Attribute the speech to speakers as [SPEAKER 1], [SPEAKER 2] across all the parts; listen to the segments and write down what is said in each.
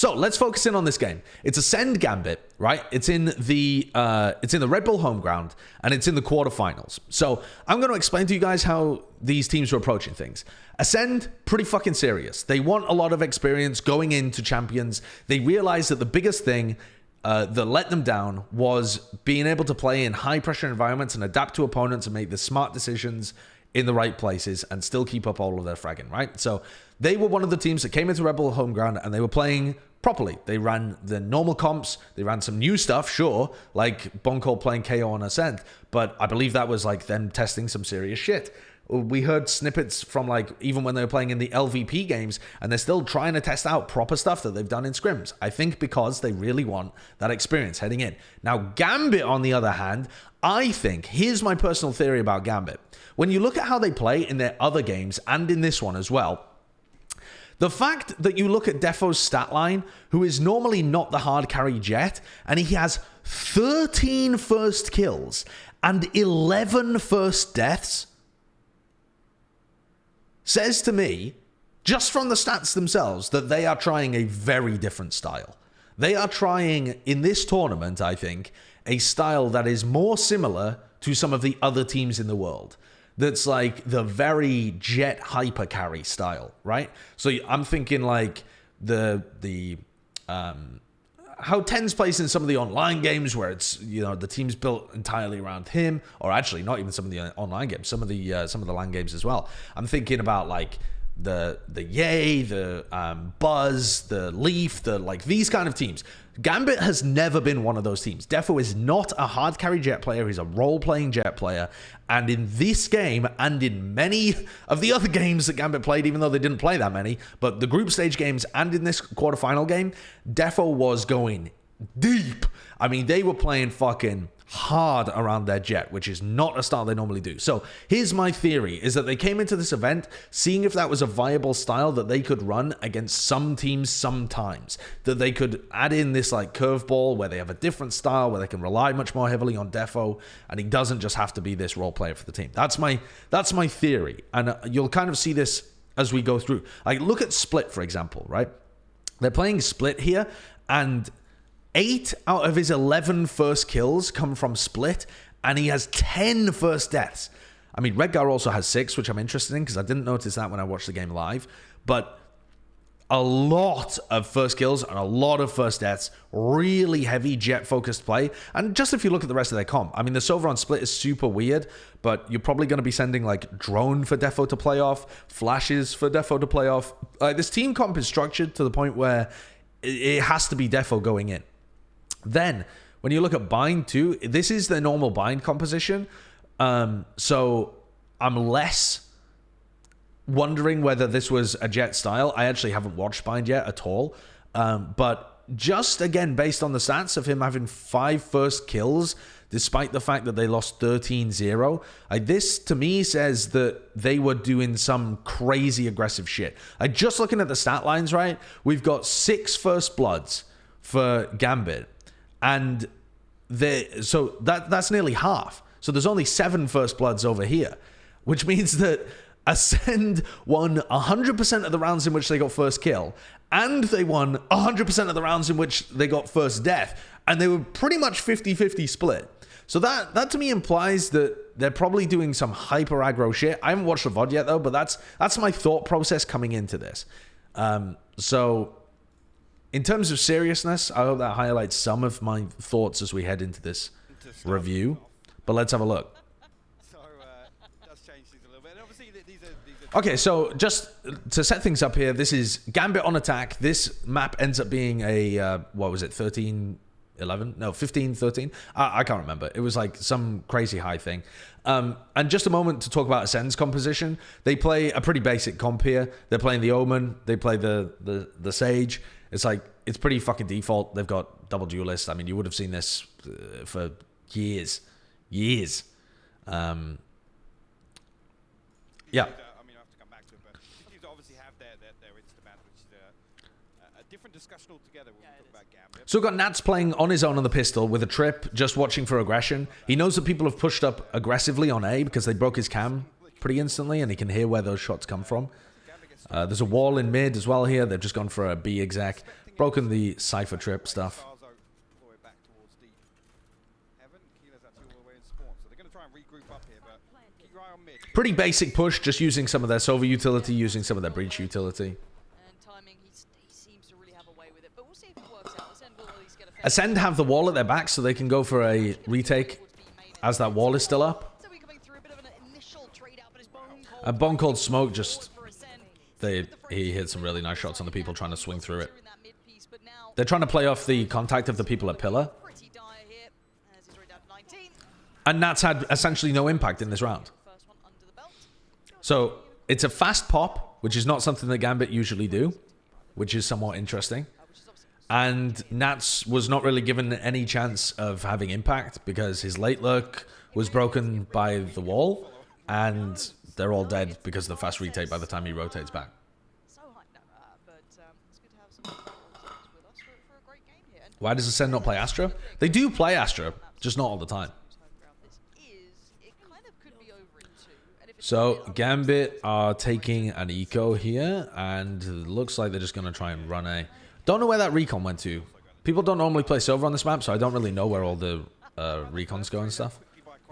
[SPEAKER 1] So let's focus in on this game. It's ACEND Gambit, right? It's in the Red Bull home ground, and it's in the quarterfinals. So I'm going to explain to you guys how these teams are approaching things. ACEND, pretty fucking serious. They want a lot of experience going into champions. They realize that the biggest thing that let them down was being able to play in high pressure environments and adapt to opponents and make the smart decisions in the right places and still keep up all of their fragging, right? So they were one of the teams that came into Red Bull home ground and they were playing properly. They ran the normal comps. They ran some new stuff, sure, like Bonko playing KO on ACEND, but I believe that was like them testing some serious shit. We heard snippets from like even when they were playing in the LVP games, and they're still trying to test out proper stuff that they've done in scrims. I think because they really want that experience heading in. Now, Gambit, on the other hand, I think, here's my personal theory about Gambit. When you look at how they play in their other games and in this one as well, the fact that you look at Defo's stat line, who is normally not the hard carry Jet, and he has 13 first kills and 11 first deaths, says to me, just from the stats themselves, that they are trying a very different style. They are trying, in this tournament, I think, a style that is more similar to some of the other teams in the world. That's like the very Jet hyper carry style, right? So I'm thinking like how Tens plays in some of the online games where it's, you know, the team's built entirely around him, or actually not even some of the online games, some of the LAN games as well. I'm thinking about like the Yay, the Buzz, the Leaf, the like these kind of teams. Gambit has never been one of those teams. Defo is not a hard carry Jet player. He's a role-playing Jet player. And in this game, and in many of the other games that Gambit played, even though they didn't play that many, but the group stage games and in this quarterfinal game, Defo was going deep. I mean, they were playing fucking hard around their Jet, which is not a style they normally do. So here's my theory, is that they came into this event seeing if that was a viable style that they could run against some teams sometimes, that they could add in this like curveball where they have a different style, where they can rely much more heavily on Defo, and he doesn't just have to be this role player for the team. That's my theory, and you'll kind of see this as we go through. Like, look at Split, for example, right? They're playing Split here, and 8 out of his 11 first kills come from Split, and he has 10 first deaths. I mean, Redgar also has 6, which I'm interested in because I didn't notice that when I watched the game live. But a lot of first kills and a lot of first deaths, really heavy Jet-focused play. And just if you look at the rest of their comp, I mean, the Sova on Split is super weird, but you're probably going to be sending like Drone for Defo to play off, Flashes for Defo to play off. This team comp is structured to the point where it has to be Defo going in. Then, when you look at bind too, this is the normal bind composition. So I'm less wondering whether this was a Jet style. I actually haven't watched bind yet at all. But just again, based on the stats of him having 5 first kills, despite the fact that they lost 13-0, this to me says that they were doing some crazy aggressive shit. Just looking at the stat lines, right? We've got 6 first bloods for Gambit. And so that's nearly half. So there's only 7 first bloods over here, which means that ACEND won 100% of the rounds in which they got first kill, and they won 100% of the rounds in which they got first death, and they were pretty much 50-50 split. So that to me implies that they're probably doing some hyper aggro shit. I haven't watched the VOD yet though, but that's my thought process coming into this. So in terms of seriousness, I hope that highlights some of my thoughts as we head into this review. But let's have a look.
[SPEAKER 2] So, does change things a little bit. And obviously, these are...
[SPEAKER 1] Okay, so just to set things up here, this is Gambit on attack. This map ends up being a, what was it, 13-11? No, 15-13? I can't remember. It was like some crazy high thing. And just a moment to talk about ACEND's composition. They play a pretty basic comp here. They're playing the Omen. They play the Sage. It's like, it's pretty fucking default. They've got double duelists. I mean, you would have seen this for years. Years. Yeah.
[SPEAKER 2] I mean, I have to come back to it, but you obviously have their Instaban, which is a different discussion altogether when we talk about Gambit.
[SPEAKER 1] So we've got Nats playing on his own on the pistol with a trip, just watching for aggression. He knows that people have pushed up aggressively on A because they broke his cam pretty instantly, and he can hear where those shots come from. There's a wall in mid as well here. They've just gone for a B exec. Broken the Cypher trip stuff. Pretty basic push, just using some of their Sova utility, using some of their breach utility. ACEND have the wall at their back, so they can go for a retake as that wall is still up. A Bone Cold Smoke just... he hit some really nice shots on the people trying to swing through it. They're trying to play off the contact of the people at Pillar. And Nats had essentially no impact in this round. So, it's a fast pop, which is not something that Gambit usually do, which is somewhat interesting. And Nats was not really given any chance of having impact because his late lurk was broken by the wall, and they're all dead because of the fast retake by the time he rotates back. Why does ACEND not play Astra? They do play Astra, just not all the time. So, Gambit are taking an eco here, and it looks like they're just going to try and run a... Don't know where that recon went to. People don't normally play Sova on this map, so I don't really know where all the recons go and stuff.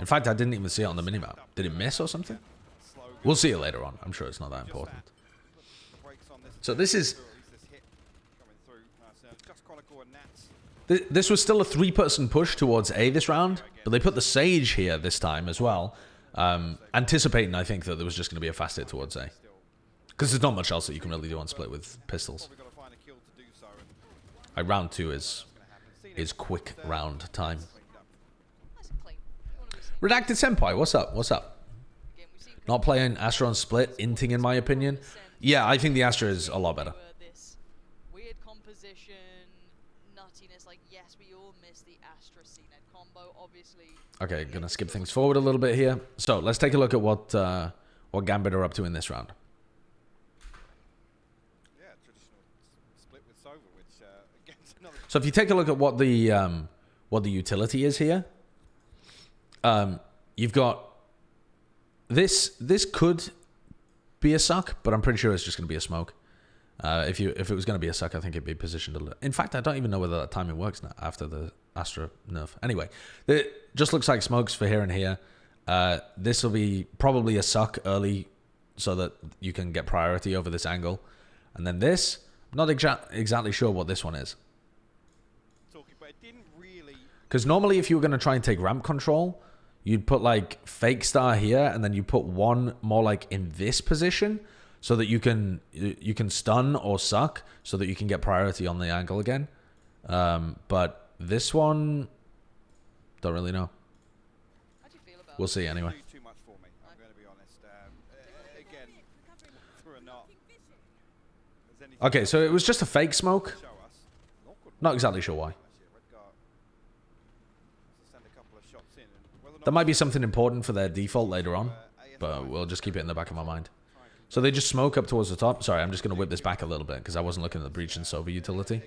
[SPEAKER 1] In fact, I didn't even see it on the minimap. Did it miss or something? We'll see it later on. I'm sure it's not that important. So this is... This was still a 3-person push towards A this round, but they put the Sage here this time as well. Anticipating, I think, that there was just going to be a fast hit towards A. Because there's not much else that you can really do on split with pistols. Round 2 is quick round time. Redacted Senpai, what's up? What's up? Not playing Astra on split, inting in my opinion. Yeah, I think the Astra is a lot better. Okay, gonna skip things forward a little bit here. So let's take a look at what Gambit are up to in this round. So if you take a look at what the utility is here, you've got this. This could be a suck, but I'm pretty sure it's just going to be a smoke. If it was going to be a suck, I think it'd be positioned a little. In fact, I don't even know whether that timing works now after the Astra nerf. Anyway, it just looks like smokes for here and here. This will be probably a suck early, so that you can get priority over this angle, and then this. I'm not exactly sure what this one is. Because normally if you were going to try and take ramp control, you'd put like fake star here, and then you put one more like in this position, so that you can stun or suck, so that you can get priority on the angle again. But this one, don't really know. We'll see anyway. Okay, so it was just a fake smoke. Not exactly sure why. That might be something important for their default later on, but we'll just keep it in the back of my mind. So they just smoke up towards the top. Sorry, I'm just going to whip this back a little bit because I wasn't looking at the breach and Sova utility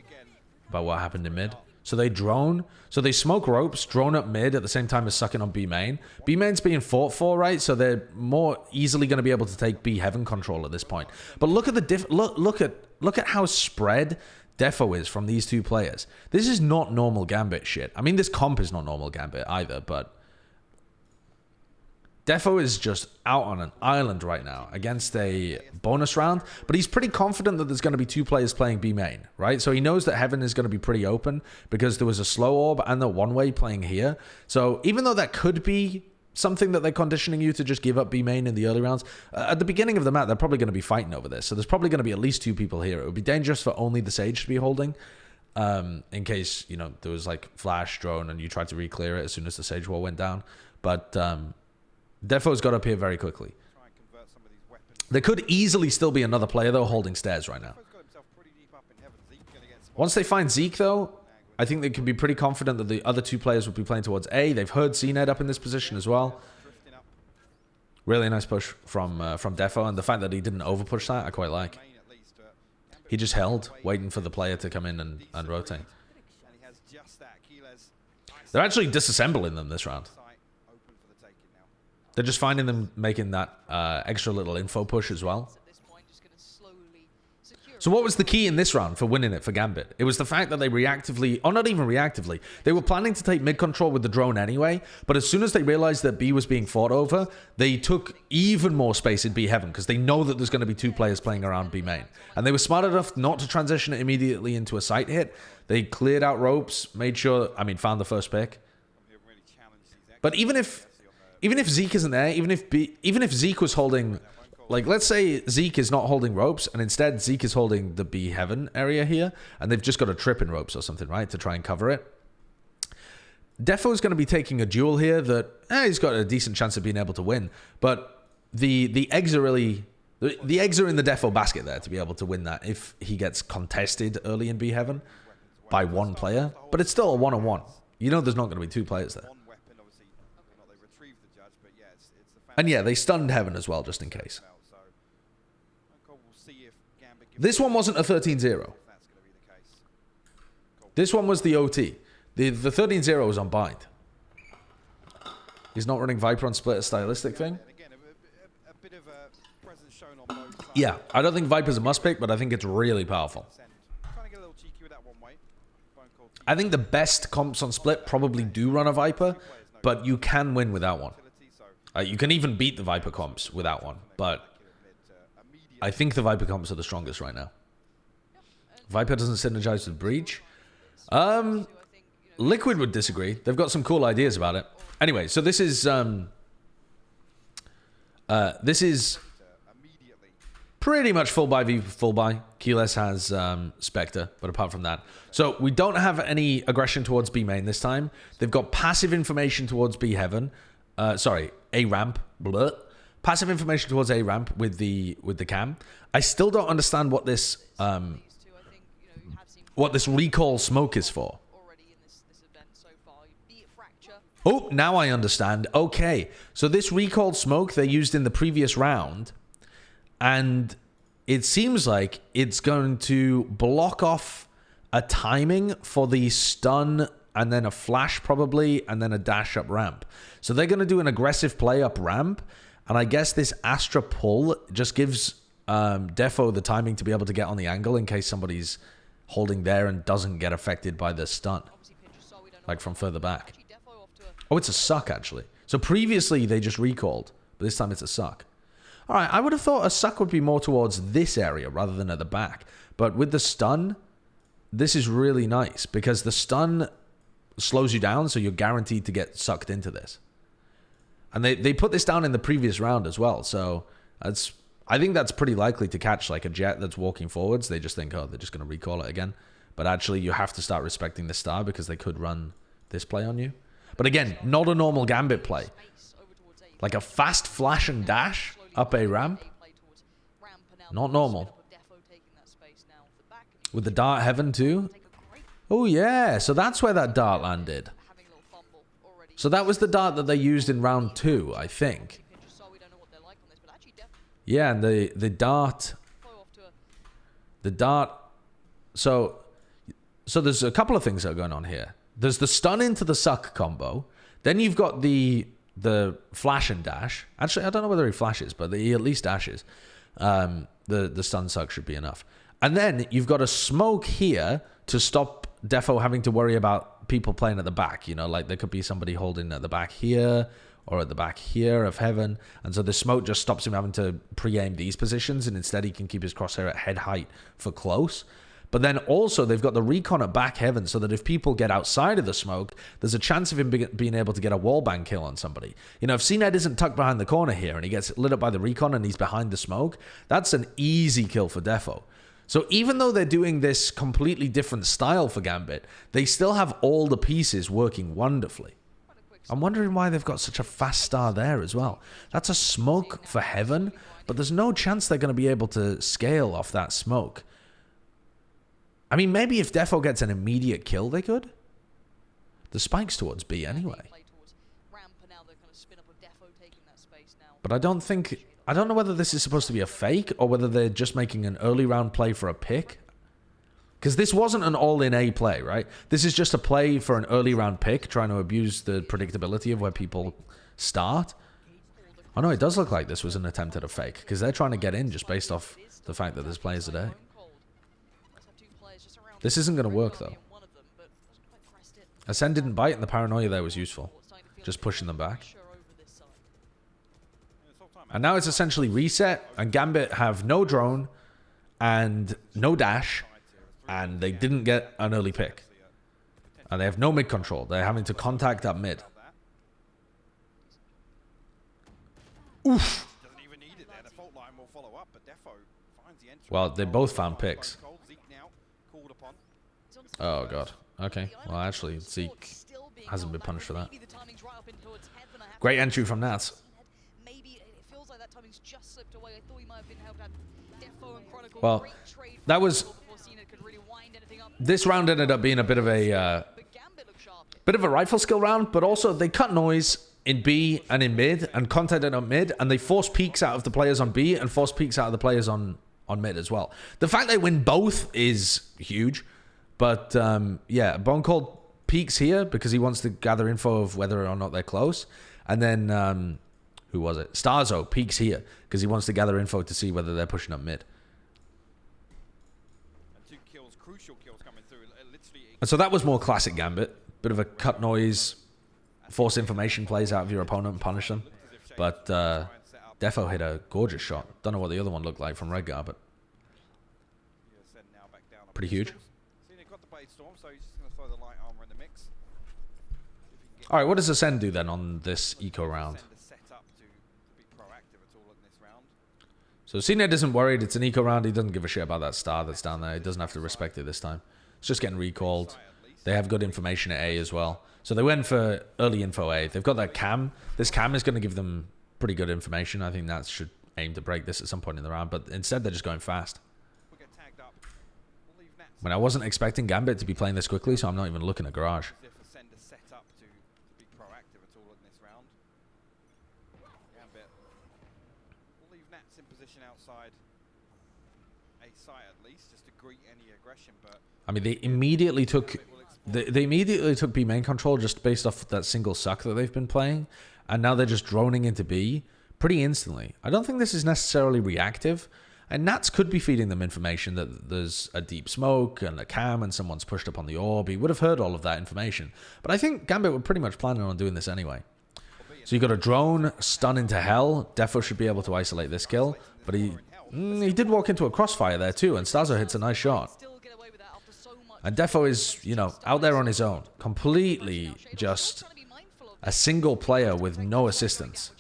[SPEAKER 1] about what happened in mid. So they drone. So they smoke ropes, drone up mid at the same time as sucking on B main. B main's being fought for, right? So they're more easily going to be able to take B heaven control at this point. But look at the look at how spread Defo is from these two players. This is not normal Gambit shit. I mean, this comp is not normal Gambit either, but Defo is just out on an island right now against a bonus round, but he's pretty confident that there's going to be 2 players playing B main, right? So he knows that Heaven is going to be pretty open because there was a slow orb and the one-way playing here. So even though that could be something that they're conditioning you to just give up B main in the early rounds, at the beginning of the map, they're probably going to be fighting over this. So there's probably going to be at least 2 people here. It would be dangerous for only the Sage to be holding, in case, you know, there was like flash, drone, and you tried to re-clear it as soon as the Sage wall went down. But Defo's got up here very quickly. There could easily still be another player, though, holding stairs right now. Once they find Zeke, though, I think they can be pretty confident that the other 2 players would be playing towards A. They've heard CNED up in this position as well. Really nice push from Defo, and the fact that he didn't overpush that, I quite like. He just held, waiting for the player to come in and rotate. They're actually disassembling them this round. They're just finding them making that extra little info push as well. So what was the key in this round for winning it for Gambit? It was the fact that they reactively, or not even reactively, they were planning to take mid control with the drone anyway, but as soon as they realized that B was being fought over, they took even more space in B heaven because they know that there's going to be 2 players playing around B main. And they were smart enough not to transition it immediately into a site hit. They cleared out ropes, made sure, I mean, found the first pick. But even if Zeke isn't there, even if Zeke was holding, like, let's say Zeke is not holding ropes, and instead Zeke is holding the B heaven area here, and they've just got a trip in ropes or something, right, to try and cover it. Defo's going to be taking a duel here that he's got a decent chance of being able to win, but the eggs are really the eggs are in the Defo basket there to be able to win that if he gets contested early in B heaven by 1 player, but it's still a 1-on-1. You know, there's not going to be 2 players there. And yeah, they stunned heaven as well, just in case. This one wasn't a 13-0. This one was the OT. The 13-0 was on bind. He's not running Viper on split, a stylistic thing. Yeah, I don't think Viper's a must pick, but I think it's really powerful. I think the best comps on split probably do run a Viper, but you can win without one. You can even beat the Viper comps without one, but I think the Viper comps are the strongest right now. Viper doesn't synergize with Breach. Liquid would disagree. They've got some cool ideas about it. Anyway, so this is pretty much full buy v full buy. Keyless has Spectre, but apart from that, so we don't have any aggression towards B main this time. They've got passive information towards B heaven. Sorry, A ramp. Blah. Passive information towards A ramp with the cam. I still don't understand what this recall smoke is for. Oh, now I understand. Okay, so this recalled smoke they used in the previous round, and it seems like it's going to block off a timing for the stun and then a flash probably, and then a dash up ramp. So they're going to do an aggressive play up ramp, and I guess this Astra pull just gives Defo the timing to be able to get on the angle in case somebody's holding there and doesn't get affected by the stun, like from further back. Oh, it's a suck, actually. So previously they just recalled, but this time it's a suck. All right, I would have thought a suck would be more towards this area rather than at the back. But with the stun, this is really nice because the stun slows you down, so you're guaranteed to get sucked into this. And they put this down in the previous round as well, so I think that's pretty likely to catch like a jet that's walking forwards. They just think, oh, they're just going to recall it again. But actually, you have to start respecting the star because they could run this play on you. But again, not a normal Gambit play. Like a fast flash and dash up a ramp. Not normal. With the dart heaven too. Oh yeah, so that's where that dart landed. So that was the dart that they used in round 2, I think. Yeah, and the dart. So there's a couple of things that are going on here. There's the stun into the suck combo. Then you've got the flash and dash. Actually, I don't know whether he flashes, but he at least dashes. The stun suck should be enough. And then you've got a smoke here to stop Defo having to worry about people playing at the back. You know, like there could be somebody holding at the back here or at the back here of heaven. And so the smoke just stops him having to pre-aim these positions, and instead he can keep his crosshair at head height for close. But then also they've got the recon at back heaven so that if people get outside of the smoke, there's a chance of him being able to get a wallbang kill on somebody. You know, if CNED isn't tucked behind the corner here and he gets lit up by the recon and he's behind the smoke, that's an easy kill for Defo. So even though they're doing this completely different style for Gambit, they still have all the pieces working wonderfully. I'm wondering why they've got such a fast star there as well. That's a smoke for heaven, but there's no chance they're going to be able to scale off that smoke. I mean, maybe if Defo gets an immediate kill, they could. The spike's towards B anyway. But I don't know whether this is supposed to be a fake or whether they're just making an early round play for a pick. Because this wasn't an all-in A play, right? This is just a play for an early round pick, trying to abuse the predictability of where people start. Oh no, it does look like this was an attempt at a fake, because they're trying to get in just based off the fact that there's players at A. This isn't going to work, though. ACEND didn't bite, and the paranoia there was useful. Just pushing them back. And now it's essentially reset, and Gambit have no drone and no dash, and they didn't get an early pick. And they have no mid control. They're having to contact that mid. Oof. Well, they both found picks. Oh, God. Okay. Well, actually, Zeke hasn't been punished for that. Great entry from Nats. Well, that was... This round ended up being a bit of a rifle skill round, but also they cut noise in B and in mid and contacted on mid, and they forced peeks out of the players on B and forced peeks out of the players on mid as well. The fact they win both is huge, but yeah, Bone called peeks here because he wants to gather info of whether or not they're close, and then who was it? Starzo peeks here because he wants to gather info to see whether they're pushing up mid. And so that was more classic Gambit. Bit of a cut noise, force information plays out of your opponent and punish them. But Defo hit a gorgeous shot. Don't know what the other one looked like from Redgar, but pretty huge. All right, what does ACEND do then on this eco round? So CNED isn't worried. It's an eco round. He doesn't give a shit about that star that's down there. He doesn't have to respect it this time. It's just getting recalled. They have good information at A as well. So they went for early info A. They've got that cam. This cam is going to give them pretty good information. I think that should aim to break this at some point in the round. But instead, they're just going fast. I mean, I wasn't expecting Gambit to be playing this quickly, so I'm not even looking at Garage. I mean, they immediately took B main control just based off that single suck that they've been playing, and now they're just droning into B pretty instantly. I don't think this is necessarily reactive, and Nats could be feeding them information that there's a deep smoke and a cam and someone's pushed up on the orb. He would have heard all of that information, but I think Gambit were pretty much planning on doing this anyway. So you got a drone, stun into hell. Defo should be able to isolate this kill, but he did walk into a crossfire there too, and Stazo hits a nice shot. And Defo is, you know, out there on his own. Completely just a single player with no assistance.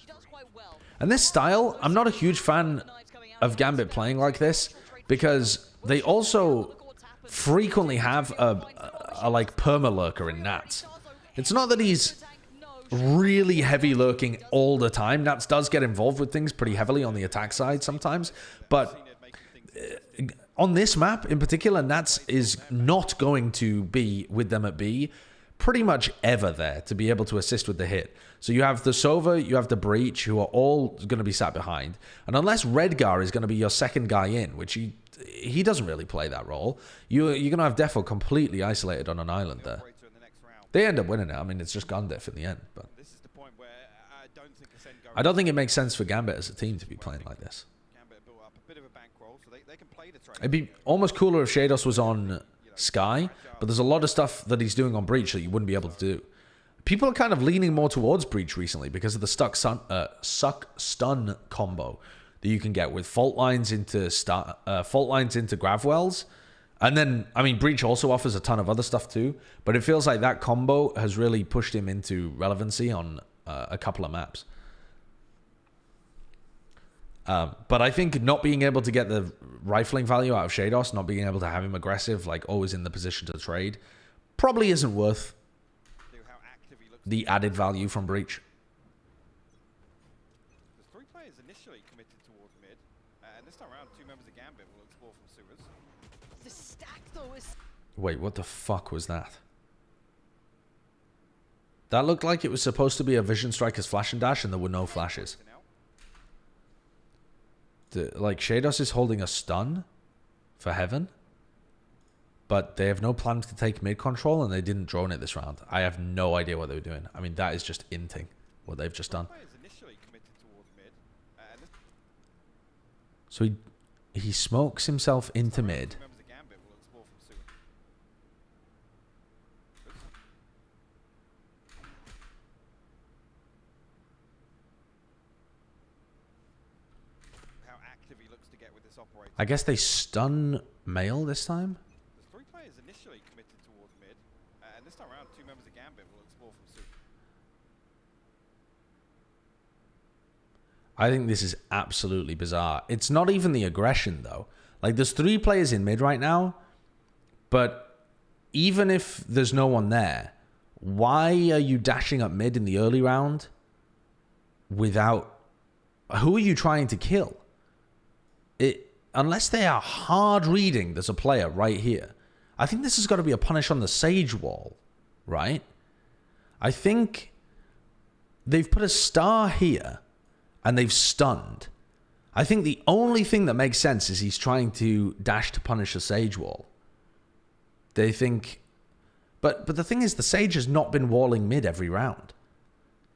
[SPEAKER 1] And this style, I'm not a huge fan of Gambit playing like this because they also frequently have a like perma-lurker in Nats. It's not that he's really heavy lurking all the time. Nats does get involved with things pretty heavily on the attack side sometimes, but on this map in particular, Nats is not going to be with them at B pretty much ever there to be able to assist with the hit. So you have the Sova, you have the Breach, who are all going to be sat behind. And unless Redgar is going to be your second guy in, which he doesn't really play that role, you're going to have Defo completely isolated on an island there. They end up winning it. I mean, it's just Gundef in the end. But I don't think it makes sense for Gambit as a team to be playing like this. It'd be almost cooler if Shados was on Sky, but there's a lot of stuff that he's doing on Breach that you wouldn't be able to do. People are kind of leaning more towards Breach recently because of the suck stun combo that you can get with fault lines into Gravwells. And then, I mean, Breach also offers a ton of other stuff too, but it feels like that combo has really pushed him into relevancy on a couple of maps. But I think not being able to get the rifling value out of Shados, not being able to have him aggressive, like always in the position to trade, probably isn't worth the added value from Breach.
[SPEAKER 2] There's 3 players initially committed towards mid, and this time around 2 members of Gambit will explore from sewers.
[SPEAKER 3] The stack though is...
[SPEAKER 1] Wait, what the fuck was that? That looked like it was supposed to be a Vision Striker's flash and dash, and there were no flashes. Like, Shados is holding a stun for Heaven, but they have no plans to take mid control, and they didn't drone it this round. I have no idea what they were doing. I mean, that is just inting, what they've just done. So he smokes himself into mid.
[SPEAKER 2] this operates.
[SPEAKER 1] I guess they stun Mail this time?
[SPEAKER 2] There's 3 players initially committed towards mid, and this time around 2 members of Gambit will explore from soup.
[SPEAKER 1] I think this is absolutely bizarre. It's not even the aggression, though. Like, there's 3 players in mid right now, but even if there's no one there, why are you dashing up mid in the early round without... Who are you trying to kill? Unless they are hard reading there's a player right here. I think this has got to be a punish on the Sage wall, right? I think they've put a star here and they've stunned. I think the only thing that makes sense is he's trying to dash to punish a Sage wall. They think... But the thing is, the Sage has not been walling mid every round.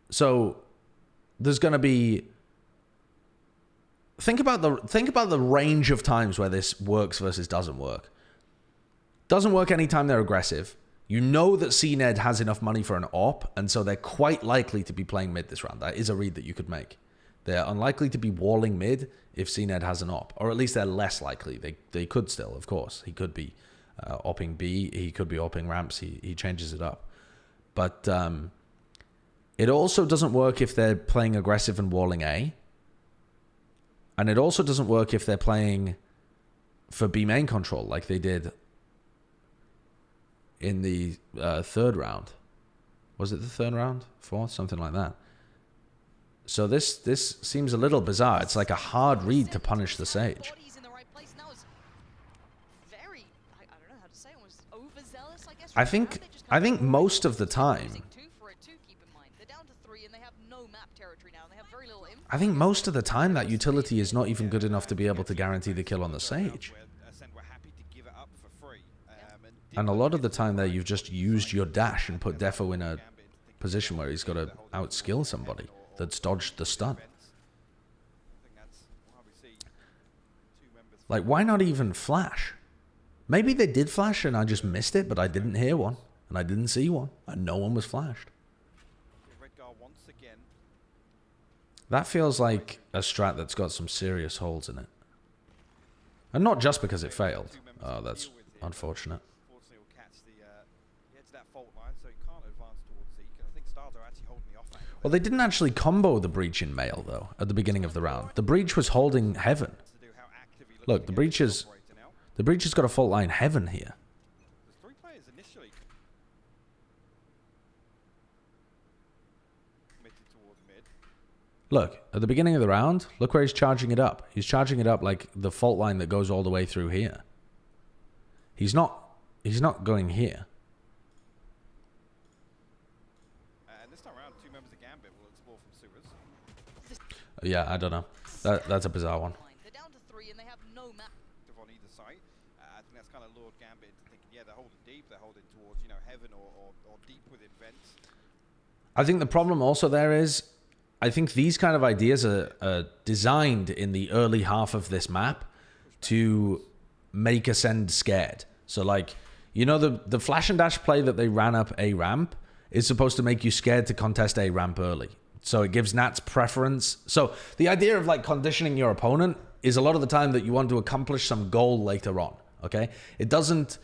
[SPEAKER 1] So there's going to be... Think about the range of times where this works versus doesn't work. Doesn't work anytime they're aggressive. You know that CNED has enough money for an op, and so they're quite likely to be playing mid this round. That is a read that you could make. They're unlikely to be walling mid if CNED has an op, or at least they're less likely. They could still, of course. He could be opping B. He could be opping ramps. He changes it up. But it also doesn't work if they're playing aggressive and walling A. And it also doesn't work if they're playing for B main control like they did in the 3rd round. Was it the 3rd round? 4th? Something like that. So this seems a little bizarre. It's like a hard read to punish the Sage. I think most of the time... I think most of the time that utility is not even good enough to be able to guarantee the kill on the Sage. And a lot of the time there, you've just used your dash and put Defo in a position where he's got to outskill somebody that's dodged the stun. Like, why not even flash? Maybe they did flash and I just missed it, but I didn't hear one. And I didn't see one. And no one was flashed. That feels like a strat that's got some serious holes in it. And not just because it failed. Oh, that's unfortunate. Well, they didn't actually combo the Breach in Mail, though, at the beginning of the round. The Breach was holding Heaven. Look, the Breach has got a fault line Heaven here. Look, at the beginning of the round, look where he's charging it up. He's charging it up like the fault line that goes all the way through here. He's not going here.
[SPEAKER 2] And this time around, 2 members of Gambit will explore from sewers.
[SPEAKER 1] Yeah, I don't know. That's a bizarre one.
[SPEAKER 3] They're down to 3 and they have no map.
[SPEAKER 2] On either side, I think that's kind of lured Gambit into thinking, yeah, they're holding deep, they're holding towards, you know, Heaven or deep within vents.
[SPEAKER 1] I think the problem also there is, I think these kind of ideas are designed in the early half of this map to make ACEND scared. So, like, you know, the flash and dash play that they ran up A ramp is supposed to make you scared to contest A ramp early. So it gives Nats preference. So the idea of, like, conditioning your opponent is a lot of the time that you want to accomplish some goal later on, okay? It doesn't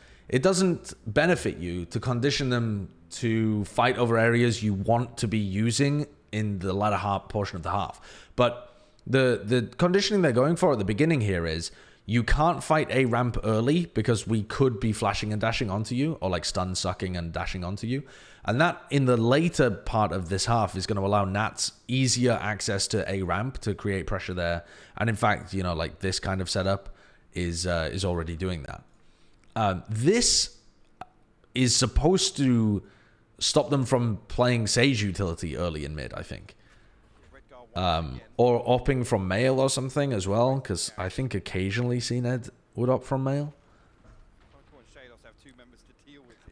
[SPEAKER 1] benefit you to condition them to fight over areas you want to be using in the latter half portion of the half. But the conditioning they're going for at the beginning here is you can't fight A ramp early because we could be flashing and dashing onto you, or like stun sucking and dashing onto you. And that in the later part of this half is going to allow Nats easier access to A ramp to create pressure there. And in fact, you know, like this kind of setup is already doing that. This is supposed to stop them from playing Sage utility early in mid, I think. Or opping from Mail or something as well, because I think occasionally CNED would opt from Mail.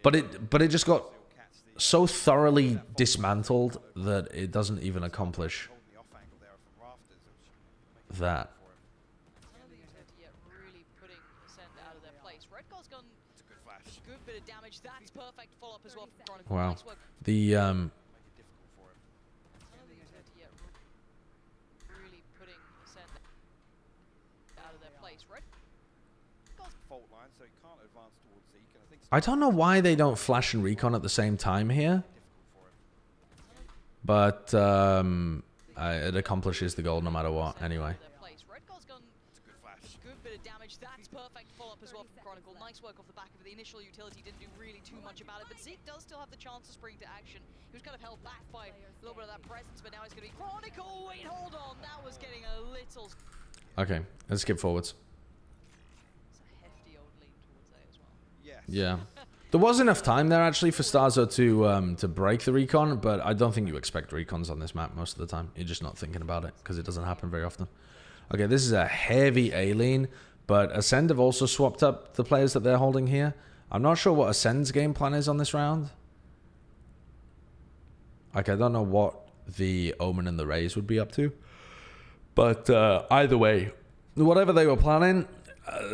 [SPEAKER 1] But it just got so thoroughly dismantled that it doesn't even accomplish that. Wow. The
[SPEAKER 2] Fault line, so he can't advance towards Zeke. And I think
[SPEAKER 1] I don't know why they don't flash and recon at the same time here. But it accomplishes the goal no matter what, anyway.
[SPEAKER 2] it's a good flash.
[SPEAKER 3] Good bit of damage. That's perfect follow-up as well from Chronicle. Nice work off the back of it. The initial utility didn't do really too much about it, but Zeke does still have the chance to spring to action. He was kind of held back by a little bit of that presence, but now it's going to be Chronicle. Wait, hold on. That was getting a little...
[SPEAKER 1] Okay, let's skip forwards.
[SPEAKER 3] It's a hefty old lean towards A as well.
[SPEAKER 2] Yes.
[SPEAKER 1] Yeah. There was enough time there, actually, for Starzo to break the recon, but I don't think you expect recons on this map most of the time. You're just not thinking about it, because it doesn't happen very often. Okay, this is a heavy A lane, but ACEND have also swapped up the players that they're holding here. I'm not sure what ACEND's game plan is on this round. Like, I don't know what the Omen and the Rays would be up to. But either way, whatever they were planning,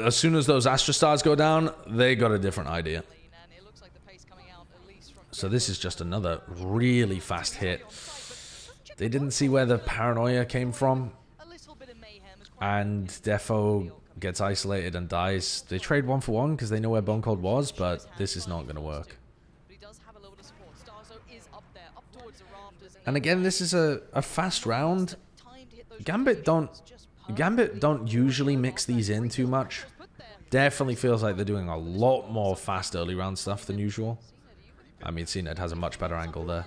[SPEAKER 1] as soon as those Astra Stars go down, they got a different idea. So this is just another really fast hit. They didn't see where the paranoia came from. And Defo gets isolated and dies. They trade 1-for-1 because they know where Bone Cold was, but this is not going to work. And again, this is a fast round. Gambit don't usually mix these in too much. Definitely feels like they're doing a lot more fast early round stuff than usual. I mean, ACEND has a much better angle there.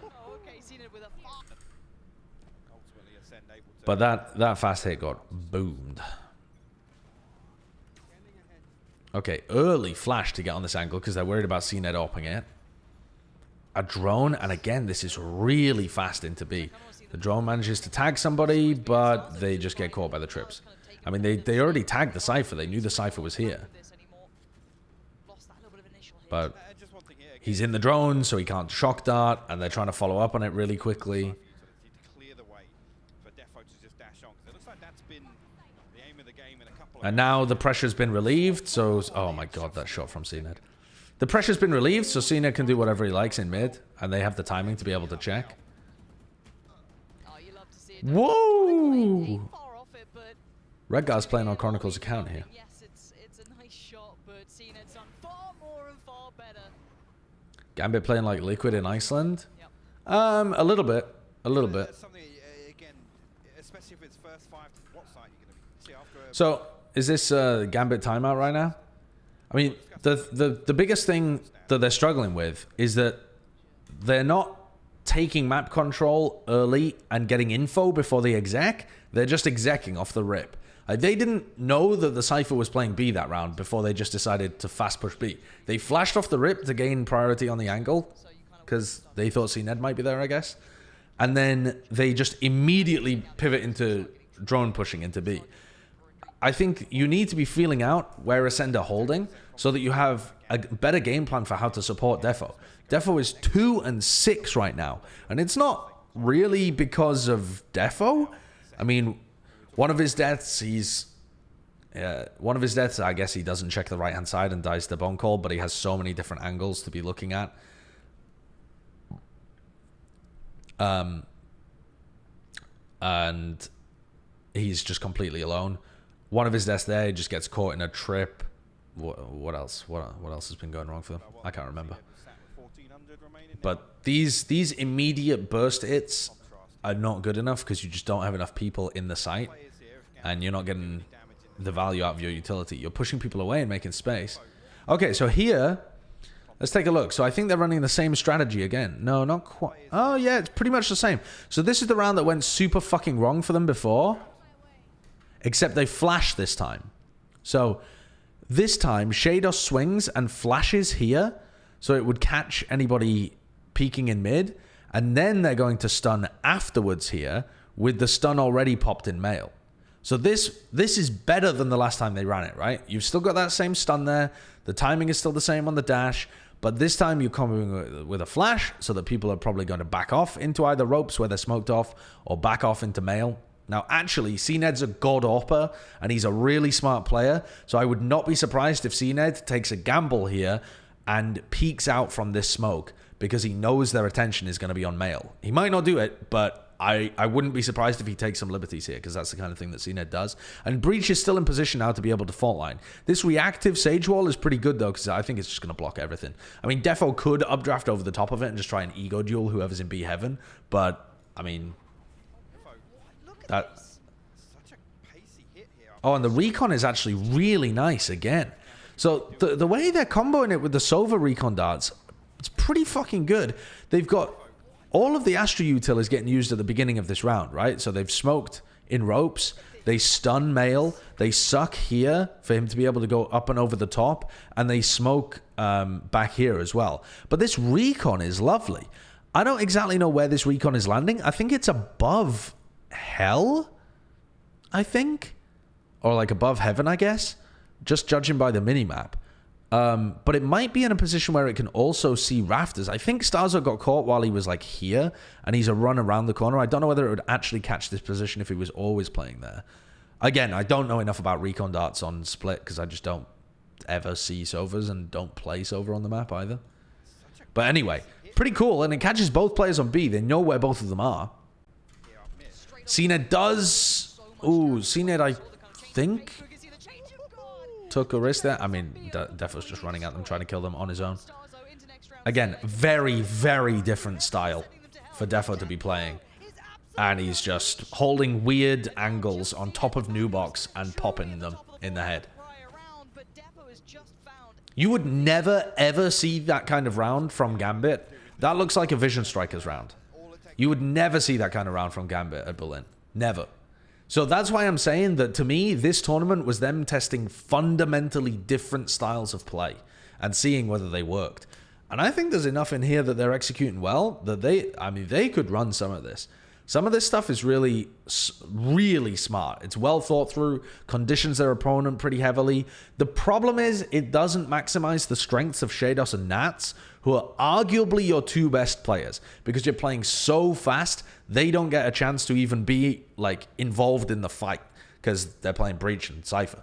[SPEAKER 1] But that fast hit got boomed. Okay, early flash to get on this angle because they're worried about ACEND opening it. A drone, and again, this is really fast into B. The drone manages to tag somebody, but they just get caught by the trips. I mean, they already tagged the Cypher. They knew the Cypher was here. But he's in the drone, so he can't shock dart, and they're trying to follow up on it really quickly. And now the pressure's been relieved, so... Oh my god, that shot from ACEND. The pressure's been relieved, so ACEND can do whatever he likes in mid, and they have the timing to be able to check. Whoa! Redgar's playing on Chronicle's account here. Gambit playing like Liquid in Iceland? A little bit. A little bit. So, is this Gambit timeout right now? I mean, the biggest thing that they're struggling with is that they're not taking map control early and getting info before they exec. They're just execing off the rip. They didn't know that the Cypher was playing B that round before they just decided to fast push B. They flashed off the rip to gain priority on the angle because they thought ACEND might be there, I guess. And then they just immediately pivot into drone pushing into B. I think you need to be feeling out where ACEND are holding so that you have a better game plan for how to support Defo. Defo is 2 and 6 right now. And it's not really because of Defo. I mean, one of his deaths, I guess he doesn't check the right-hand side and dies to Bone Cold, but he has so many different angles to be looking at. And he's just completely alone. One of his deaths there, he just gets caught in a trip. What else? What else has been going wrong for them? I can't remember. But these immediate burst hits are not good enough because you just don't have enough people in the site. And you're not getting the value out of your utility. You're pushing people away and making space. Okay, so here, let's take a look. So I think they're running the same strategy again. No, not quite. Oh, yeah, it's pretty much the same. So this is the round that went super fucking wrong for them before. Except they flashed this time. So this time, Shados swings and flashes here. So it would catch anybody peeking in mid. And then they're going to stun afterwards here with the stun already popped in male. So this is better than the last time they ran it, right? You've still got that same stun there. The timing is still the same on the dash. But this time you're coming with a flash so that people are probably going to back off into either ropes where they're smoked off or back off into male. Now, actually, ACEND's a god AWPer, and he's a really smart player. So I would not be surprised if ACEND takes a gamble here and peeks out from this smoke because he knows their attention is going to be on male. He might not do it, but I wouldn't be surprised if he takes some liberties here, because that's the kind of thing that CNED does. And Breach is still in position now to be able to fault line. This reactive Sage Wall is pretty good, though, because I think it's just going to block everything. I mean, Defo could updraft over the top of it and just try and ego duel whoever's in B Heaven, but, I mean, that...
[SPEAKER 2] Such a pacey hit here.
[SPEAKER 1] Oh, and the recon is actually really nice again. So the way they're comboing it with the Sova recon darts, it's pretty fucking good. They've got all of the Astra util is getting used at the beginning of this round, right? So they've smoked in ropes, they stun Mail, they suck here for him to be able to go up and over the top, and they smoke back here as well. But this recon is lovely. I don't exactly know where this recon is landing. I think it's above Hell, I think. Or like above Heaven, I guess. Just judging by the minimap. But it might be in a position where it can also see rafters. I think Starzo got caught while he was like here, and he's a run around the corner. I don't know whether it would actually catch this position if he was always playing there. Again, I don't know enough about recon darts on Split, because I just don't ever see Sovas and don't play Sova on the map either. But anyway, pretty cool, and it catches both players on B. They know where both of them are. CNED does... Ooh, CNED, I think... took a risk there. I mean, Defo's just running at them, trying to kill them on his own. Again, very, very different style for Defo to be playing. And he's just holding weird angles on top of Nubox and popping them in the head. You would never, ever see that kind of round from Gambit. That looks like a Vision Strikers round. You would never see that kind of round from Gambit at Berlin. Never. So that's why I'm saying that, to me, this tournament was them testing fundamentally different styles of play and seeing whether they worked. And I think there's enough in here that they're executing well that they could run some of this. Some of this stuff is really, really smart. It's well thought through, conditions their opponent pretty heavily. The problem is it doesn't maximize the strengths of Shados and Nats, who are arguably your two best players, because you're playing so fast, they don't get a chance to even be like involved in the fight because they're playing Breach and Cypher.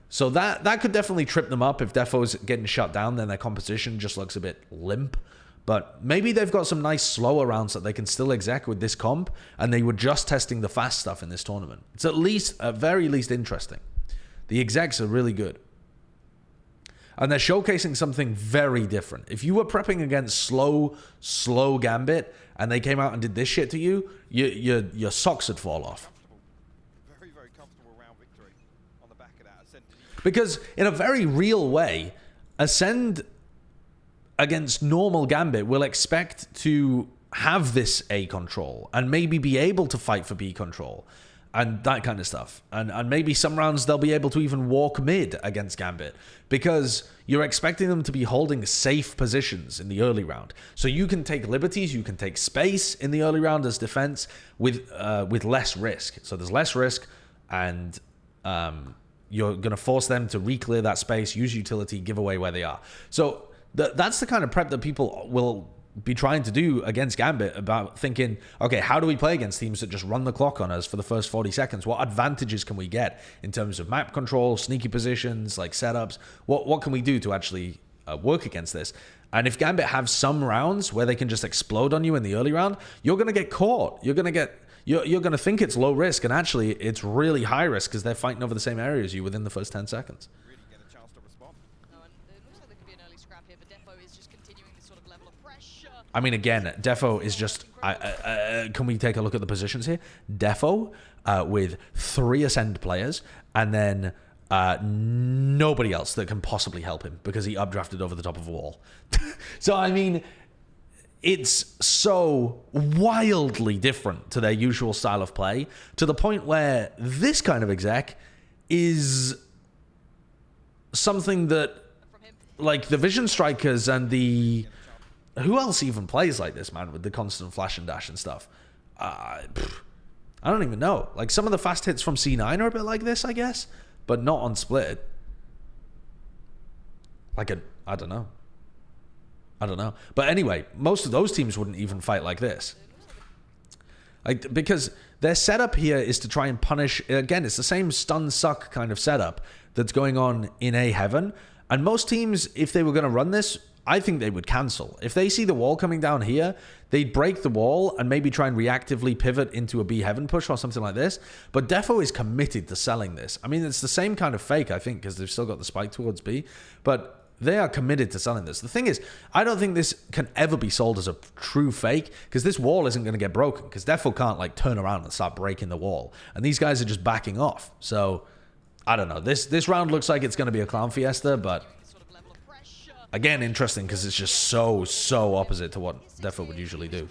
[SPEAKER 1] So that could definitely trip them up. If Defo's getting shut down, then their composition just looks a bit limp. But maybe they've got some nice slower rounds that they can still exec with this comp, and they were just testing the fast stuff in this tournament. It's at very least interesting. The execs are really good. And they're showcasing something very different. If you were prepping against slow Gambit, and they came out and did this shit to you, your socks would fall off.
[SPEAKER 2] Very, very comfortable round victory on the back of that. ACEND.
[SPEAKER 1] Because in a very real way, ACEND against normal Gambit will expect to have this A control and maybe be able to fight for B control and that kind of stuff. And maybe some rounds they'll be able to even walk mid against Gambit, because you're expecting them to be holding safe positions in the early round. So you can take liberties, you can take space in the early round as defense with less risk. So there's less risk, and you're going to force them to re-clear that space, use utility, give away where they are. So that's the kind of prep that people will be trying to do against Gambit, about thinking, okay, how do we play against teams that just run the clock on us for the first 40 seconds? What advantages can we get in terms of map control, sneaky positions, like setups? What can we do to actually work against this? And if Gambit have some rounds where they can just explode on you in the early round, you're going to get caught. You're going to think it's low risk, and actually it's really high risk because they're fighting over the same area as you within the first 10 seconds.
[SPEAKER 2] Really get a chance to respond.
[SPEAKER 3] No, and it looks like there could be an early scrap here, but Defo is just continuing this sort of level of pressure.
[SPEAKER 1] I mean, again, Defo is just... can we take a look at the positions here? Defo with 3 Ascend players, and then nobody else that can possibly help him because he updrafted over the top of a wall. So, I mean, it's so wildly different to their usual style of play, to the point where this kind of exec is something that, like, the Vision Strikers and the... Who else even plays like this, man, with the constant flash and dash and stuff? I don't even know. Like, some of the fast hits from C9 are a bit like this, I guess, but not on Split. Like I don't know. But anyway, most of those teams wouldn't even fight like this. Like, because their setup here is to try and punish... Again, it's the same stun suck kind of setup that's going on in A Heaven. And most teams, if they were going to run this, I think they would cancel. If they see the wall coming down here, they'd break the wall and maybe try and reactively pivot into a B heaven push or something like this. But Defo is committed to selling this. I mean, it's the same kind of fake, I think, because they've still got the spike towards B. But they are committed to selling this. The thing is, I don't think this can ever be sold as a true fake, because this wall isn't going to get broken, because Defo can't like turn around and start breaking the wall. And these guys are just backing off. So, I don't know. This round looks like it's going to be a clown fiesta, but again, interesting because it's just so opposite to what Defo would usually do.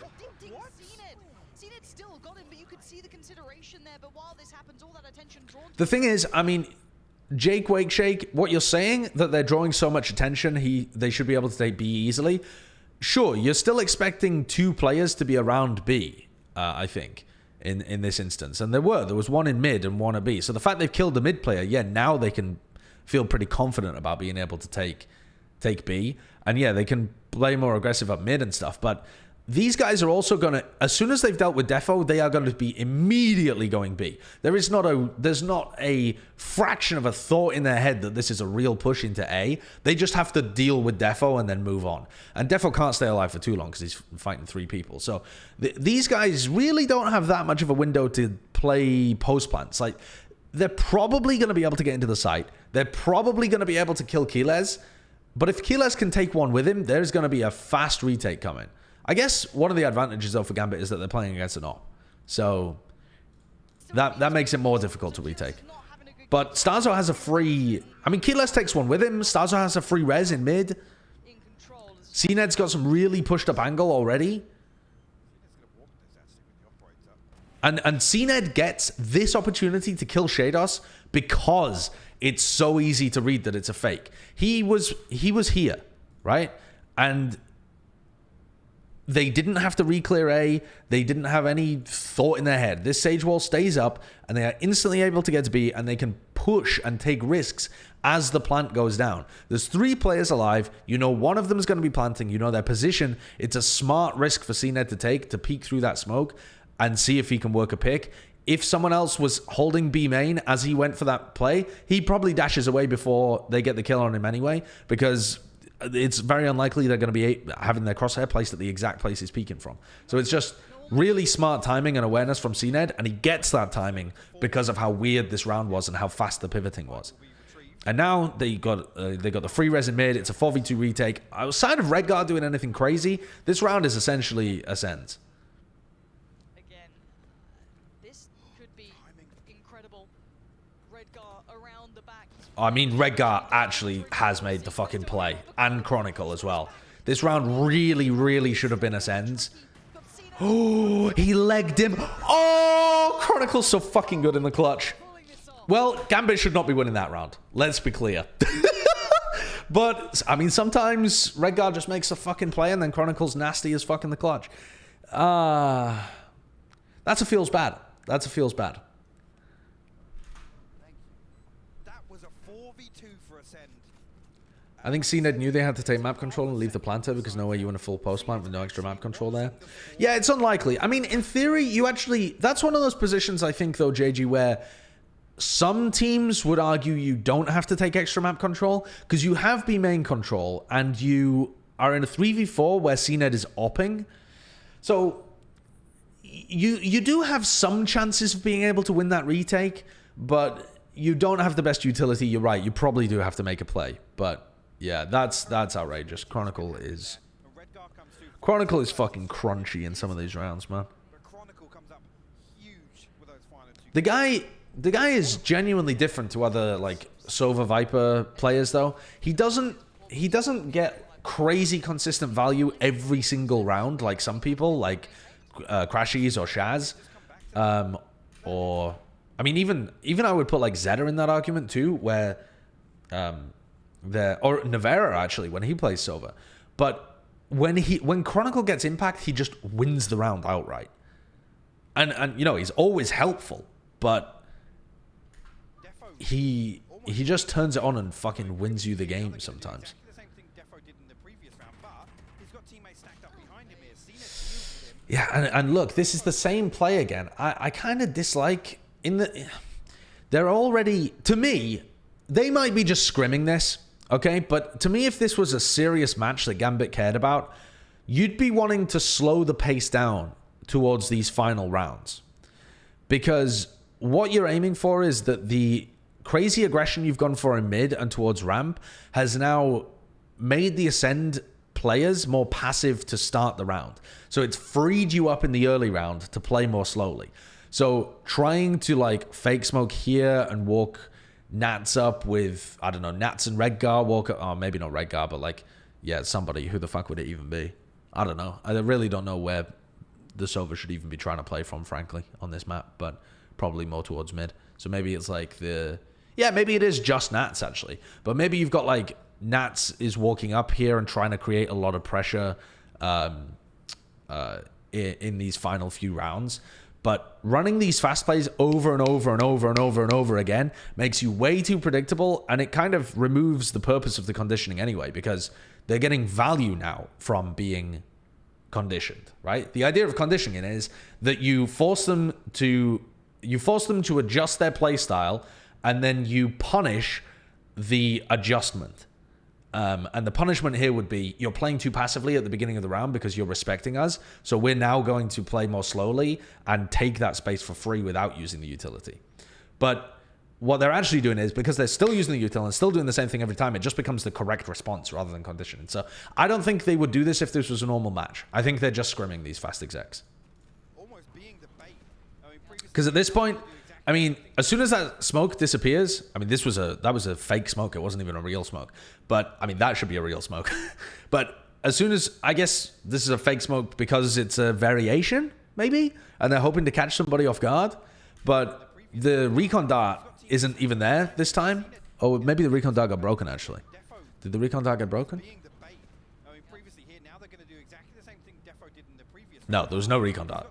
[SPEAKER 1] The thing is, I mean, Jake Wake Shake, what you're saying, that they're drawing so much attention, they should be able to take B easily. Sure, you're still expecting 2 players to be around B, I think, in this instance. And there was one in mid and one at B. So the fact they've killed the mid player, yeah, now they can feel pretty confident about being able to take B. And yeah, they can play more aggressive up mid and stuff. But these guys are also going to, as soon as they've dealt with Defo, they are going to be immediately going B. There's not a fraction of a thought in their head that this is a real push into A. They just have to deal with Defo and then move on. And Defo can't stay alive for too long because he's fighting 3 people. So these guys really don't have that much of a window to play post plants. Like, they're probably going to be able to get into the site. They're probably going to be able to kill Keyless. But if Keyless can take one with him, there's going to be a fast retake coming. I guess one of the advantages, though, for Gambit is that they're playing against an op. So that makes it more difficult to retake. But Starzo has a free... I mean, Keyless takes one with him. Starzo has a free res in mid. CNED's got some really pushed up angle already. And CNED gets this opportunity to kill Shados because it's so easy to read that it's a fake. He was here, right? And they didn't have to re-clear A. They didn't have any thought in their head. This Sage Wall stays up, and they are instantly able to get to B, and they can push and take risks as the plant goes down. There's 3 players alive. You know one of them is going to be planting. You know their position. It's a smart risk for CNED to take, to peek through that smoke and see if he can work a pick. If someone else was holding B main as he went for that play, he probably dashes away before they get the kill on him anyway, because it's very unlikely they're going to be having their crosshair placed at the exact place he's peeking from. So it's just really smart timing and awareness from CNED, and he gets that timing because of how weird this round was and how fast the pivoting was. And now they got the free res in mid. It's a 4v2 retake. Outside of Redguard doing anything crazy, this round is essentially ACEND.
[SPEAKER 3] Again, this could be incredible. Redguard around the back.
[SPEAKER 1] I mean, Redguard actually has made the fucking play. And Chronicle as well. This round really should have been ACEND's. Oh, he legged him. Oh, Chronicle's so fucking good in the clutch. Well, Gambit should not be winning that round. Let's be clear. But, I mean, sometimes Redguard just makes a fucking play and then Chronicle's nasty as fuck in the clutch. That's a feels bad. That's a feels bad.
[SPEAKER 2] That was a 4v2 for ACEND.
[SPEAKER 1] I think CNED knew they had to take map control and leave the planter because no way you win a full post plant with no extra map control there. Yeah, it's unlikely. I mean, in theory, you actually... That's one of those positions, I think, though, JG, where some teams would argue you don't have to take extra map control because you have B main control and you are in a 3v4 where CNED is opping. So you do have some chances of being able to win that retake, but you don't have the best utility. You're right. You probably do have to make a play. But yeah, that's outrageous. Chronicle is fucking crunchy in some of these rounds, man. The guy is genuinely different to other like Sova Viper players though. He doesn't get crazy consistent value every single round like some people like Crashies or Shaz. Or I mean even I would put like Zeta in that argument too, where or Navera actually when he plays Sova. But when Chronicle gets impact, he just wins the round outright. And you know, he's always helpful, but he just turns it on and fucking wins you the game sometimes. Yeah, and look, this is the same play again. I kind of dislike they're already, to me, they might be just scrimming this. Okay, but to me, if this was a serious match that Gambit cared about, you'd be wanting to slow the pace down towards these final rounds. Because what you're aiming for is that the crazy aggression you've gone for in mid and towards ramp has now made the Ascend players more passive to start the round. So it's freed you up in the early round to play more slowly. So trying to like fake smoke here and walk Nats up with, I don't know, Nats and Redgar, walk up, oh, maybe not Redgar, but like, yeah, somebody, who the fuck would it even be? I don't know. I really don't know where the Sova should even be trying to play from, frankly, on this map, but probably more towards mid. So maybe it's like maybe it is just Nats, actually. But maybe you've got like, Nats is walking up here and trying to create a lot of pressure in these final few rounds. But running these fast plays over and over and over and over and over again makes you way too predictable, and it kind of removes the purpose of the conditioning anyway, because they're getting value now from being conditioned, right? The idea of conditioning is that you force them to adjust their play style, and then you punish the adjustment. And the punishment here would be you're playing too passively at the beginning of the round because you're respecting us. So we're now going to play more slowly and take that space for free without using the utility. But what they're actually doing is, because they're still using the utility and still doing the same thing every time, it just becomes the correct response rather than conditioning. So I don't think they would do this if this was a normal match. I think they're just scrimming these fast execs. Because at this point, I mean, as soon as that smoke disappears, I mean, that was a fake smoke. It wasn't even a real smoke. But, I mean, that should be a real smoke. But as soon as, I guess this is a fake smoke because it's a variation, maybe? And they're hoping to catch somebody off guard. But the recon dart isn't even there this time. Oh, maybe the recon dart got broken, actually. Did the recon dart get broken? No, there was no recon dart.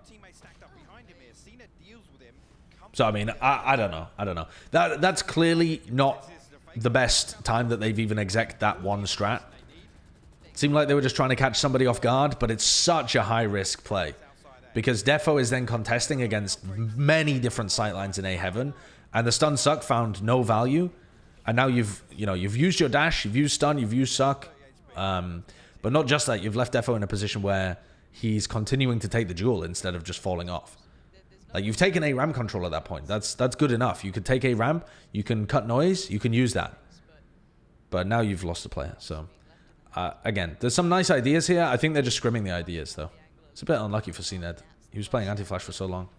[SPEAKER 1] So, I mean, I don't know. I don't know. That's clearly not the best time that they've even exec'd that one strat. It seemed like they were just trying to catch somebody off guard, but it's such a high-risk play. Because Defo is then contesting against many different sightlines in A Heaven, and the stun suck found no value. And now you've used your dash, you've used stun, you've used suck. But not just that, you've left Defo in a position where he's continuing to take the duel instead of just falling off. Like, you've taken a ramp control at that point. That's good enough. You could take a ramp, you can cut noise, you can use that. But now you've lost the player. So, again, there's some nice ideas here. I think they're just scrimming the ideas, though. It's a bit unlucky for ACEND. He was playing anti-flash for so long.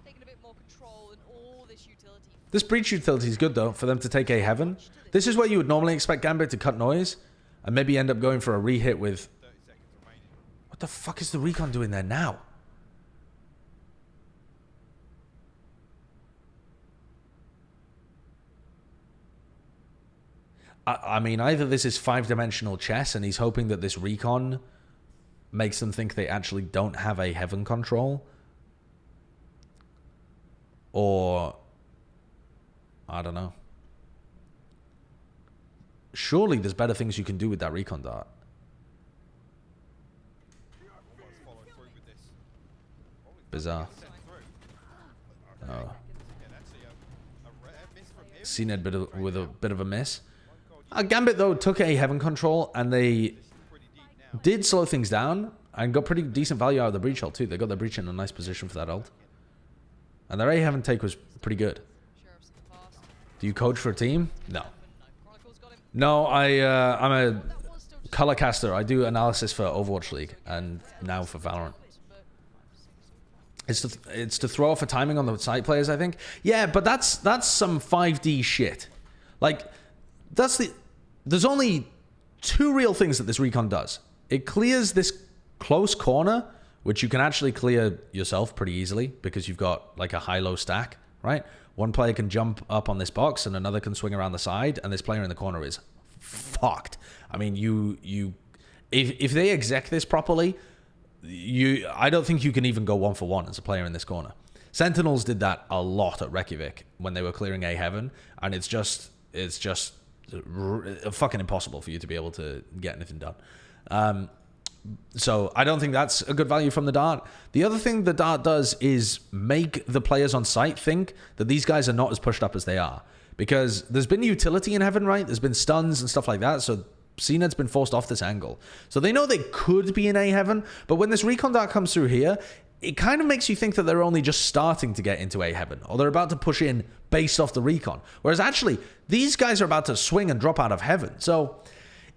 [SPEAKER 1] This breach utility is good, though, for them to take a Heaven. This is where you would normally expect Gambit to cut noise and maybe end up going for a re-hit with... What the fuck is the recon doing there now? I mean, either this is 5-dimensional chess and he's hoping that this recon makes them think they actually don't have a Heaven control. Or, I don't know. Surely there's better things you can do with that recon dart. Bizarre. Oh. ACEND with a bit of a miss. Gambit, though, took a Heaven control, and they did slow things down and got pretty decent value out of the breach ult, too. They got their breach in a nice position for that ult. And their A Heaven take was pretty good. Do you coach for a team? No. No, I'm a color caster. I do analysis for Overwatch League and now for Valorant. It's to throw off a timing on the side players, I think. Yeah, but that's some 5D shit. Like, there's only two real things that this recon does. It clears this close corner, which you can actually clear yourself pretty easily because you've got like a high-low stack, right? One player can jump up on this box and another can swing around the side, and this player in the corner is fucked. I mean, if they exec this properly, I don't think you can even go 1-for-1 as a player in this corner. Sentinels did that a lot at Reykjavik when they were clearing A Heaven, and it's just fucking impossible for you to be able to get anything done. So I don't think that's a good value from the dart. The other thing the dart does is make the players on site think that these guys are not as pushed up as they are. Because there's been utility in Heaven, right? There's been stuns and stuff like that. So CNED's been forced off this angle. So they know they could be in A heaven, but when this recon dart comes through here, it kind of makes you think that they're only just starting to get into A heaven, or they're about to push in based off the recon. Whereas actually, these guys are about to swing and drop out of heaven. So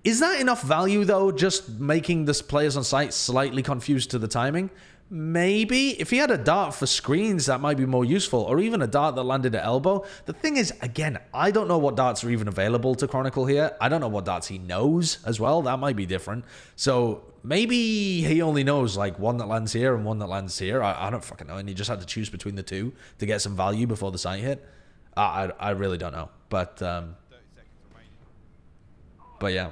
[SPEAKER 1] is that enough value, though, just making the players on site slightly confused to the timing? Maybe. If he had a dart for screens, that might be more useful, or even a dart that landed at elbow. The thing is, again, I don't know what darts are even available to Chronicle here. I don't know what darts he knows as well. That might be different. So maybe he only knows like one that lands here and one that lands here. I don't fucking know. And he just had to choose between the two to get some value before the sight hit. I really don't know. But yeah.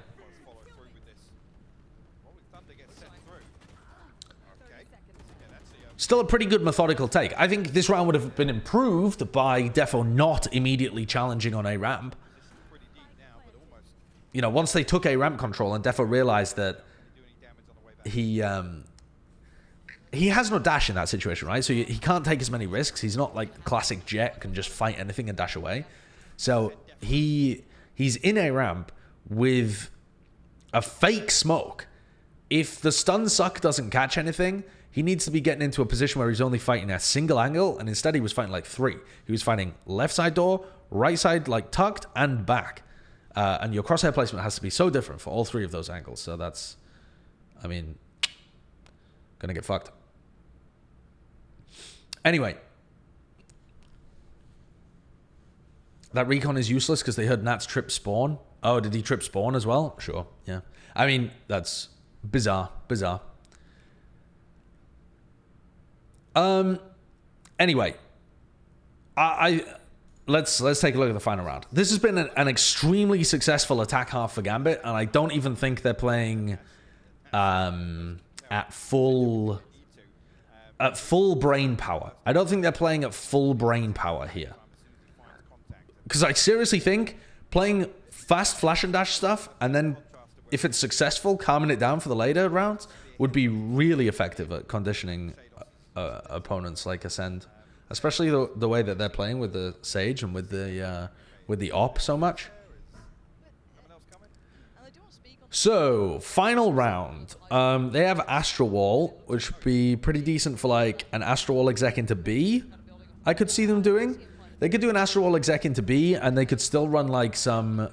[SPEAKER 1] Still a pretty good methodical take. I think this round would have been improved by Defo not immediately challenging on a ramp. You know, once they took a ramp control and Defo realized that he has no dash in that situation, right? So he can't take as many risks. He's not like classic Jet, can just fight anything and dash away. So he's in a ramp with a fake smoke. If the stun suck doesn't catch anything, he needs to be getting into a position where he's only fighting a single angle, and instead he was fighting like three. He was fighting left side door, right side like tucked, and back. And your crosshair placement has to be so different for all three of those angles. So that's, I mean, gonna get fucked. Anyway. That recon is useless because they heard Nat's trip spawn. Oh, did he trip spawn as well? Sure, yeah. I mean, that's bizarre. Anyway, let's take a look at the final round. This has been an extremely successful attack half for Gambit, and I don't even think they're playing at full brain power. I don't think they're playing at full brain power here, because I seriously think playing fast flash and dash stuff, and then if it's successful, calming it down for the later rounds would be really effective at conditioning opponents like Ascend, especially the way that they're playing with the Sage and with the op so much. So final round, they have Astral Wall, which would be pretty decent for like an Astral Wall exec into B. I could see them doing. They could do an Astral Wall exec into B, and they could still run like some.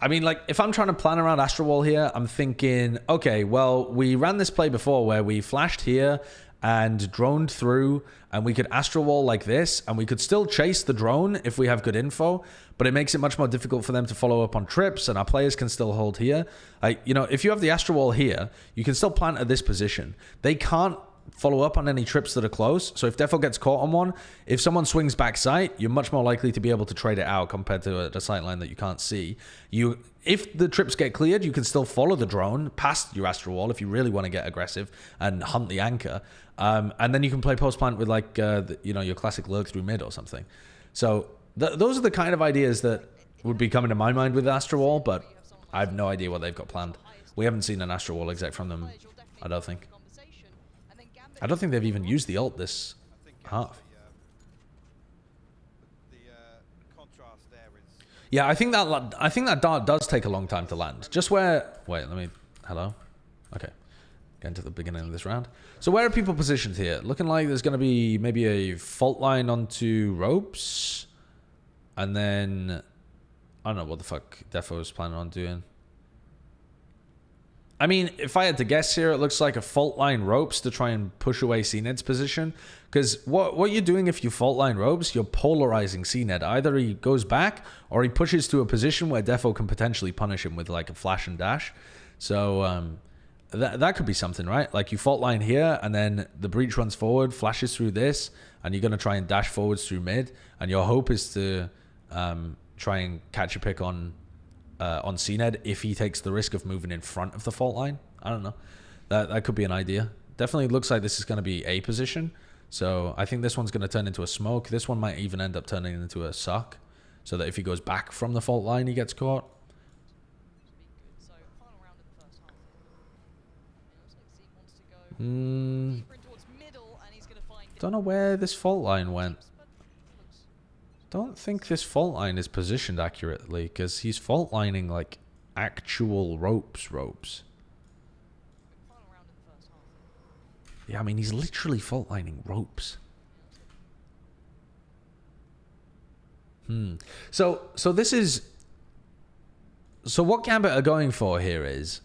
[SPEAKER 1] I mean, like, if I'm trying to plan around Astral Wall here, I'm thinking, okay, well, we ran this play before where we flashed here and droned through, and we could Astral Wall like this, and we could still chase the drone if we have good info, but it makes it much more difficult for them to follow up on trips, and our players can still hold here. You know, if you have the Astral Wall here, you can still plant at this position. They can't follow up on any trips that are close. So if Defo gets caught on one, if someone swings back sight, you're much more likely to be able to trade it out compared to a sight line that you can't see. If the trips get cleared, you can still follow the drone past your Astral Wall if you really want to get aggressive and hunt the anchor. And then you can play post plant with like your classic lurk through mid or something. So those are the kind of ideas that would be coming to my mind with Astral Wall, but I have no idea what they've got planned. We haven't seen an Astral Wall exec from them, I don't think. I don't think they've even used the ult this half. Yeah, I think that dart does take a long time to land. Just where... Wait, let me... Hello? Okay. Getting to the beginning of this round. So where are people positioned here? Looking like there's going to be maybe a fault line onto ropes. And then... I don't know what the fuck Defo is planning on doing. I mean, if I had to guess here, it looks like a fault line ropes to try and push away CNED's position. Because what you're doing if you fault line ropes, you're polarizing CNED. Either he goes back or he pushes to a position where Defo can potentially punish him with like a flash and dash. So that could be something, right? Like you fault line here and then the breach runs forward, flashes through this, and you're going to try and dash forwards through mid. And your hope is to try and catch a pick on CNED if he takes the risk of moving in front of the fault line. I don't know. That could be an idea. Definitely looks like this is going to be a position. So I think this one's going to turn into a smoke. This one might even end up turning into a suck. So that if he goes back from the fault line, he gets caught. Don't know where this fault line went. don't think this fault line is positioned accurately, because he's fault lining like actual ropes.
[SPEAKER 3] Final round in the first half.
[SPEAKER 1] Yeah, I mean, he's literally fault lining ropes. So this is... So what Gambit are going for here is...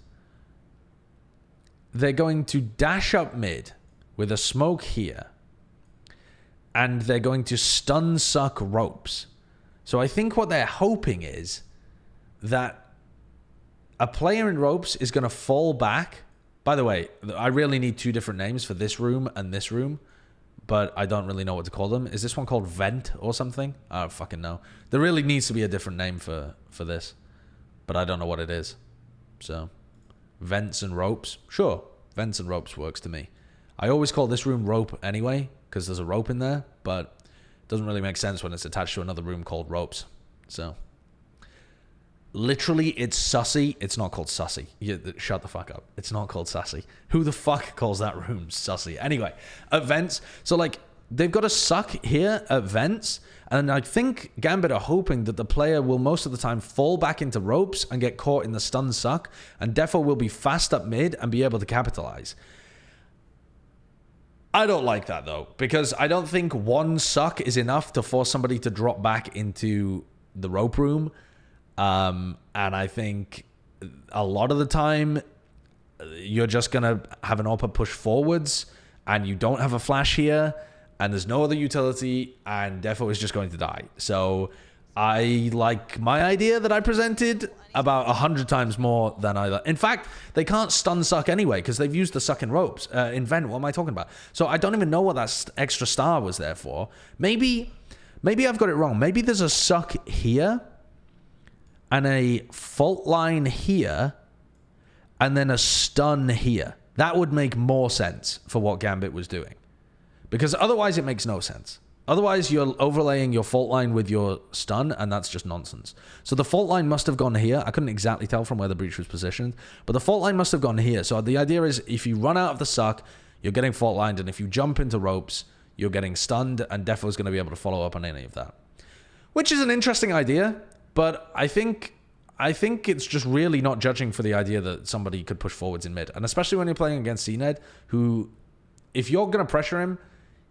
[SPEAKER 1] They're going to dash up mid with a smoke here. And they're going to stun suck ropes. So I think what they're hoping is that a player in ropes is going to fall back. By the way, I really need two different names for this room and this room, but I don't really know what to call them. Is this one called Vent or something? I don't fucking know. There really needs to be a different name for this, but I don't know what it is. So, Vents and Ropes. Sure, Vents and Ropes works to me. I always call this room Rope anyway, because there's a rope in there, but it doesn't really make sense when it's attached to another room called Ropes. So, literally, it's sussy. It's not called sussy. Shut the fuck up. It's not called sussy. Who the fuck calls that room sussy? Anyway, at Vents. So, like, they've got a suck here at Vents, and I think Gambit are hoping that the player will most of the time fall back into ropes and get caught in the stun suck, and Defo will be fast up mid and be able to capitalize. I don't like that, though, because I don't think one suck is enough to force somebody to drop back into the rope room. And I think a lot of the time you're just going to have an AWP push forwards and you don't have a flash here and there's no other utility and Defo is just going to die. So I like my idea that I presented about 100 times more than in fact, they can't stun suck anyway because they've used the suck in ropes. In Vent, what am I talking about? So I don't even know what that extra star was there for. Maybe I've got it wrong. Maybe there's a suck here and a fault line here, and then a stun here. That would make more sense for what Gambit was doing. Because otherwise it makes no sense. Otherwise you're overlaying your fault line with your stun, and that's just nonsense. So the fault line must have gone here. I couldn't exactly tell from where the breach was positioned, but the fault line must have gone here. So the idea is if you run out of the suck, you're getting fault lined, and if you jump into ropes, you're getting stunned, and Defo's going to be able to follow up on any of that. Which is an interesting idea. But I think it's just really not judging for the idea that somebody could push forwards in mid. And especially when you're playing against ACEND, who, if you're going to pressure him,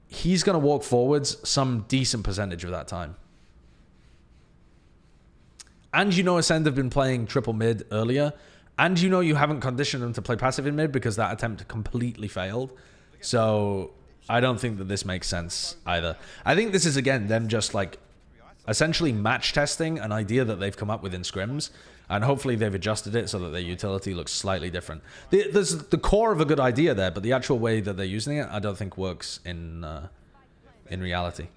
[SPEAKER 1] he's going to walk forwards some decent percentage of that time. And you know ACEND have been playing triple mid earlier. And you know you haven't conditioned them to play passive in mid because that attempt completely failed. So I don't think that this makes sense either. I think this is, again, them just like essentially match testing an idea that they've come up with in scrims, and hopefully they've adjusted it so that their utility looks slightly different. There's the core of a good idea there, but the actual way that they're using it, I don't think works in reality.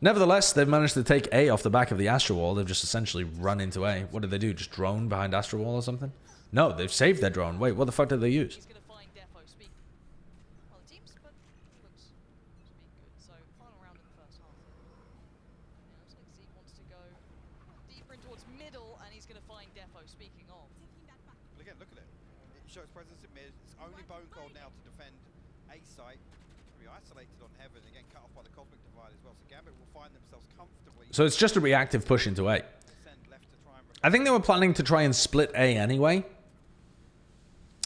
[SPEAKER 1] Nevertheless, they've managed to take A off the back of the Astra Wall. They've just essentially run into A. What did they do? Just drone behind Astra Wall or something? No, they've saved their drone. Wait, what the fuck did they use?
[SPEAKER 2] Shows presence in mid. It's only Bone Cold now to defend A site. Be isolated on Heaven, again cut off by the Cosmic Divide as well. So Gambit will find themselves comfortably.
[SPEAKER 1] So it's just a reactive push into A. I think they were planning to try and split A anyway,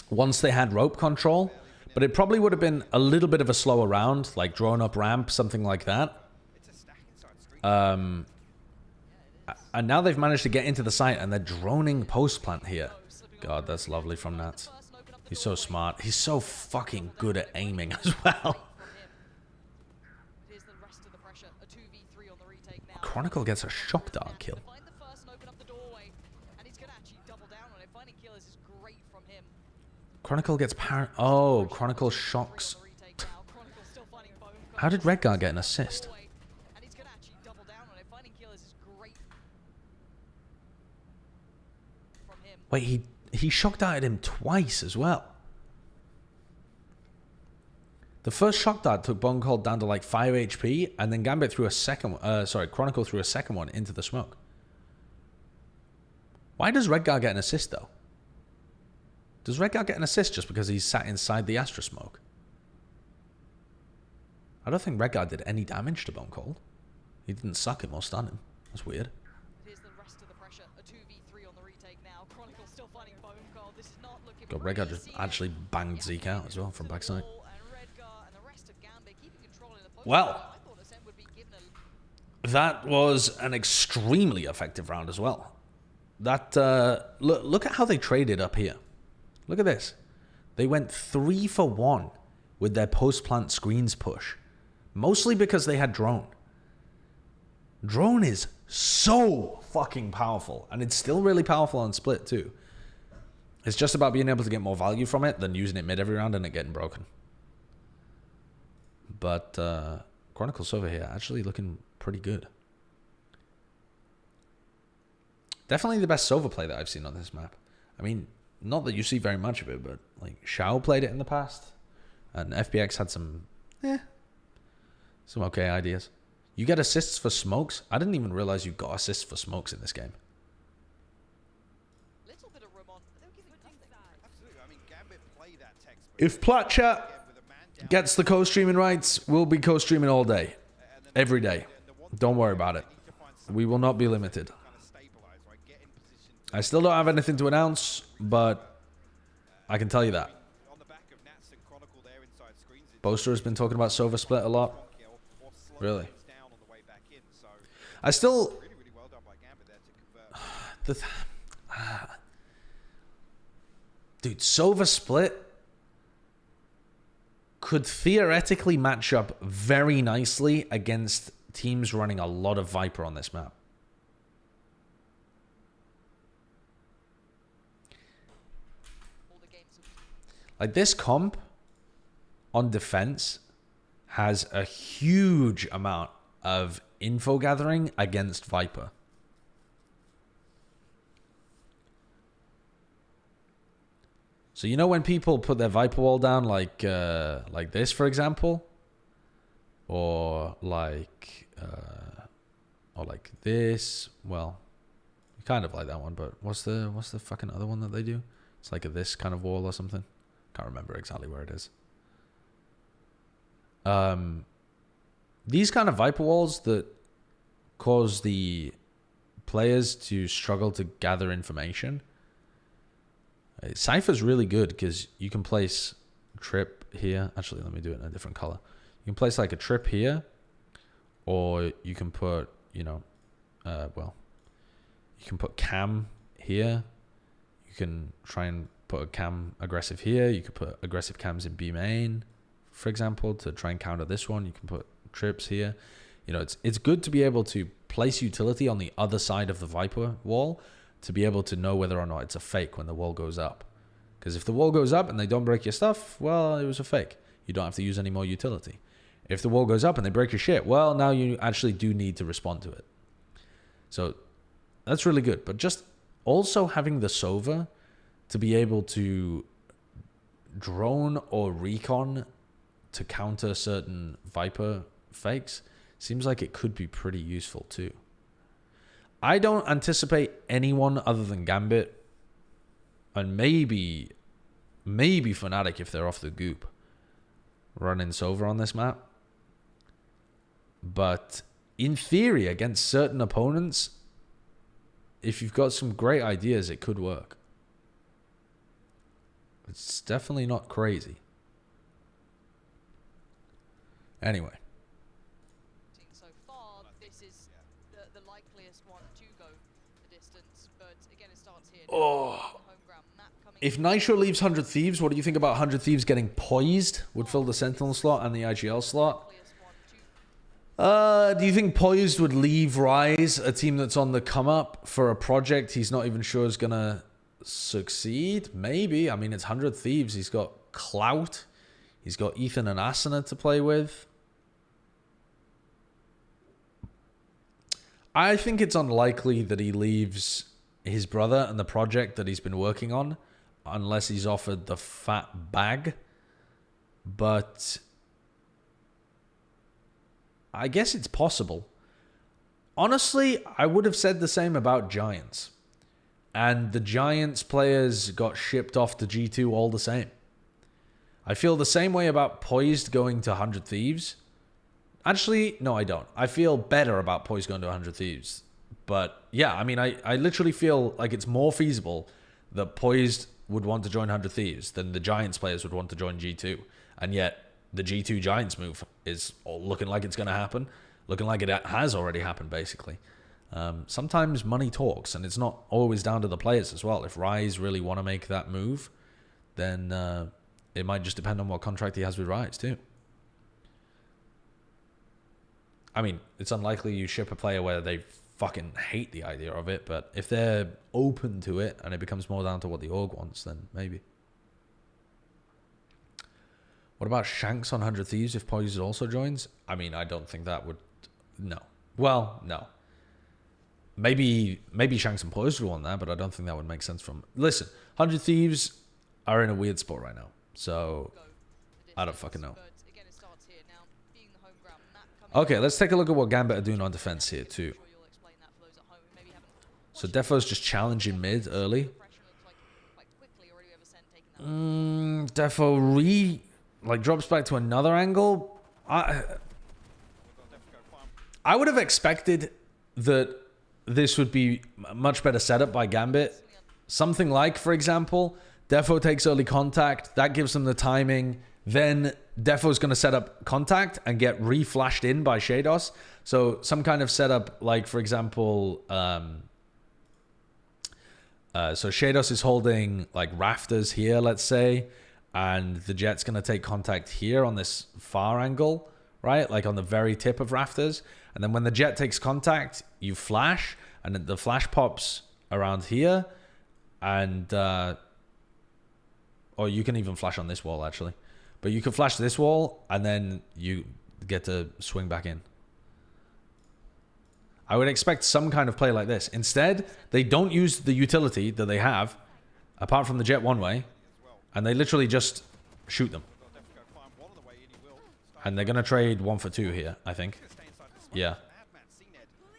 [SPEAKER 1] once they had rope control, but it probably would have been a little bit of a slower round, like drone up ramp, something like that. And now they've managed to get into the site and they're droning post plant here. God, that's lovely from Nats. He's so smart. He's so fucking good at aiming as well. Chronicle gets a shock dart kill. Chronicle gets oh, Chronicle shocks. How did Redguard get an assist? Wait, he shock darted him twice as well. The first shock dart took Bone Cold down to like 5 HP, and then Gambit threw a second one. Chronicle threw a second one into the smoke. Why does Redguard get an assist though? Does Redguard get an assist just because he's sat inside the Astra smoke? I don't think Redguard did any damage to Bone Cold. He didn't suck him or stun him. That's weird.
[SPEAKER 3] Here's the rest of the pressure. A 2v3 on the retake now. Chronicle still finding Bone Cold. This is not looking
[SPEAKER 1] God,
[SPEAKER 3] pretty.
[SPEAKER 1] Redguard just actually banged Zeke out as well from backside.
[SPEAKER 3] And Redguard and the rest of Gambit keeping control in the post.
[SPEAKER 1] Well,
[SPEAKER 3] I thought ACEND would be given a
[SPEAKER 1] that was an extremely effective round as well. That look at how they traded up here. Look at this. They went 3 for 1 with their post-plant screens push. Mostly because they had drone. Drone is so fucking powerful. And it's still really powerful on split too. It's just about being able to get more value from it than using it mid every round and it getting broken. But Chronicles over here actually looking pretty good. Definitely the best Sova play that I've seen on this map. I mean, not that you see very much of it, but like Shao played it in the past. And FPX had some okay ideas. You get assists for smokes. I didn't even realize you got assists for smokes in this game.
[SPEAKER 3] little bit of room on. They'll give it nothing.
[SPEAKER 2] Absolutely. I mean, Gambit play that textbook.
[SPEAKER 1] If Platchat
[SPEAKER 2] With a man down,
[SPEAKER 1] gets the co-streaming rights, we'll be co-streaming all day. Every day. Don't worry about it. We will not be limited.
[SPEAKER 2] kind of stabilize, right? Get in position
[SPEAKER 1] I still don't have anything to announce, but I can tell you that.
[SPEAKER 2] on the back of Nats and Chronicle there inside screens. It's
[SPEAKER 1] Boaster has been talking about Sova split a lot.
[SPEAKER 2] one kill or slow
[SPEAKER 1] Really?
[SPEAKER 2] things down on the way back in. So
[SPEAKER 1] I still...
[SPEAKER 2] really, really well done by Gambit there to convert.
[SPEAKER 1] Dude, Sova split could theoretically match up very nicely against teams running a lot of Viper on this map.
[SPEAKER 3] All the games of
[SPEAKER 1] Like this comp on defense has a huge amount of info gathering against Viper. So you know when people put their Viper wall down like this, for example, or like this. Well, kind of like that one, but what's the fucking other one that they do? It's like this kind of wall or something. Can't remember exactly where it is. These kind of Viper walls that cause the players to struggle to gather information. Cypher's really good because you can place trip here. Actually, let me do it in a different color. You can place like a trip here, or you can put, you can put cam here. You can try and put a cam aggressive here. You could put aggressive cams in B main, for example, to try and counter this one. You can put trips here. You know, it's good to be able to place utility on the other side of the Viper wall to be able to know whether or not it's a fake when the wall goes up. Because if the wall goes up and they don't break your stuff, well, it was a fake. You don't have to use any more utility. If the wall goes up and they break your shit, well, now you actually do need to respond to it. So that's really good. But just also having the Sova to be able to drone or recon to counter certain Viper fakes seems like it could be pretty useful too. I don't anticipate anyone other than Gambit and maybe Fnatic if they're off the goop running Sova on this map. But in theory, against certain opponents, if you've got some great ideas, it could work. It's definitely not crazy. Anyway.
[SPEAKER 3] so far, this is the likeliest one to go the distance, but again, it starts here.
[SPEAKER 1] Oh.
[SPEAKER 3] Home ground map coming
[SPEAKER 1] If Nitro leaves 100 Thieves, what do you think about 100 Thieves getting poised? Would fill the Sentinel slot and the IGL slot.
[SPEAKER 3] likeliest one to
[SPEAKER 1] Do you think Poised would leave Rise, a team that's on the come up, for a project he's not even sure is going to succeed? Maybe. I mean, it's 100 Thieves. He's got clout. He's got Ethan and Asuna to play with. I think it's unlikely that he leaves his brother and the project that he's been working on unless he's offered the fat bag. But I guess it's possible. Honestly, I would have said the same about Giants. And the Giants players got shipped off to G2 all the same. I feel the same way about Poised going to 100 Thieves. Actually, no, I don't. I feel better about Poise going to 100 Thieves. But yeah, I mean, I literally feel like it's more feasible that Poised would want to join 100 Thieves than the Giants players would want to join G2. And yet, the G2 Giants move is looking like it's going to happen. Looking like it has already happened, basically. Sometimes money talks, and it's not always down to the players as well. If Rise really want to make that move, then it might just depend on what contract he has with Rise, too. I mean, it's unlikely you ship a player where they fucking hate the idea of it, but if they're open to it and it becomes more down to what the org wants, then maybe. What about Shanks on 100 Thieves if Poise also joins? I mean, I don't think that would... No. Well, no. Maybe Shanks and Poise would want that, but I don't think that would make sense from... Listen, 100 Thieves are in a weird spot right now, so I don't fucking know. Okay, let's take a look at what Gambit are doing on defense here, too. So Defo's just challenging mid early. Defo drops back to another angle. I would have expected that this would be a much better setup by Gambit. Something like, for example, Defo takes early contact. That gives them the timing. Then Defo's going to set up contact and get re-flashed in by Shados. So some kind of setup like, for example... so Shados is holding like rafters here, let's say, and the Jet's going to take contact here on this far angle, right? Like on the very tip of rafters. And then when the Jet takes contact, you flash, and the flash pops around here. And, or you can even flash on this wall, actually. But you can flash this wall, and then you get to swing back in. I would expect some kind of play like this. Instead, they don't use the utility that they have, apart from the Jet one way, and they literally just shoot them. And they're going to trade 1 for 2 here, I think. Yeah.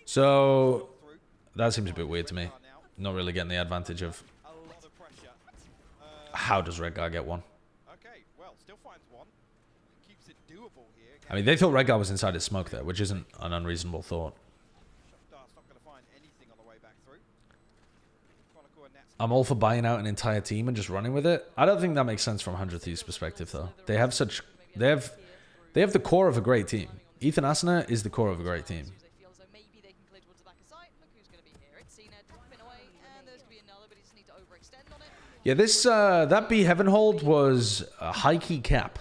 [SPEAKER 1] So, that seems a bit weird to me. Not really getting the advantage of... How does Redguard get 1? I mean, they thought Redguard was inside his smoke there, which isn't an unreasonable thought. I'm all for buying out an entire team and just running with it. I don't think that makes sense from 100 Thieves' perspective, though. They have the core of a great team. Ethan Asuna is the core of a great team. Yeah, this that B Heaven hold was a high key cap.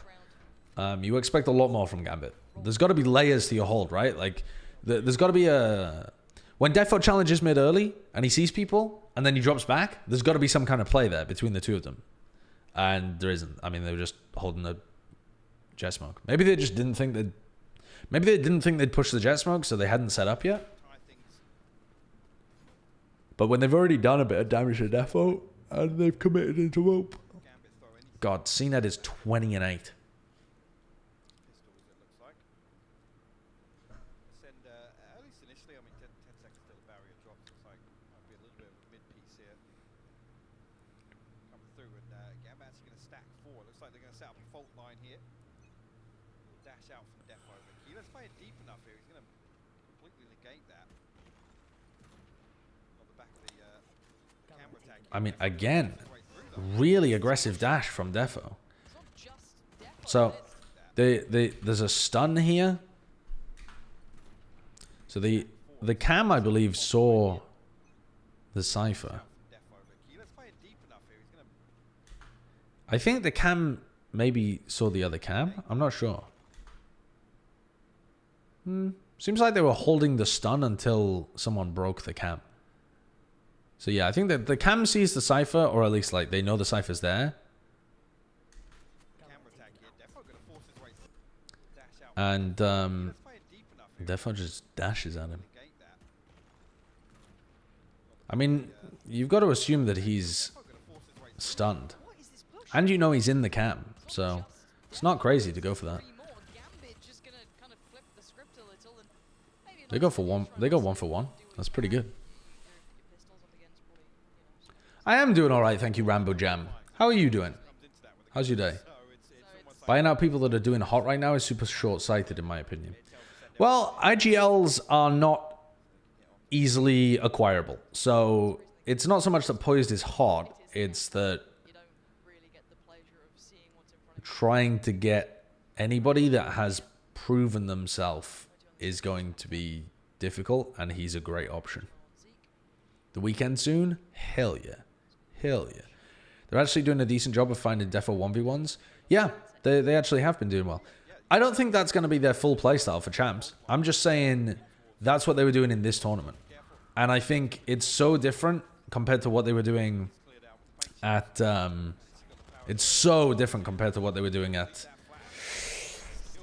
[SPEAKER 1] You expect a lot more from Gambit. There's got to be layers to your hold, right? Like, there's got to be a... When Defo challenges mid early and he sees people and then he drops back, there's got to be some kind of play there between the two of them. And there isn't. I mean, they were just holding the jet smoke. Maybe they just didn't think they'd... Maybe they didn't think they'd push the jet smoke, so they hadn't set up yet. But when they've already done a bit of damage to Defo and they've committed into rope. God, CNED is 20 and 8. I mean, again, really aggressive dash from Defo. So, there's a stun here. So the cam, I believe, saw the Cypher. I think the cam maybe saw the other cam. I'm not sure. Seems like they were holding the stun until someone broke the cam. So yeah, I think that the cam sees the Cypher, or at least like they know the Cypher's there. And Defo just dashes at him. I mean, you've got to assume that he's stunned. And you know he's in the cam, so it's not crazy to go for that. They go for one. They go 1 for 1. That's pretty good. I am doing all right, thank you, Rambo Jam. How are you doing? How's your day? Buying out people that are doing hot right now is super short-sighted, in my opinion. Well, IGLs are not easily acquirable. So it's not so much that Poised is hot, it's that
[SPEAKER 3] You don't really get the pleasure of seeing what's in front of you.
[SPEAKER 1] trying to get anybody that has proven themselves is going to be difficult, and he's a great option. The weekend soon? Hell yeah. Hell yeah. They're actually doing a decent job of finding Defo 1v1s. Yeah, they actually have been doing well. I don't think that's going to be their full playstyle for champs. I'm just saying that's what they were doing in this tournament. And I think it's so different compared to what they were doing at... it's so different compared to what they were doing at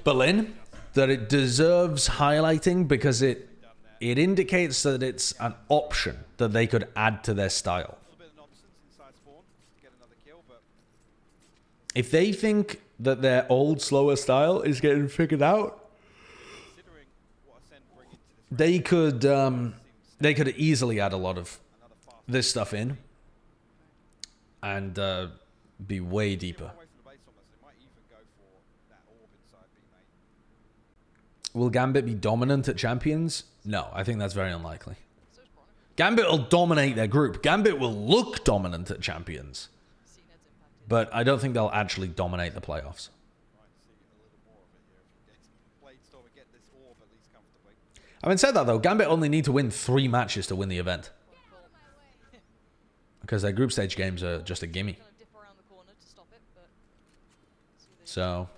[SPEAKER 1] Berlin that it deserves highlighting, because it indicates that it's an option that they could add to their style. If they think that their old, slower style is getting figured out, they could easily add a lot of this stuff in and be way deeper. Will Gambit be dominant at Champions? No, I think that's very unlikely. Gambit will dominate their group. Gambit will look dominant at Champions. But I don't think they'll actually dominate the playoffs. Having said that, though, Gambit only need to win 3 matches to win the event. Because their group stage games are just a gimme. So,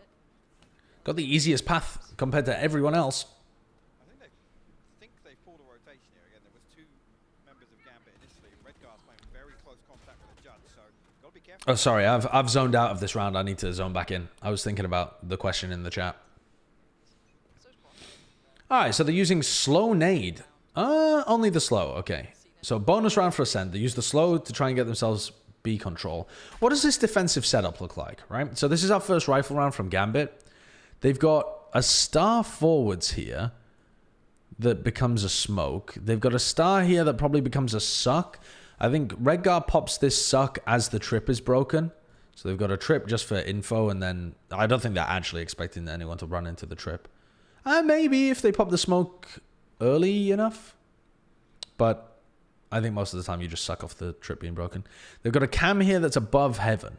[SPEAKER 1] got the easiest path compared to everyone else.
[SPEAKER 2] I think they pulled a rotation here again. There was 2 members of Gambit initially. Redguard's playing very close contact with the judge, so got to be careful.
[SPEAKER 1] Oh, sorry, I've zoned out of this round. I need to zone back in. I was thinking about the question in the chat. Alright, so they're using slow nade. Only the slow, okay. So bonus round for ACEND. They use the slow to try and get themselves B control. What does this defensive setup look like, right? So this is our first rifle round from Gambit. They've got a star forwards here that becomes a smoke. They've got a star here that probably becomes a suck. I think Redguard pops this suck as the trip is broken. So they've got a trip just for info, and then I don't think they're actually expecting anyone to run into the trip. Maybe if they pop the smoke early enough. But I think most of the time you just suck off the trip being broken. They've got a cam here that's above heaven.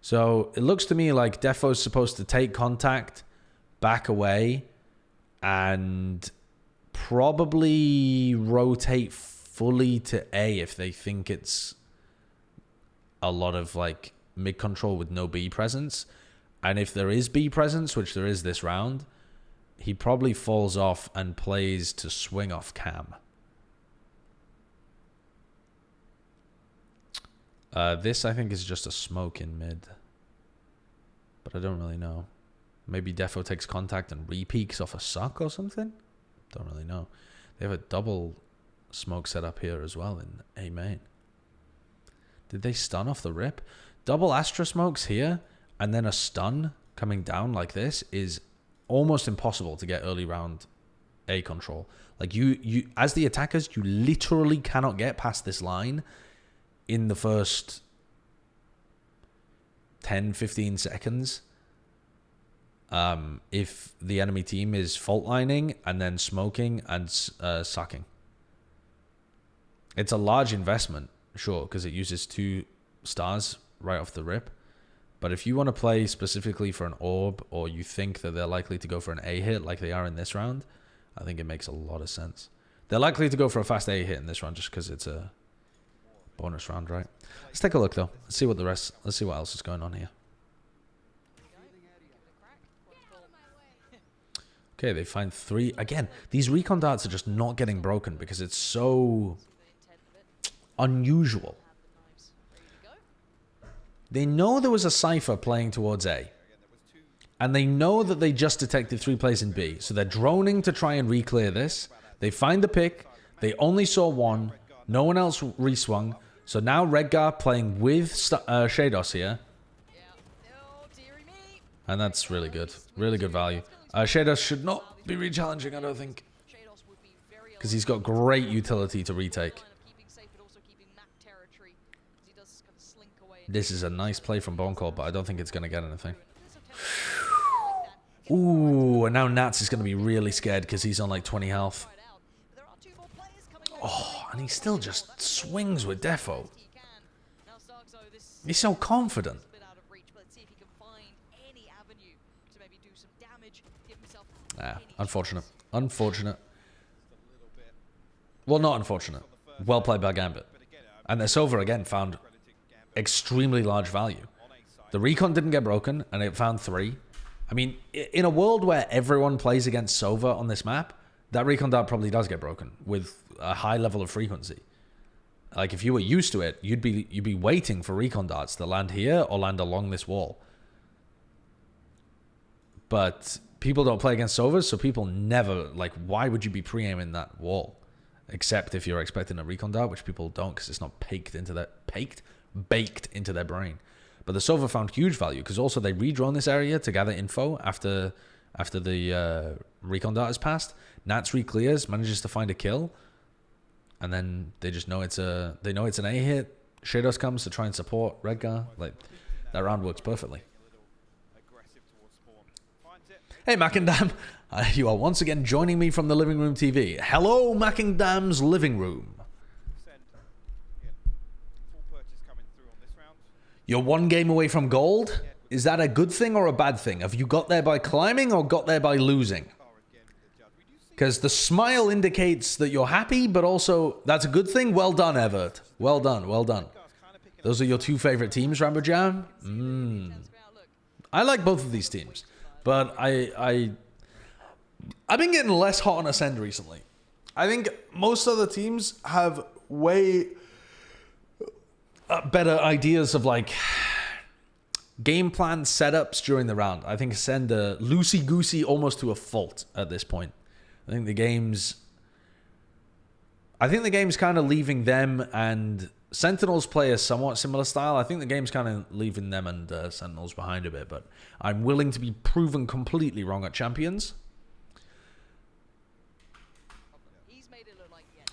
[SPEAKER 1] So it looks to me like Defo's supposed to take contact, back away, and probably rotate fully to A if they think it's a lot of like mid control with no B presence. And if there is B presence, which there is this round, he probably falls off and plays to swing off cam. This, I think, is just a smoke in mid. But I don't really know. Maybe Defo takes contact and re-peeks off a suck or something? Don't really know. They have a double smoke set up here as well in A main. Did they stun off the rip? Double Astra smokes here and then a stun coming down like this is almost impossible to get early round A control. Like you as the attackers, you literally cannot get past this line in the first 10, 15 seconds. If the enemy team is fault lining and then smoking and sucking. It's a large investment, sure, because it uses 2 stars right off the rip. But if you want to play specifically for an orb, or you think that they're likely to go for an A hit like they are in this round, I think it makes a lot of sense. They're likely to go for a fast A hit in this round just because it's a bonus round, right? Let's take a look though. Let's see what else is going on here. Okay, they find 3. Again, these recon darts are just not getting broken because it's so unusual. They know there was a Cypher playing towards A. And they know that they just detected 3 players in B. So they're droning to try and re-clear this. They find the pick. They only saw 1. No one else re-swung. So now Redguard playing with Shados here. And that's really good. Really good value. Shados should not be re-challenging, I don't think. Because he's got great utility to retake. This is a nice play from Bonecall, but I don't think it's going to get anything. Ooh, and now Nats is going to be really scared because he's on like 20 health. Oh, and he still just swings with Defo. He's so confident. Unfortunate. Unfortunate. Well, not unfortunate. Well played by Gambit. And the Sova again found extremely large value. The recon didn't get broken, and it found 3. I mean, in a world where everyone plays against Sova on this map, that recon dart probably does get broken with a high level of frequency. Like, if you were used to it, you'd be waiting for recon darts to land here or land along this wall. But people don't play against Sovas, so people never, like, why would you be pre-aiming that wall? Except if you're expecting a recon dart, which people don't because it's not baked into their brain. But the Sova found huge value because also they redrawn this area to gather info after the recon dart has passed. Nats re-clears, manages to find a kill, and then they just know it's an A hit. Shados comes to try and support Redgar. Like, that round works perfectly. Hey, Mackendam. You are once again joining me from the living room TV. Hello, Mackendam's living room. You're 1 game away from gold? Is that a good thing or a bad thing? Have you got there by climbing or got there by losing? Because the smile indicates that you're happy, but also that's a good thing. Well done, Everett. Well done, well done. Those are your 2 favorite teams, Rambo Jam? I like both of these teams, but I've been getting less hot on Ascend recently. I think most other teams have way better ideas of like game plan setups during the round. I think Ascend loosey-goosey almost to a fault at this point. I think the game's kind of leaving them, and Sentinels play a somewhat similar style. I think the game's kind of leaving them and Sentinels behind a bit, but I'm willing to be proven completely wrong at Champions.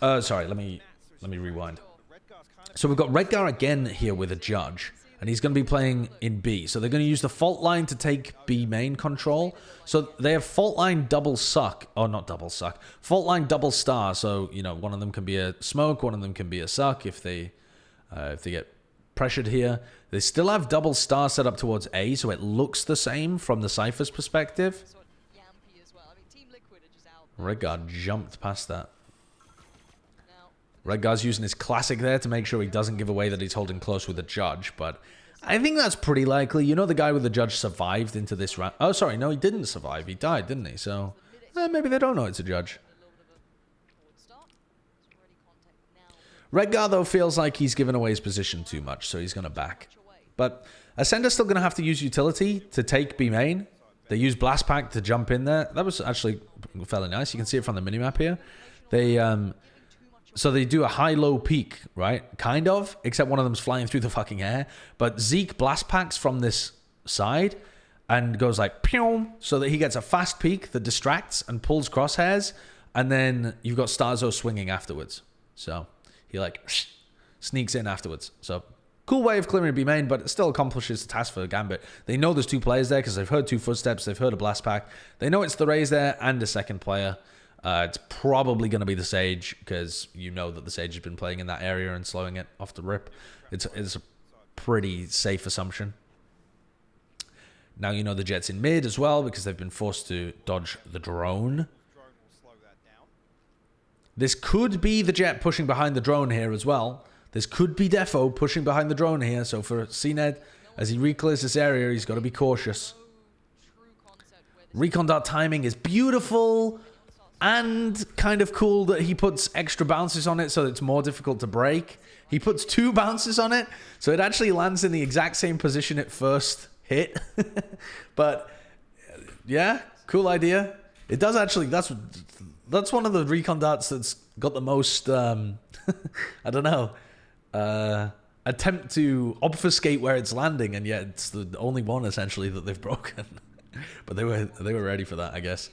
[SPEAKER 1] Sorry, let me rewind. So we've got Redgar again here with a judge, and he's going to be playing in B. So they're going to use the fault line to take B main control. So they have fault line double suck, or not double suck, fault line double star. So, you know, one of them can be a smoke, one of them can be a suck if they get pressured here. They still have double star set up towards A, so it looks the same from the Cypher's perspective. Redgar jumped past that. Redgar's using his classic there to make sure he doesn't give away that he's holding close with the judge, but I think that's pretty likely. You know, the guy with the judge survived into this round. Oh, sorry, no, he didn't survive. He died, didn't he? So maybe they don't know it's a judge. Redgar, though, feels like he's given away his position too much, so he's going to back. But Ascend is still going to have to use utility to take B main. They use Blast Pack to jump in there. That was actually fairly nice. You can see it from the minimap here. So they do a high-low peak, right? Kind of, except one of them's flying through the fucking air. But Zeke blast packs from this side and goes like, pew, so that he gets a fast peak that distracts and pulls crosshairs. And then you've got Starzo swinging afterwards. So he like sneaks in afterwards. So cool way of clearing B main, but it still accomplishes the task for Gambit. They know there's 2 players there because they've heard 2 footsteps. They've heard a blast pack. They know it's the Raze there and a second player. It's probably going to be the Sage because you know that the Sage has been playing in that area and slowing it off the rip. It's a pretty safe assumption. Now you know the Jet's in mid as well because they've been forced to dodge the drone. This could be the Jet pushing behind the drone here as well. This could be Defo pushing behind the drone here. So for CNED, as he reclears this area, he's got to be cautious. Recon dart timing is beautiful. And kind of cool that he puts extra bounces on it so it's more difficult to break. He puts 2 bounces on it, so it actually lands in the exact same position it first hit. But, yeah, cool idea. It does actually, that's one of the recon darts that's got the most, I don't know, attempt to obfuscate where it's landing, and yet it's the only one, essentially, that they've broken. But they were ready for that, I guess.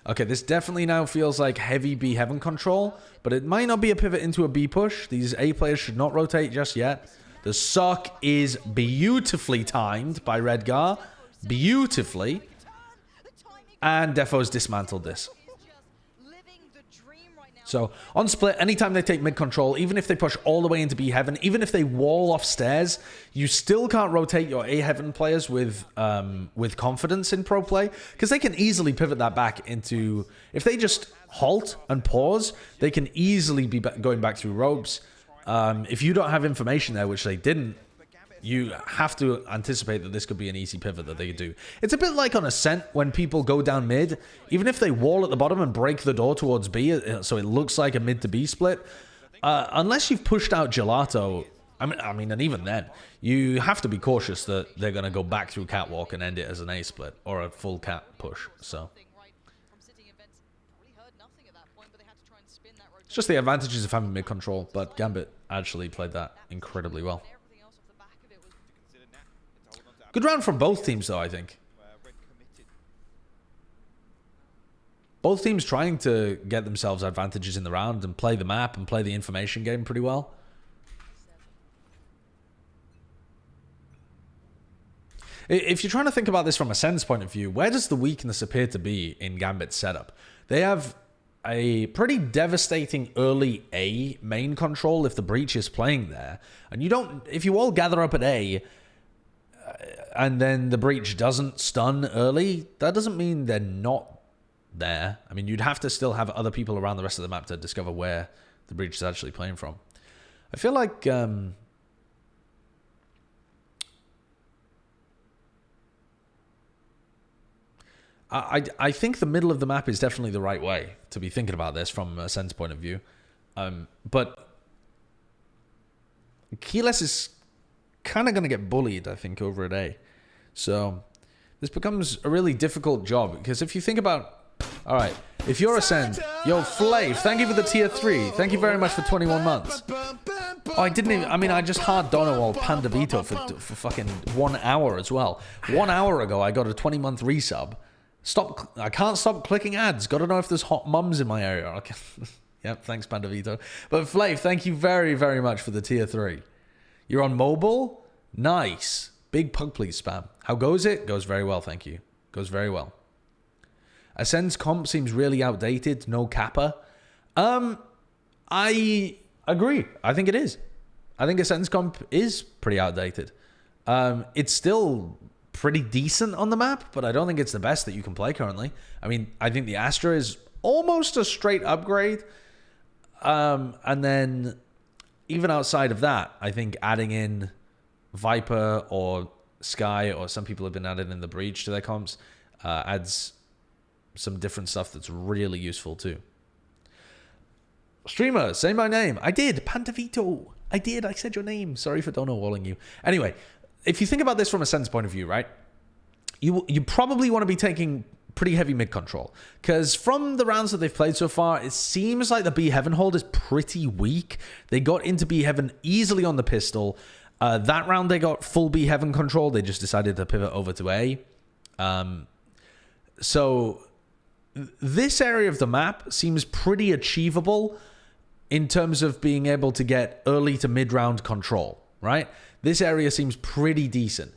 [SPEAKER 1] Okay, this definitely now feels like heavy B heaven control, but it might not be a pivot into a B push. These A players should not rotate just yet. The suck is beautifully timed by Redgar. Beautifully. And Defo's dismantled this.
[SPEAKER 3] Is just living the dream right now.
[SPEAKER 1] So on split, anytime they take mid control, even if they push all the way into B heaven, even if they wall off stairs, you still can't rotate your A heaven players with confidence in pro play, because they can easily pivot that back into, if they just halt and pause, they can easily be going back through ropes. If you don't have information there, which they didn't, you have to anticipate that this could be an easy pivot that they could do. It's a bit like on Ascent when people go down mid, even if they wall at the bottom and break the door towards B, so it looks like a mid to B split, unless you've pushed out Gelato, I mean, and even then, you have to be cautious that they're going to go back through catwalk and end it as an A split or a full cat push. So it's just the advantages of having mid control, but Gambit actually played that incredibly well. Good round from both teams, though, I think. Both teams trying to get themselves advantages in the round and play the map and play the information game pretty well. If you're trying to think about this from ACEND's point of view, where does the weakness appear to be in Gambit's setup? They have a pretty devastating early A main control if the breach is playing there. And you don't, if you all gather up at A, and then the breach doesn't stun early, that doesn't mean they're not there. I mean, you'd have to still have other people around the rest of the map to discover where the breach is actually playing from. I feel like I think the middle of the map is definitely the right way to be thinking about this from ACEND's point of view. But Keyless is kind of going to get bullied, I think, over at A. So this becomes a really difficult job, because if you think about, all right, if you're ACEND, yo, Flav, thank you for the tier 3. Thank you very much for 21 months. Oh, I didn't even, I mean, I just hard Donowall Panda Vito for fucking 1 hour as well. 1 hour ago, I got a 20-month resub. I can't stop clicking ads. Got to know if there's hot mums in my area. Okay. Yep, thanks, Panda Vito. But Flav, thank you very, very much for the tier 3. You're on mobile? Nice. Big pug please spam. How goes it? Goes very well, thank you. Goes very well. Ascend's comp seems really outdated. No Kappa. I agree. I think it is. I think Ascend's comp is pretty outdated. It's still pretty decent on the map, but I don't think it's the best that you can play currently. I mean, I think the Astra is almost a straight upgrade. And then even outside of that, I think adding in Viper or Sky, or some people have been added in the Breach to their comps, adds some different stuff that's really useful too. Streamer, say my name. I did. Pantavito. I did. I said your name. Sorry for Donowalling you. Anyway, if you think about this from a sense point of view, right? You probably want to be taking pretty heavy mid control, because from the rounds that they've played so far, it seems like the B Heaven hold is pretty weak. They got into B Heaven easily on the pistol. That round they got full B Heaven control. They just decided to pivot over to A. So this area of the map seems pretty achievable in terms of being able to get early to mid round control, right? This area seems pretty decent.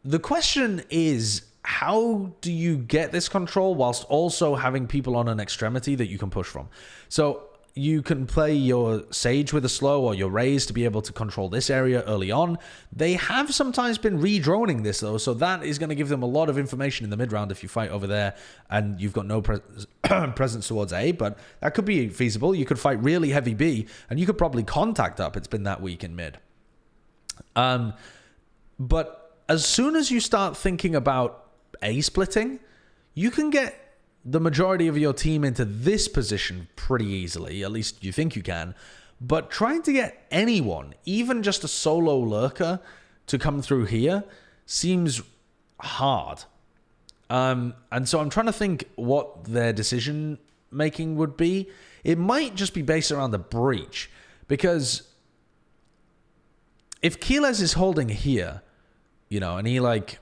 [SPEAKER 1] The question is, how do you get this control whilst also having people on an extremity that you can push from? So you can play your Sage with a slow or your Raze to be able to control this area early on. They have sometimes been re-droning this though, so that is going to give them a lot of information in the mid round if you fight over there and you've got no presence towards A, but that could be feasible. You could fight really heavy B and you could probably contact up. It's been that weak in mid. But as soon as you start thinking about A splitting, you can get the majority of your team into this position pretty easily, at least you think you can. But trying to get anyone, even just a solo lurker, to come through here seems hard. And so I'm trying to think what their decision making would be. It might just be based around the breach, because if Keyless is holding here, you know, and he like,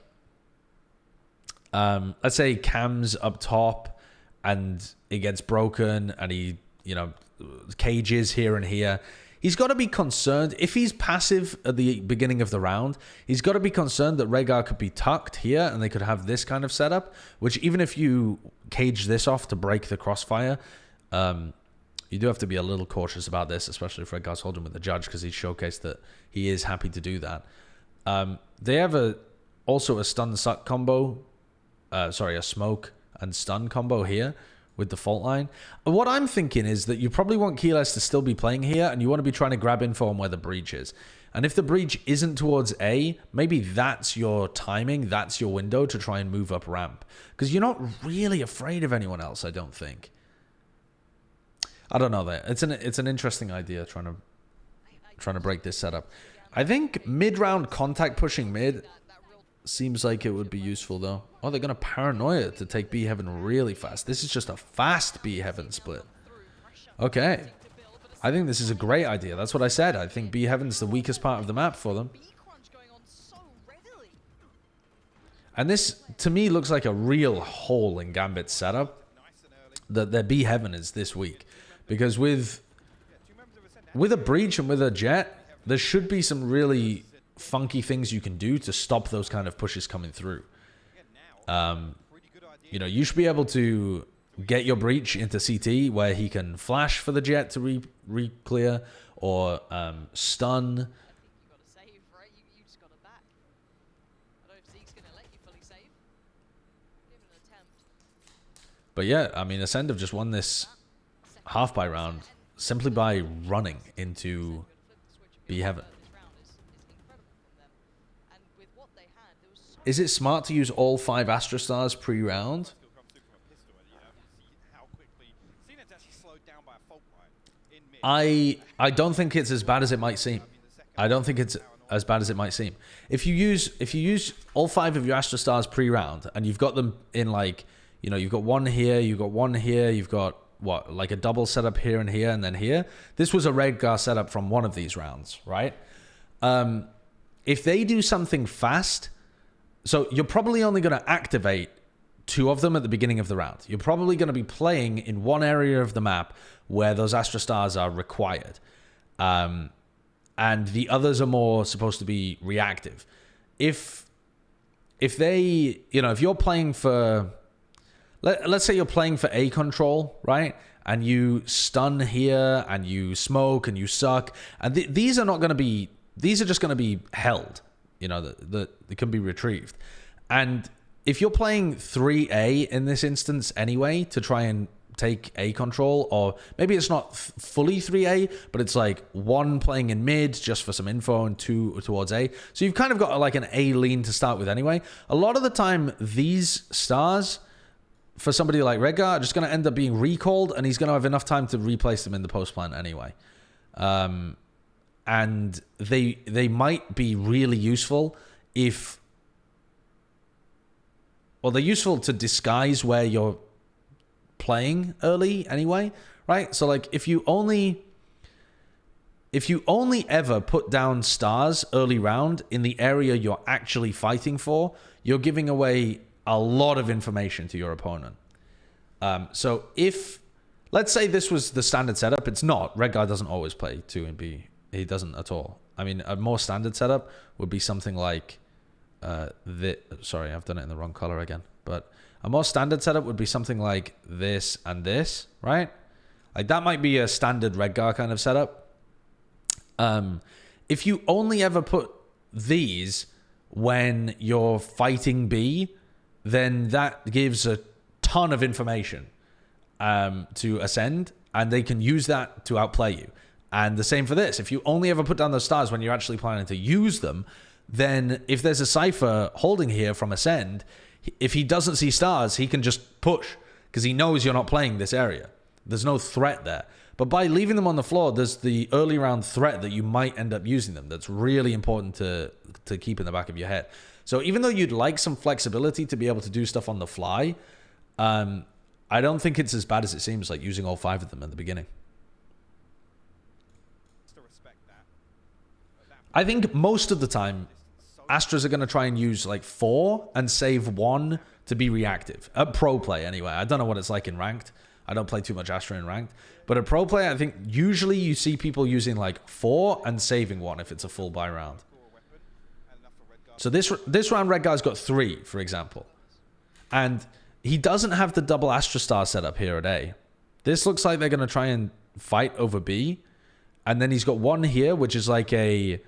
[SPEAKER 1] let's say Cam's up top and it gets broken and he, you know, cages here and here, he's got to be concerned. If he's passive at the beginning of the round, he's got to be concerned that Rhaegar could be tucked here and they could have this kind of setup, which even if you cage this off to break the crossfire, you do have to be a little cautious about this, especially if Rhaegar's holding with the judge, because he's showcased that he is happy to do that. They have also a stun suck combo, a smoke and stun combo here with the fault line. What I'm thinking is that you probably want Keyless to still be playing here, and you want to be trying to grab info on where the breach is. And if the breach isn't towards A, maybe that's your timing, that's your window to try and move up ramp. Because you're not really afraid of anyone else, I don't think. I don't know that. It's an interesting idea trying to break this setup. I think mid-round contact pushing mid seems like it would be useful, though. Oh, they're going to paranoia to take B Heaven really fast. This is just a fast B Heaven split. Okay. I think this is a great idea. That's what I said. I think B Heaven's the weakest part of the map for them. And this, to me, looks like a real hole in Gambit's setup. That their B Heaven is this weak. Because with a breach and with a jet, there should be some really funky things you can do to stop those kind of pushes coming through. You know, you should be able to get your breach into CT where he can flash for the jet to re-clear, or stun. But yeah, I mean, ACEND have just won this half by round simply by running into B Heaven. Is it smart to use all 5 Astra Stars pre-round? I don't think it's as bad as it might seem. I don't think it's as bad as it might seem. If you use all 5 of your Astra Stars pre-round and you've got them in, like, you know, you've got one here, you've got one here, you've got what, like a double setup here and here and then here. This was a Rhaegar setup from one of these rounds, right? If they do something fast, so you're probably only going to activate 2 of them at the beginning of the round. You're probably going to be playing in one area of the map where those Astra Stars are required. And the others are more supposed to be reactive. If they, you know, if you're playing for, let's say you're playing for A control, right? And you stun here and you smoke and you suck. And these are not going to be, these are just going to be held. You know, that can be retrieved. And if you're playing 3A in this instance anyway, to try and take A control, or maybe it's not fully 3A, but it's like 1 playing in mid just for some info and 2 towards A. So you've kind of got like an A lean to start with anyway. A lot of the time, these stars, for somebody like Rhaegar, are just going to end up being recalled, and he's going to have enough time to replace them in the post plant anyway. And they might be really useful if... Well, they're useful to disguise where you're playing early anyway, right? So, like, if you only ever put down stars early round in the area you're actually fighting for, you're giving away a lot of information to your opponent. So if... Let's say this was the standard setup. It's not. Rhaegar doesn't always play 2 and B. He doesn't at all. I mean, a more standard setup would be something like sorry, I've done it in the wrong color again. But a more standard setup would be something like this and this, right? Like that might be a standard Rhaegar kind of setup. If you only ever put these when you're fighting B, then that gives a ton of information to ACEND, and they can use that to outplay you. And the same for this. If you only ever put down those stars when you're actually planning to use them, then if there's a Cypher holding here from ACEND, if he doesn't see stars, he can just push because he knows you're not playing this area. There's no threat there. But by leaving them on the floor, there's the early round threat that you might end up using them. That's really important to keep in the back of your head. So even though you'd like some flexibility to be able to do stuff on the fly, I don't think it's as bad as it seems, like using all 5 of them at the beginning. I think most of the time, Astras are going to try and use like 4 and save 1 to be reactive. At pro play, anyway. I don't know what it's like in ranked. I don't play too much Astra in ranked. But a pro player, I think usually you see people using like 4 and saving 1 if it's a full buy round. So this round, Red Guy's got 3, for example. And he doesn't have the double Astra Star setup here at A. This looks like they're going to try and fight over B. And then he's got 1 here, which is like a...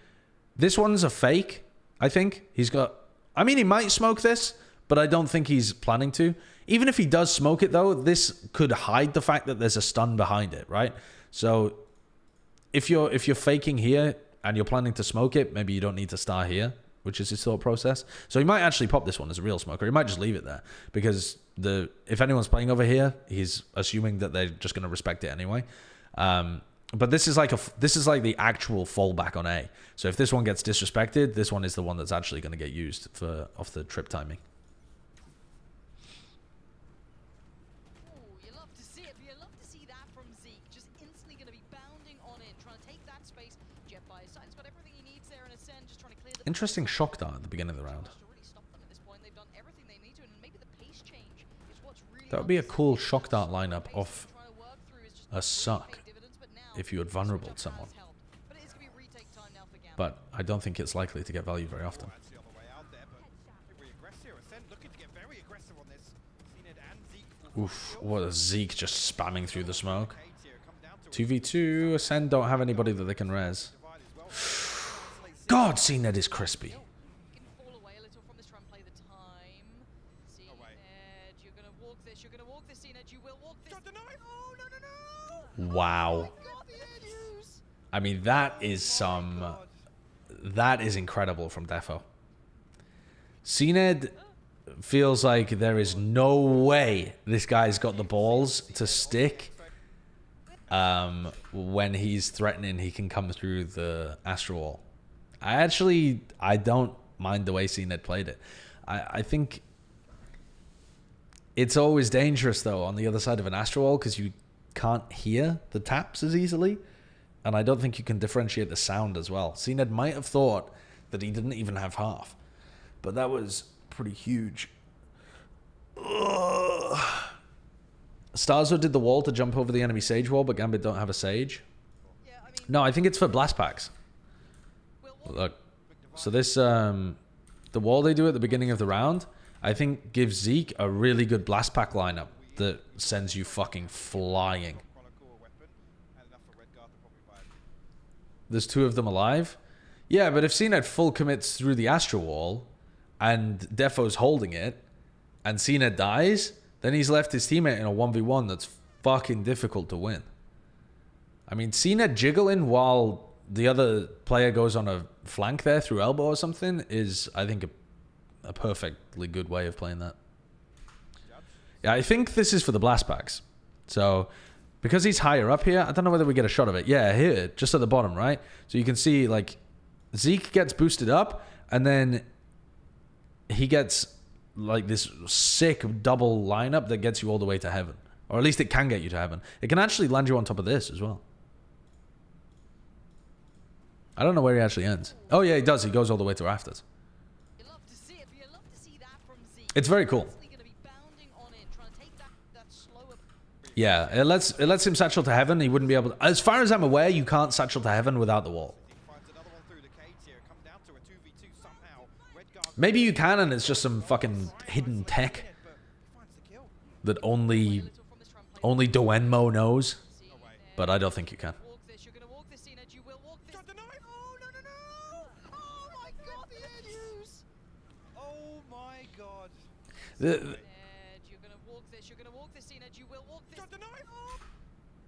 [SPEAKER 1] This one's a fake, I think. He's got... I mean, he might smoke this, but I don't think he's planning to. Even if he does smoke it, though, this could hide the fact that there's a stun behind it, right? So if you're faking here and you're planning to smoke it, maybe you don't need to star here, which is his thought process. So he might actually pop this one as a real smoker. He might just leave it there because if anyone's playing over here, he's assuming that they're just going to respect it anyway. But this is like the actual fallback on A. So if this one gets disrespected, this one is the one that's actually going to get used for off the trip timing.
[SPEAKER 3] You love to see it, but you love to see that from Zeke. Just instantly going to be bounding on in, trying to take that space. Jet by his side, he's got everything he needs there in ACEND, just trying to clear the...
[SPEAKER 1] Interesting shock dart at the beginning of the round.
[SPEAKER 3] To really stop them at this point. They've done everything they need to, and maybe the pace change is what's really...
[SPEAKER 1] That would be a cool shock dart lineup off a suck if you had vulnerable someone. But I don't think it's likely to get value very often. Oof, what a Zeke just spamming through the smoke. 2v2, ACEND don't have anybody that they can res. God, CNED is crispy. Wow. I mean, that is incredible from Defo. CNED feels like there is no way this guy's got the balls to stick when he's threatening he can come through the Astro Wall. I don't mind the way CNED played it. I think it's always dangerous, though, on the other side of an Astro Wall because you can't hear the taps as easily. And I don't think you can differentiate the sound as well. CNED might have thought that he didn't even have half. But that was pretty huge. Ugh. Starzo did the wall to jump over the enemy Sage wall, but Gambit don't have a Sage. No, I think it's for blast packs. Look. So this, the wall they do at the beginning of the round, I think gives Zeke a really good blast pack lineup that sends you fucking flying. There's 2 of them alive. Yeah, but if CNED full commits through the Astro Wall and Defo's holding it and CNED dies, then he's left his teammate in a 1v1 that's fucking difficult to win. I mean, CNED jiggling while the other player goes on a flank there through elbow or something is, I think, a perfectly good way of playing that. Yeah, I think this is for the blast packs. So... because he's higher up here, I don't know whether we get a shot of it. Yeah, here, just at the bottom, right? So you can see, like, Zeke gets boosted up, and then he gets, like, this sick double lineup that gets you all the way to heaven. Or at least it can get you to heaven. It can actually land you on top of this as well. I don't know where he actually ends. Oh, yeah, he does. He goes all the way to rafters. It's very cool. Yeah, it lets him satchel to heaven. He wouldn't be able to... As far as I'm aware, you can't satchel to heaven without the wall. Maybe you can, and it's just some fucking hidden tech that only Doenmo knows. But I don't think you can.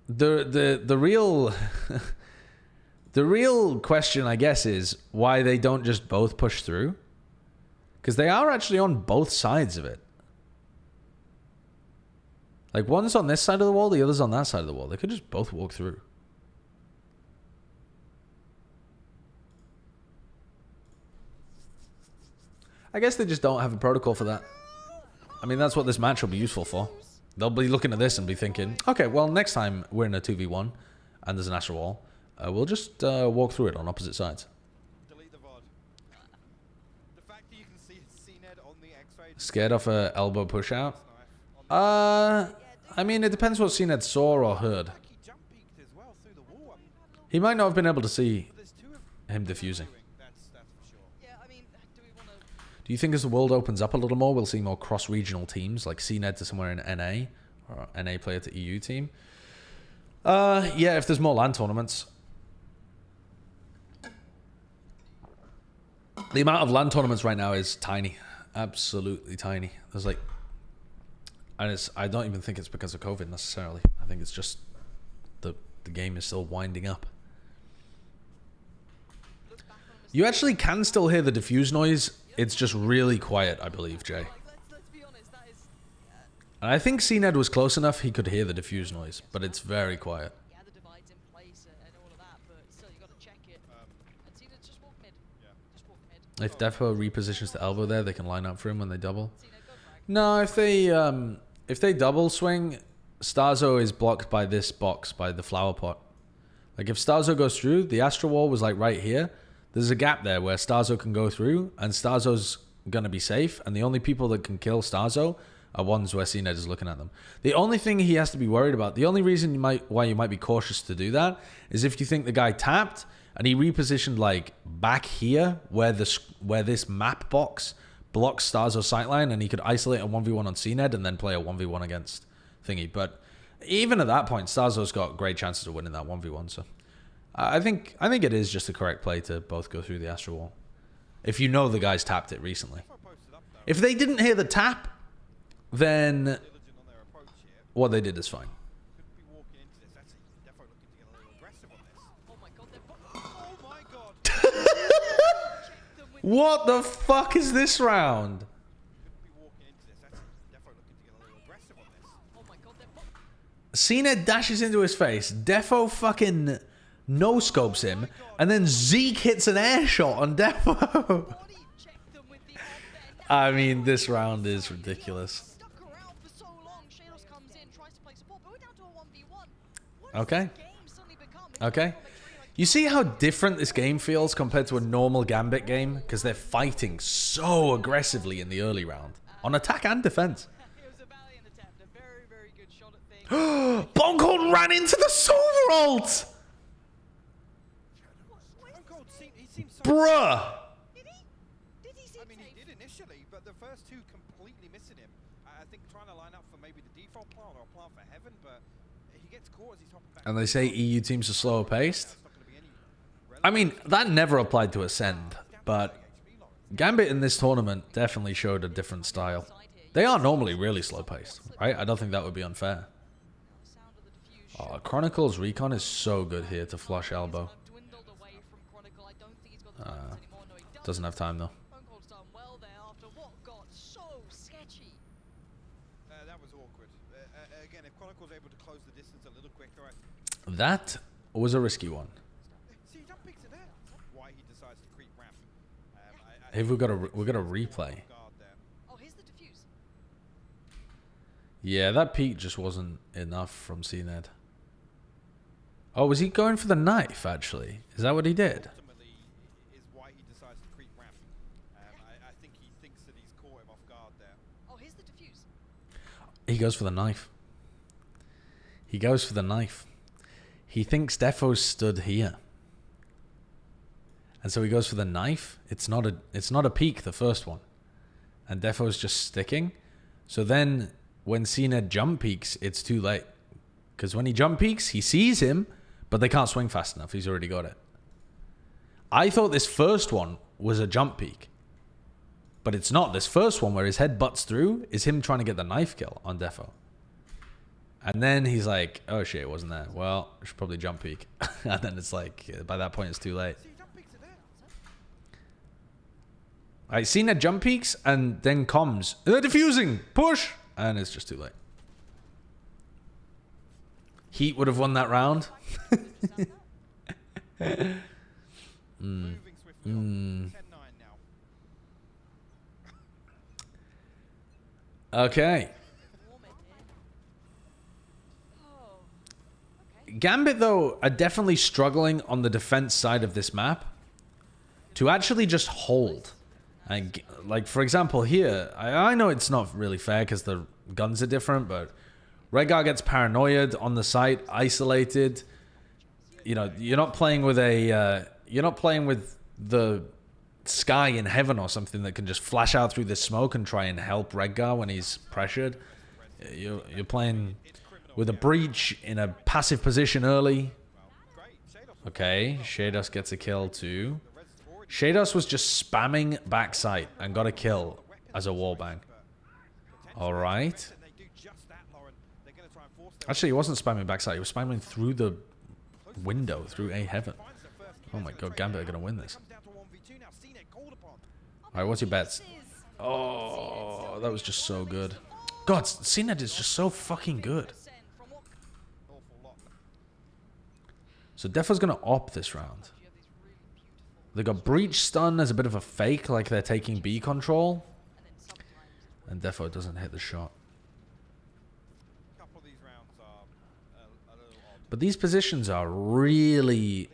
[SPEAKER 1] The real the real question, I guess, is why they don't just both push through, because they are actually on both sides of it. Like, one's on this side of the wall, the other's on that side of the wall. They could just both walk through. I guess they just don't have a protocol for that. I mean, that's what this match will be useful for. They'll be looking at this and be thinking, okay, well, next time we're in a 2v1 and there's an Astro Wall, we'll just walk through it on opposite sides. Scared off a elbow push out? I I mean, it depends what CNED saw or heard.
[SPEAKER 2] He jump peeked as well through the wall.
[SPEAKER 1] He might not have been able to see
[SPEAKER 2] There's two of
[SPEAKER 1] him diffusing.
[SPEAKER 2] That's for sure.
[SPEAKER 3] Yeah, I mean, do we want to...
[SPEAKER 1] Do you think as the world opens up a little more, we'll see more cross-regional teams, like CNED to somewhere in NA, or NA player to EU team? Yeah, if there's more LAN tournaments. The amount of LAN tournaments right now is tiny. Absolutely tiny. There's like... And I don't even think it's because of COVID necessarily. I think it's just the game is still winding up. You actually can still hear the diffuse noise. It's just really quiet, I believe, Jay.
[SPEAKER 3] Like, let's be honest, that is...
[SPEAKER 1] And I think CNED was close enough he could hear the diffuse noise, but it's very quiet.
[SPEAKER 3] Yeah, the divide's in place and all of that, but still, you got to check it. And see, just walk mid.
[SPEAKER 2] Yeah.
[SPEAKER 3] Just walk mid.
[SPEAKER 1] If Defo repositions the elbow there, they can line up for him when they double.
[SPEAKER 3] See, no, go frag.
[SPEAKER 1] No, if they double swing, Starzo is blocked by this box, by the flower pot. Like if Starzo goes through, the Astro Wall was like right here. There's a gap there where Starzo can go through, and Starzo's gonna be safe. And the only people that can kill Starzo are ones where CNED is looking at them. The only thing he has to be worried about, the only reason why you might be cautious to do that, is if you think the guy tapped and he repositioned like back here where this map box blocks Starzo's sightline, and he could isolate a 1v1 on CNED and then play a 1v1 against thingy. But even at that point, Starzo's got great chances of winning that 1v1. So I think it is just the correct play to both go through the Astro Wall. If you know the guy's tapped it recently. If they didn't hear the tap, then
[SPEAKER 2] Diligent on their approach here.
[SPEAKER 1] what they did is fine.
[SPEAKER 2] Could be walking into this. Actually, Defo looking to get a little aggressive on this.
[SPEAKER 3] Oh my god, they're...
[SPEAKER 2] Oh my god!
[SPEAKER 3] Check them with...
[SPEAKER 1] What the fuck is this round?
[SPEAKER 2] Could be walking into this. Actually, Defo looking to get a little aggressive on this.
[SPEAKER 3] Oh my god, they're...
[SPEAKER 1] CNED dashes into his face. Defo fucking no-scopes him. And then Zeke hits an air shot on Defo.
[SPEAKER 3] Body check them with the up there.
[SPEAKER 1] I mean, this round is ridiculous.
[SPEAKER 3] Stuck around for so long. Shadows comes in, tries to play support, but we're down to a 1v1. What has
[SPEAKER 1] Okay.
[SPEAKER 3] this game suddenly become?
[SPEAKER 1] Okay. You see how different this game feels compared to a normal Gambit game? Because they're fighting so aggressively in the early round. On attack and defense.
[SPEAKER 3] It was a valiant attempt, a very, very good shot at things.
[SPEAKER 1] Boncold ran into the Silver ult!
[SPEAKER 2] Boncold he seems so...
[SPEAKER 1] Bruh!
[SPEAKER 3] Did he? Did he seem
[SPEAKER 2] I mean, he
[SPEAKER 3] safe?
[SPEAKER 2] did initially, but the first two completely missing him. I think trying to line up for maybe the default plan or a plan for heaven, but he gets caught as he's hopping back.
[SPEAKER 1] And they say EU teams are slower paced.
[SPEAKER 2] It's not going to be any
[SPEAKER 1] I mean, that never applied to Ascend, but Gambit in this tournament definitely showed a different style. They are normally really slow paced, right? I don't think that would be unfair.
[SPEAKER 3] Sound of the diffuse
[SPEAKER 1] Oh, Chronicles Recon is so good here to flush elbow.
[SPEAKER 3] dwindled away from Chronicle. I don't think he's got the toughness anymore. No, he doesn't.
[SPEAKER 1] Doesn't have time though.
[SPEAKER 3] Boncold's done well there after what got so sketchy.
[SPEAKER 2] That was awkward. Again, if Chronicle's able to close the distance a little quicker,
[SPEAKER 1] That was a risky one.
[SPEAKER 2] see, jump picks it there. Why he decides to creep ramp.
[SPEAKER 1] Hey, we got a replay.
[SPEAKER 2] Guard there.
[SPEAKER 3] Oh, here's the diffuse.
[SPEAKER 1] Yeah, that peek just wasn't enough from CNED. Oh, was he going for the knife, actually? Is that what he did?
[SPEAKER 2] Ultimately, is why he decides to creep ramp. I think he thinks that he's caught him off guard there.
[SPEAKER 3] Oh, here's the diffuse.
[SPEAKER 1] He goes for the knife. He goes for the knife. He thinks Defo's stood here. And so he goes for the knife. It's not a peek, the first one. And Defo's just sticking. So then when CNED jump peeks, it's too late. Because when he jump peeks, he sees him, but they can't swing fast enough. He's already got it. I thought this first one was a jump peek. But it's not. This first one where his head butts through is him trying to get the knife kill on Defo. And then he's like, oh shit, it wasn't there. Well, I should probably jump peek. And then it's like, by that point, it's too late.
[SPEAKER 2] See, jump picks it there.
[SPEAKER 1] I seen that jump peaks and then comms. They're diffusing! Push! And it's just too late. Heat would have won that round.
[SPEAKER 2] Moving swiftly on. 10-9 now.
[SPEAKER 1] Okay.
[SPEAKER 3] Warm it in. Oh. Okay.
[SPEAKER 1] Gambit, though, are definitely struggling on the defense side of this map to actually just hold. Like, for example, here, I know it's not really fair because the guns are different, but Redgar gets paranoid on the site, isolated. You know, you're not playing with the Sky in heaven or something that can just flash out through the smoke and try and help Redgar when he's pressured. You're playing with a breach in a passive position early. Okay, Shados gets a kill too. Shados was just spamming backside and got a kill as a wallbang. Alright. Actually, he wasn't spamming backside. He was spamming through the window, through A heaven. Oh my god, Gambit are going to win this. Alright, what's your bets? Oh, that was just so good. God, CNED is just so fucking good. So Defo's going to op this round. They got Breach Stun as a bit of a fake, like they're taking B control. And Defo doesn't hit the shot. But these positions are really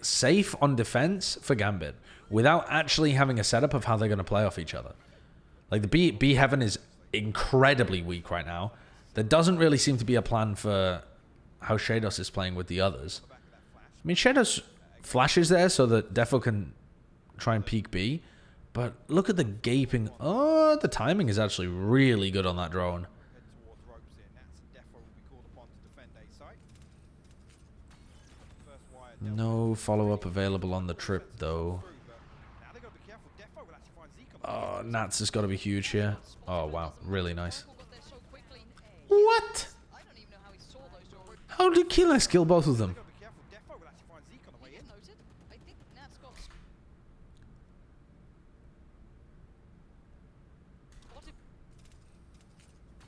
[SPEAKER 1] safe on defense for Gambit without actually having a setup of how they're going to play off each other. Like the B Heaven is incredibly weak right now. There doesn't really seem to be a plan for how Shados is playing with the others. I mean, Shados flashes there so that Defo can try and peek B. But look at the gaping. Oh, the timing is actually really good on that drone. No follow-up available on the trip, though. Oh, Nats has got to be huge here. Oh, wow. Really nice. What? How did Keyless kill both of them?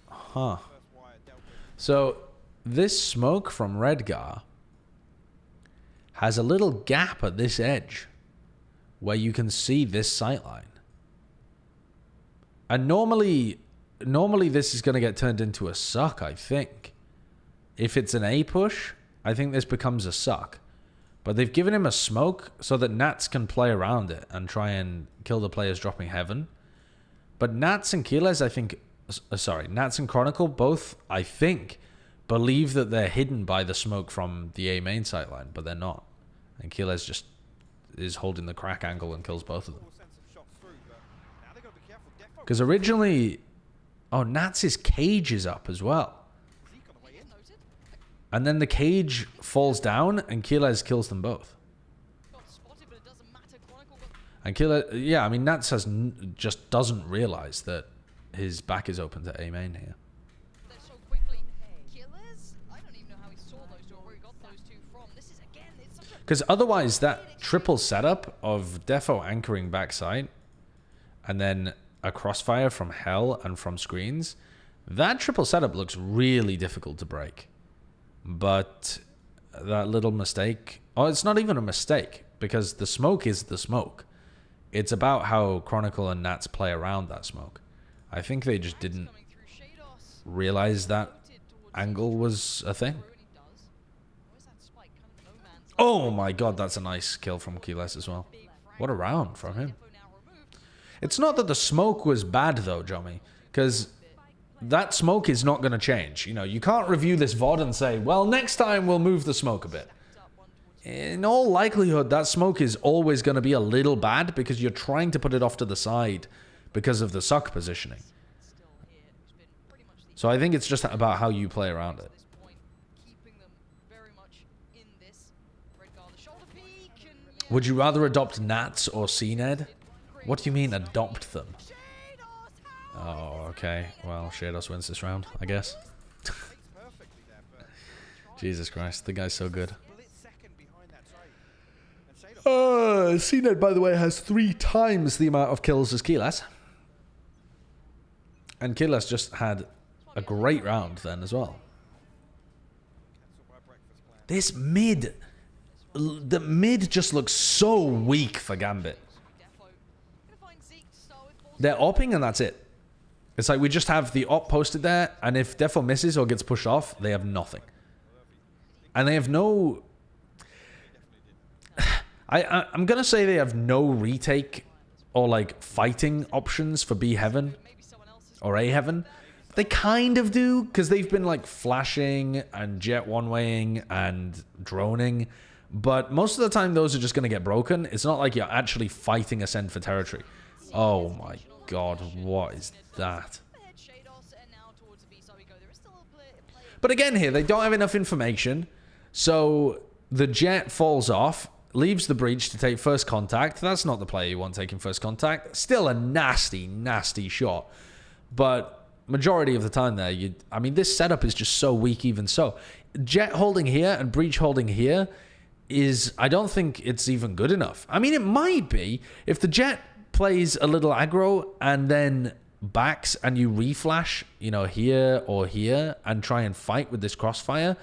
[SPEAKER 1] Huh. So, this smoke from Redgar has a little gap at this edge where you can see this sightline. And normally this is going to get turned into a suck, I think. If it's an A push, I think this becomes a suck. But they've given him a smoke so that Nats can play around it and try and kill the players dropping heaven. But Nats and Keyless, I think... Sorry, Nats and Chronicle both, I think, believe that they're hidden by the smoke from the A main sightline, but they're not. And Keyless just is holding the crack angle and kills both of them. Because originally... Oh, Nats' cage is up as well. And then the cage falls down and Keyless kills them both. And Keyless... Yeah, I mean, Nats just doesn't realize that his back is open to A main here. Because otherwise, that triple setup of Defo anchoring backside and then a crossfire from Hell and from screens, that triple setup looks really difficult to break. But that little mistake... Oh, it's not even a mistake because the smoke is the smoke. It's about how Chronicle and Nats play around that smoke. I think they just didn't realize that angle was a thing. Oh my god, that's a nice kill from Keyless as well. What a round from him. It's not that the smoke was bad though, Jomi, because that smoke is not going to change. You know, you can't review this VOD and say, well, next time we'll move the smoke a bit. In all likelihood, that smoke is always going to be a little bad because you're trying to put it off to the side because of the suck positioning. So I think it's just about how you play around it. Would you rather adopt Nats or CNED? What do you mean adopt them? Oh, okay. Well, Shados wins this round, I guess. Jesus Christ, the guy's so good. CNED, by the way, has 3 times the amount of kills as Keyless. And Keyless just had a great round then as well. This mid... The mid just looks so weak for Gambit. They're opping and that's it. It's like we just have the op posted there, and if Defo misses or gets pushed off, they have nothing. And they have no... I'm going to say they have no retake or like fighting options for B Heaven or A Heaven. They kind of do, because they've been like flashing and jet one-waying and droning. But most of the time, those are just going to get broken. It's not like you're actually fighting ACEND for territory. Oh my god, what is that? But again here, they don't have enough information. So the jet falls off, leaves the breach to take first contact. That's not the player you want taking first contact. Still a nasty, nasty shot. But majority of the time there, I mean, this setup is just so weak even so. Jet holding here and breach holding here is, I don't think it's even good enough. I mean, it might be if the jet plays a little aggro and then backs and you reflash, you know, here or here and try and fight with this crossfire.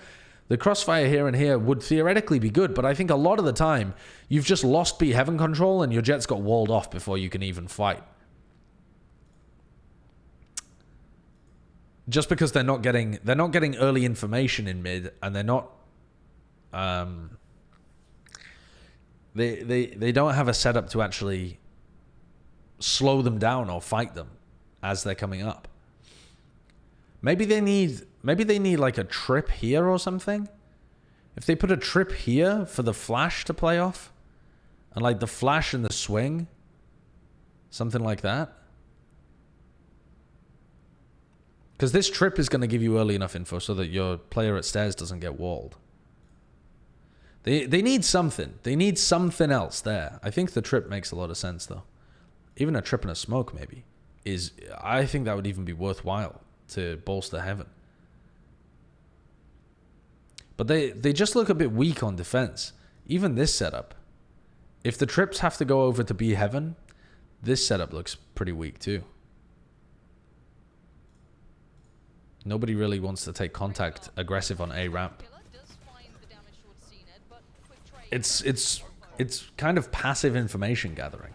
[SPEAKER 1] The crossfire here and here would theoretically be good, but I think a lot of the time you've just lost B heaven control and your jet's got walled off before you can even fight. Just because they're not getting early information in mid, and they're not they don't have a setup to actually slow them down or fight them as they're coming up. Maybe they need like a trip here or something. If they put a trip here for the flash to play off, and like the flash and the swing, something like that. Because this trip is going to give you early enough info so that your player at stairs doesn't get walled. They need something. They need something else there. I think the trip makes a lot of sense though. Even a trip and a smoke maybe is, I think that would even be worthwhile to bolster heaven. But they just look a bit weak on defense. Even this setup. If the trips have to go over to B heaven, this setup looks pretty weak too. Nobody really wants to take contact aggressive on A ramp. It's kind of passive information gathering.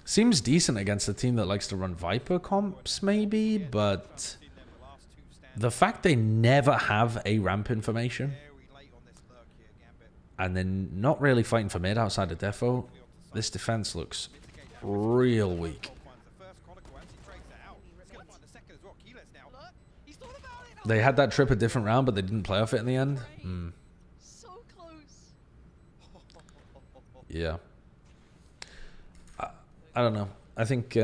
[SPEAKER 1] Seems decent against a team that likes to run Viper comps maybe, but the fact they never have A ramp information and then not really fighting for mid outside of defo, this defense looks real weak. They had that trip a different round, but they didn't play off it in the end.
[SPEAKER 3] So close.
[SPEAKER 1] Yeah. I don't know. I think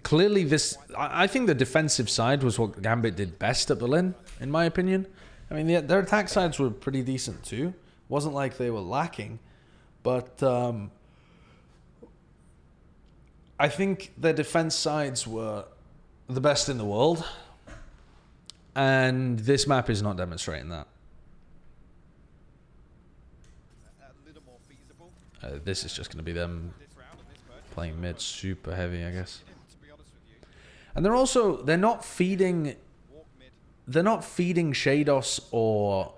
[SPEAKER 1] clearly this... I think the defensive side was what Gambit did best at Berlin, in my opinion. I mean, their attack sides were pretty decent too. Wasn't like they were lacking. But I think their defense sides were the best in the world. And this map is not demonstrating that. This is just going to be them playing mid super heavy, I guess. And they're not feeding Shados or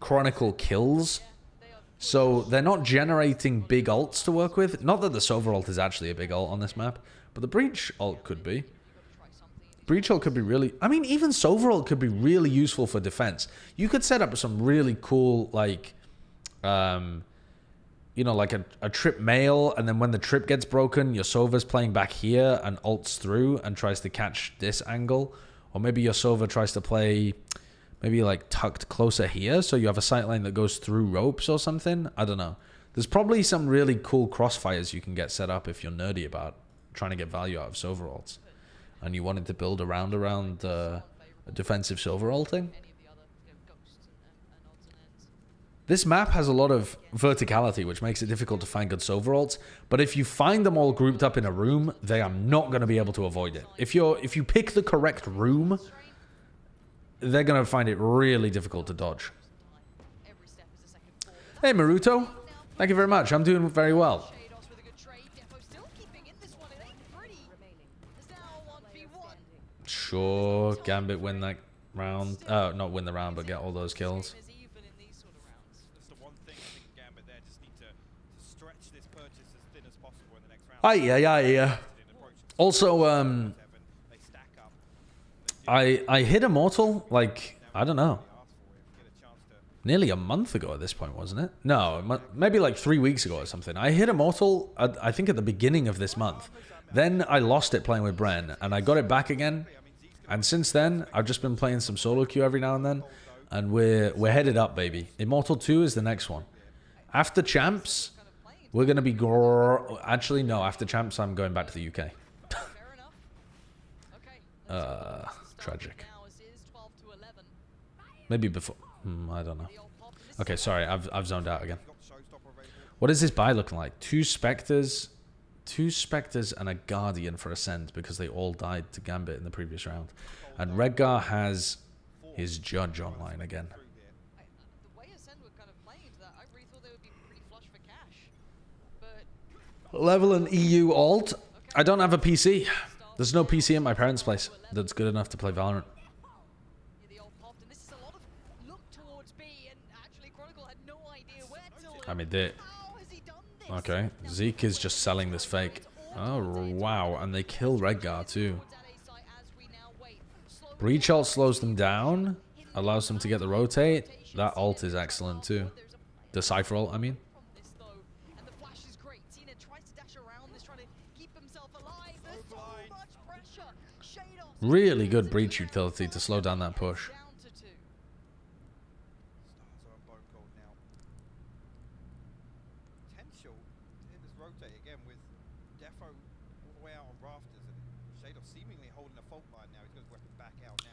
[SPEAKER 1] Chronicle kills. So they're not generating big ults to work with. Not that the Sova ult is actually a big ult on this map, but the Breach ult could be. Breach ult could be really... I mean, even Sova ult could be really useful for defense. You could set up some really cool, like... you know, like a trip mail, and then when the trip gets broken, your Sova's playing back here and ults through and tries to catch this angle. Or maybe your Sova tries to play maybe like tucked closer here, so you have a sightline that goes through ropes or something. I don't know. There's probably some really cool crossfires you can get set up if you're nerdy about trying to get value out of Sova ults. And you wanted to build around a defensive Sova ulting. This map has a lot of verticality, which makes it difficult to find good Sova ults. But if you find them all grouped up in a room, they are not going to be able to avoid it. If you pick the correct room, they're going to find it really difficult to dodge. Hey, Maruto. Thank you very much. I'm doing very well. Sure, Gambit win that round. Not win the round, but get all those kills. Yeah. Also, I hit Immortal, like, I don't know, nearly a month ago at this point, wasn't it? No, maybe like 3 weeks ago or something. I hit Immortal, I think at the beginning of this month. Then I lost it playing with Bren, and I got it back again. And since then, I've just been playing some solo queue every now and then, and we're headed up, baby. Immortal 2 is the next one. After Champs, we're gonna be actually no. After Champs, I'm going back to the UK. Tragic. Maybe before. I don't know. Okay, sorry. I've zoned out again. What is this buy looking like? Two Spectres and a Guardian for Ascend because they all died to Gambit in the previous round. And Redgar has his Judge online again. Level an EU alt. I don't have a PC. There's no PC in my parents' place that's good enough to play Valorant. I mean, okay, Zeke is just selling this fake. Oh, wow. And they kill Redgar, too. Breach ult slows them down. Allows them to get the rotate. That ult is excellent, too. The Cypher ult, I mean. Really good breach utility to slow down that push.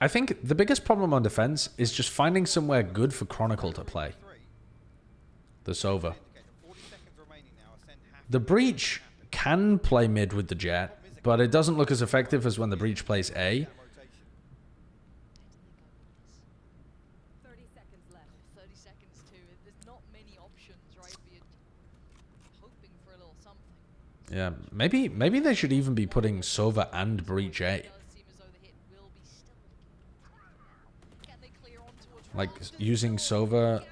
[SPEAKER 1] I think the biggest problem on defense is just finding somewhere good for Chronicle to play. The Sova. The Breach can play mid with the Jet, but it doesn't look as effective as when the Breach plays A.
[SPEAKER 3] 30 seconds left. 30 seconds too. There's not many options, right? You're hoping for a little something.
[SPEAKER 1] Yeah, maybe they should even be putting Sova and Breach A. Like using Sova,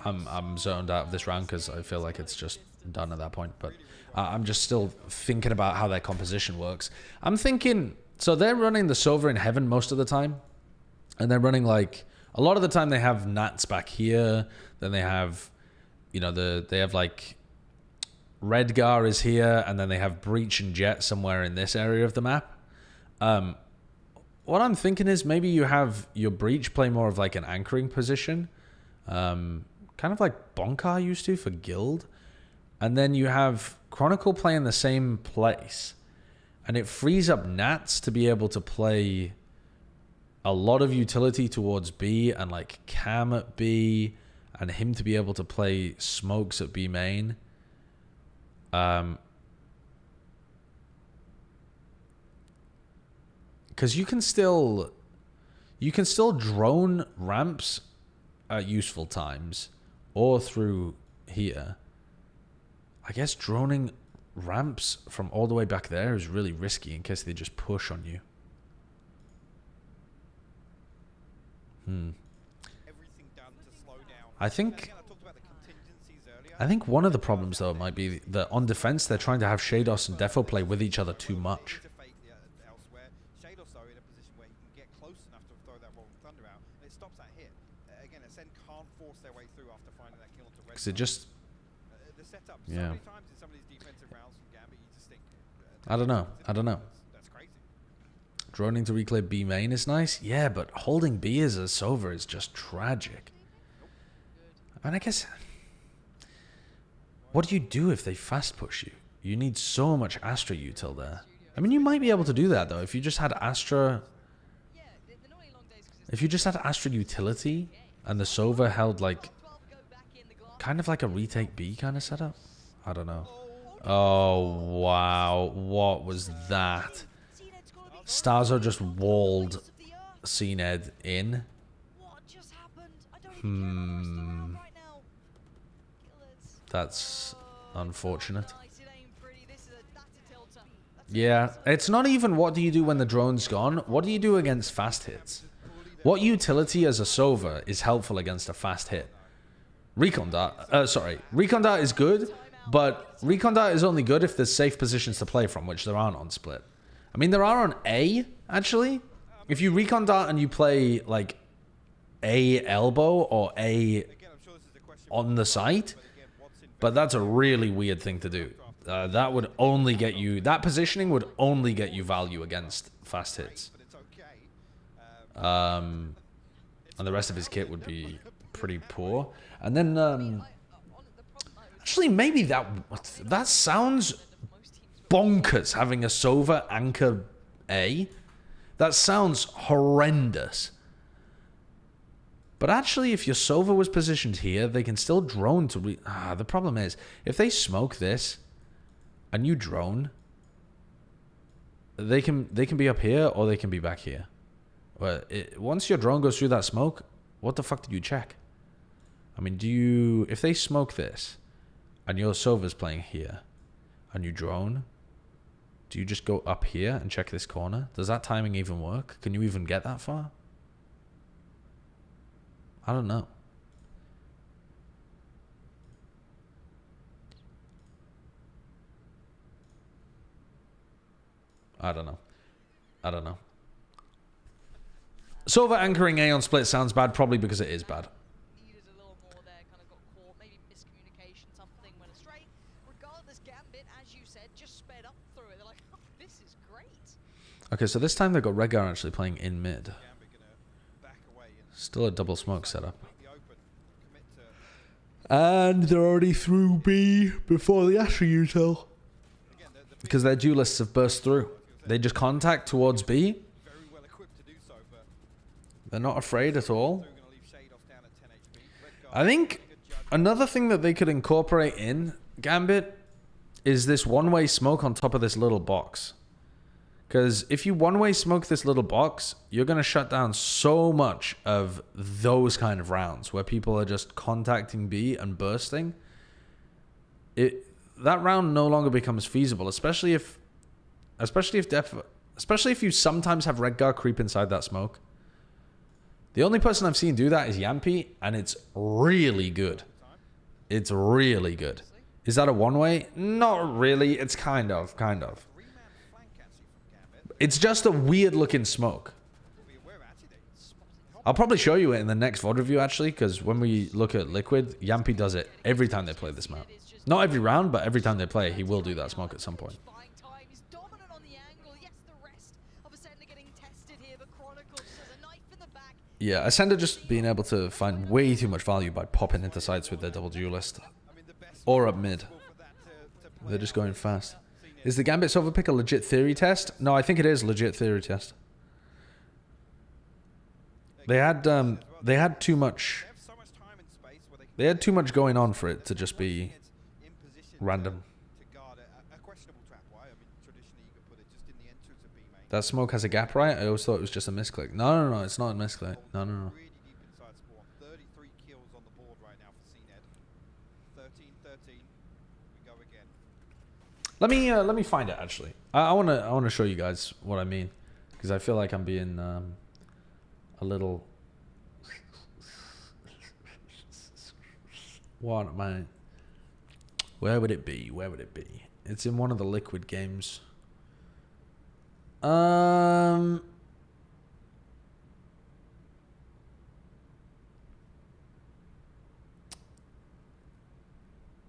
[SPEAKER 1] I'm zoned out of this round because I feel like it's just done at that point. But I'm just still thinking about how their composition works. I'm thinking, so they're running the Sova in Heaven most of the time, and they're running like a lot of the time they have Nats back here. Then they have, you know, they have like Redgar is here, and then they have Breach and Jet somewhere in this area of the map. What I'm thinking is maybe you have your Breach play more of like an anchoring position. Kind of like Bonkar used to for Guild. And then you have Chronicle play in the same place. And it frees up Nats to be able to play a lot of utility towards B and like Cam at B. And him to be able to play smokes at B main. Because you can still drone ramps at useful times or through here. I guess droning ramps from all the way back there is really risky in case they just push on you. I think one of the problems though might be that on defense they're trying to have Shados and Defo play with each other too much. Because it just, yeah. I don't know. Droning to reclear B main is nice. Yeah, but holding B as a Sova is just tragic. I mean, I guess, what do you do if they fast push you? You need so much Astra util there. I mean, you might be able to do that, though, if you just had Astra... If you just had Astra utility, and the Sova held, like, kind of like a retake B kind of setup? I don't know. Oh, wow. What was that? Starzo just walled CNED in. That's unfortunate. Yeah, it's not even what do you do when the drone's gone. What do you do against fast hits? What utility as a Sova is helpful against a fast hit? Recon Dart. Recon Dart is good, but Recon Dart is only good if there's safe positions to play from, which there aren't on Split. I mean, there are on A, actually. If you Recon Dart and you play, like, A elbow or A on the site, but that's a really weird thing to do. that would only get you, that positioning would only get you value against fast hits.
[SPEAKER 2] But it's okay.
[SPEAKER 1] And the rest of his kit would be pretty poor. And then, actually, maybe that sounds bonkers, having a Sova anchor A. That sounds horrendous. But actually, if your Sova was positioned here, they can still drone to... the problem is, if they smoke this, and you drone, they can be up here, or they can be back here. But once your drone goes through that smoke, what the fuck did you check? I mean, if they smoke this, and your Sova's playing here, and you drone, do you just go up here and check this corner? Does that timing even work? Can you even get that far? I don't know. I don't know. Sova anchoring A on split sounds bad, probably because it is bad.
[SPEAKER 3] Needed a little more there, kind of got caught, maybe miscommunication, something went astray. Regardless, Gambit, as you said, just sped up through it. They're like, oh, this is great.
[SPEAKER 1] Okay, so this time they've got Redgar actually playing in mid.
[SPEAKER 2] Gambit gonna back away and
[SPEAKER 1] Still a double smoke setup.
[SPEAKER 2] the open. Commit to
[SPEAKER 1] And they're already through B before the Asher util.
[SPEAKER 2] again the
[SPEAKER 1] Because their duelists have burst through. They just contact towards B.
[SPEAKER 2] very well equipped to do so, but
[SPEAKER 1] They're not afraid at all.
[SPEAKER 2] they're gonna leave Shade off down at 10 HP. Red
[SPEAKER 1] I think
[SPEAKER 2] good judge.
[SPEAKER 1] another thing that they could incorporate in Gambit is this one-way smoke on top of this little box. Because if you one-way smoke this little box, you're going to shut down so much of those kind of rounds where people are just contacting B and bursting. That round no longer becomes feasible, especially if you sometimes have Redgar creep inside that smoke. The only person I've seen do that is Yampy, and it's really good. It's really good. Is that a one-way? Not really. It's kind of.
[SPEAKER 2] Three-man flank actually from Gambit.
[SPEAKER 1] It's just a weird-looking smoke.
[SPEAKER 2] Be aware actually they spotted
[SPEAKER 1] I'll probably show you it in the next VOD review, actually, because when we look at Liquid, Yampy does it every time they play this map. Not every round, but every time they play, he will do that smoke at some point.
[SPEAKER 3] Buying time, he's dominant on the angle. Yes, the rest of ACEND are getting tested here, but Chronicles just has a knife in the back.
[SPEAKER 1] Yeah, ACEND are just being able to find way too much value by popping into sites with their double duelist.
[SPEAKER 2] I mean the best
[SPEAKER 1] Or up mid.
[SPEAKER 2] for that to play
[SPEAKER 1] They're just going fast.
[SPEAKER 2] Seen it.
[SPEAKER 1] Is the Gambit Silver pick a legit theory test? No, I think it is a legit theory test. They had too much.
[SPEAKER 2] They have so much time and space where they can
[SPEAKER 1] They had too much going on for it to just be
[SPEAKER 2] in position
[SPEAKER 1] random.
[SPEAKER 2] to guard a questionable trap. Why? I mean, traditionally you could put it just in the entrance of B main.
[SPEAKER 1] That smoke has a gap, right? I always thought it was just a misclick. No, it's not a misclick. No.
[SPEAKER 2] Really deep inside spawn. 33 kills on the board right now for CNED. 13-13. We go again.
[SPEAKER 1] Let me find it actually. I wanna show you guys what I mean, because I feel like I'm being a little. What am I? Where would it be? Where would it be? It's in one of the Liquid games.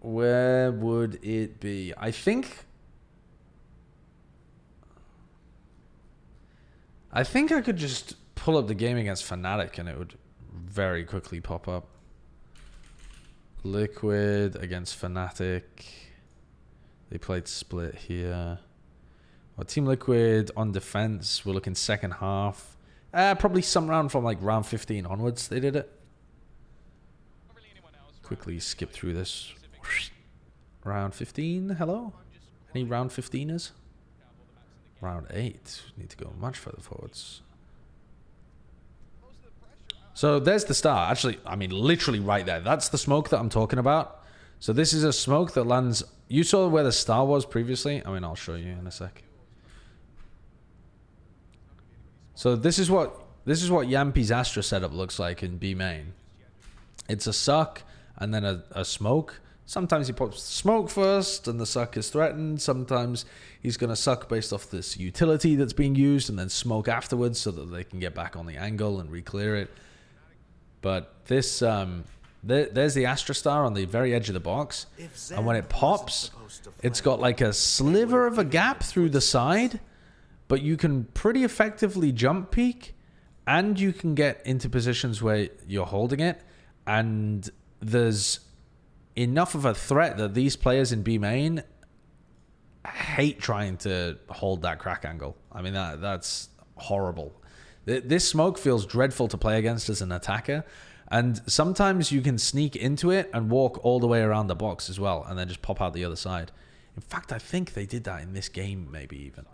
[SPEAKER 1] Where would it be? I think I could just pull up the game against Fnatic and it would very quickly pop up. Liquid against Fnatic. They played split here. Well, Team Liquid on defense. We're looking second half. Probably some round from like round 15 onwards they did it. Quickly skip through this. Round 15, hello? Any round 15ers? Round 8. Need to go much further forwards. So there's the star. Actually, I mean, literally right there. That's the smoke that I'm talking about. So this is a smoke that lands... You saw where the star was previously? I mean, I'll show you in a sec. So this is what Yampy's Astra setup looks like in B main. It's a suck and then a smoke. Sometimes he pops smoke first and the suck is threatened. Sometimes he's going to suck based off this utility that's being used and then smoke afterwards so that they can get back on the angle and re-clear it. But this There's the Astra Star on the very edge of the box. And when it pops, it's got like a sliver of a gap through the side. But you can pretty effectively jump peek. And you can get into positions where you're holding it. And there's enough of a threat that these players in B main hate trying to hold that crack angle. I mean, that's horrible. This smoke feels dreadful to play against as an attacker. And sometimes you can sneak into it and walk all the way around the box as well. And then just pop out the other side. In fact, I think they did that in this game, maybe even.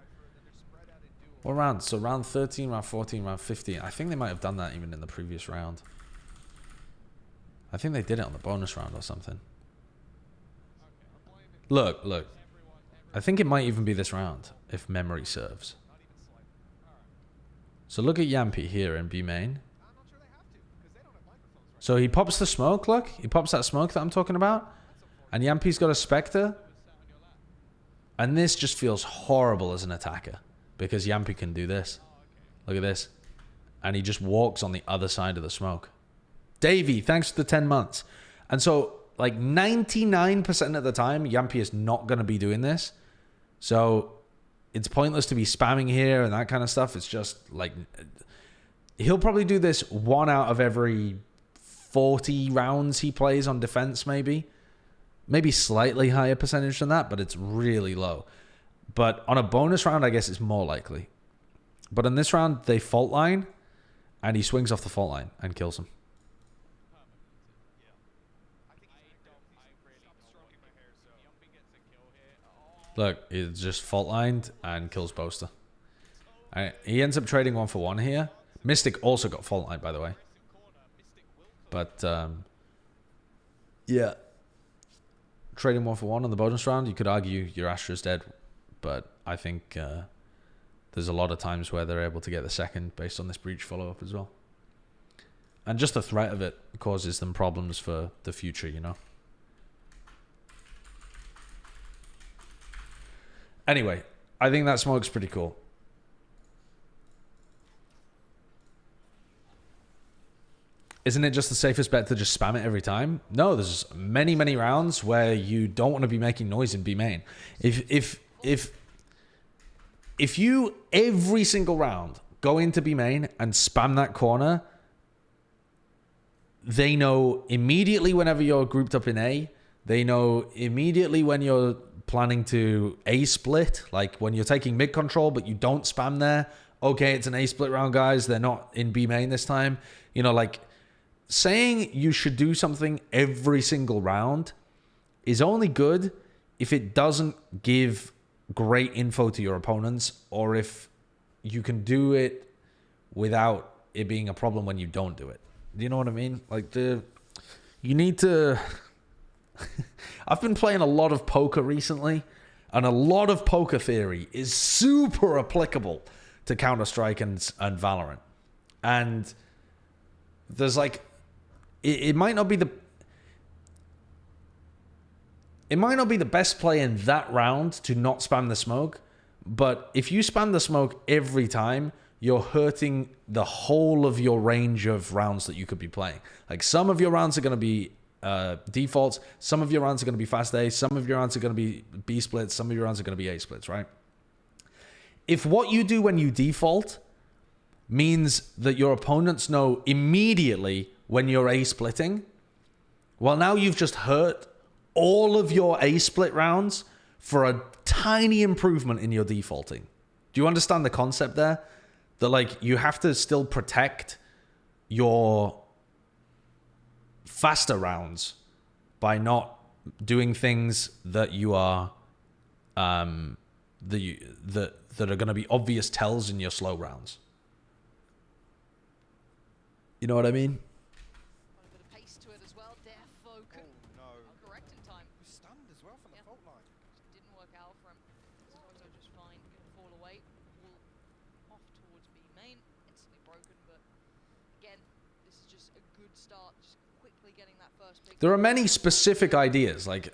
[SPEAKER 1] What round? So round 13, round 14, round 15. I think they might have done that even in the previous round. I think they did it on the bonus round or something. Look. I think it might even be this round, if memory serves. So look at Yampy here in B main. So he pops the smoke, look. He pops that smoke that I'm talking about. And Yampy's got a Spectre. And this just feels horrible as an attacker. Because Yampy can do this. Look at this. And he just walks on the other side of the smoke. Davey, thanks for the 10 months. And so, like 99% of the time, Yampy is not going to be doing this. So, it's pointless to be spamming here and that kind of stuff. It's just like... He'll probably do this 1 out of every 40 rounds he plays on defense, maybe. Maybe slightly higher percentage than that, but it's really low. But on a bonus round, I guess it's more likely. But in this round, they fault line, and he swings off the fault line and kills him. Look, he's just fault lined and kills Boaster. He ends up trading 1 for 1 here. Mystic also got fault lined, by the way. But, yeah. Trading 1 for 1 on the bonus round, you could argue your Astra's dead. But I think there's a lot of times where they're able to get the second based on this breach follow-up as well. And just the threat of it causes them problems for the future, you know? Anyway, I think that smoke's pretty cool. Isn't it just the safest bet to just spam it every time? No, there's many, many rounds where you don't want to be making noise in B main. If you every single round go into B main and spam that corner, they know immediately whenever you're grouped up in A. They know immediately when you're planning to A split, like when you're taking mid control but you don't spam there. Okay, it's an A split round, guys. They're not in B main this time. You know, like saying you should do something every single round is only good if it doesn't give great info to your opponents, or if you can do it without it being a problem when you don't do it. Do you know what I mean? Like you need to... I've been playing a lot of poker recently, and a lot of poker theory is super applicable to Counter-Strike and Valorant. And there's like... It might not be the... It might not be the best play in that round to not spam the smoke, but if you spam the smoke every time, you're hurting the whole of your range of rounds that you could be playing. Like some of your rounds are going to be defaults, some of your rounds are going to be fast A, some of your rounds are going to be B splits, some of your rounds are going to be A splits, right? If what you do when you default means that your opponents know immediately when you're A splitting, well, now you've just hurt all of your A split rounds for a tiny improvement in your defaulting. Do you understand the concept there? That like you have to still protect your faster rounds by not doing things that you are that are going to be obvious tells in your slow rounds. You know what I mean? There are many specific ideas. Like,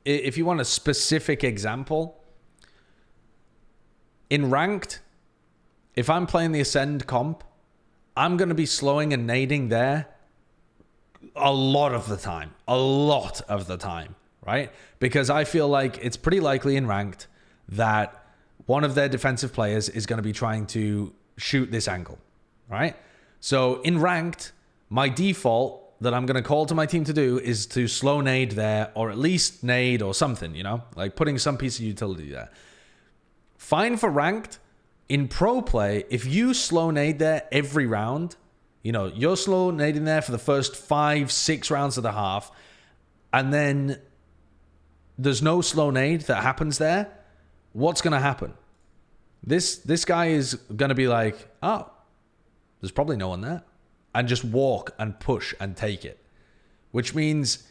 [SPEAKER 1] if you want a specific example, in ranked, if I'm playing the ACEND comp, I'm going to be slowing and nading there a lot of the time. A lot of the time, right? Because I feel like it's pretty likely in ranked that one of their defensive players is going to be trying to shoot this angle, right? So in ranked, my default that I'm going to call to my team to do is to slow nade there, or at least nade or something, you know, like putting some piece of utility there. Fine for ranked. In pro play, if you slow nade there every round, you know, you're slow nading there for the first 5-6 rounds of the half, and then there's no slow nade that happens there, what's going to happen? This guy is going to be like, oh, there's probably no one there. And just walk and push and take it. Which means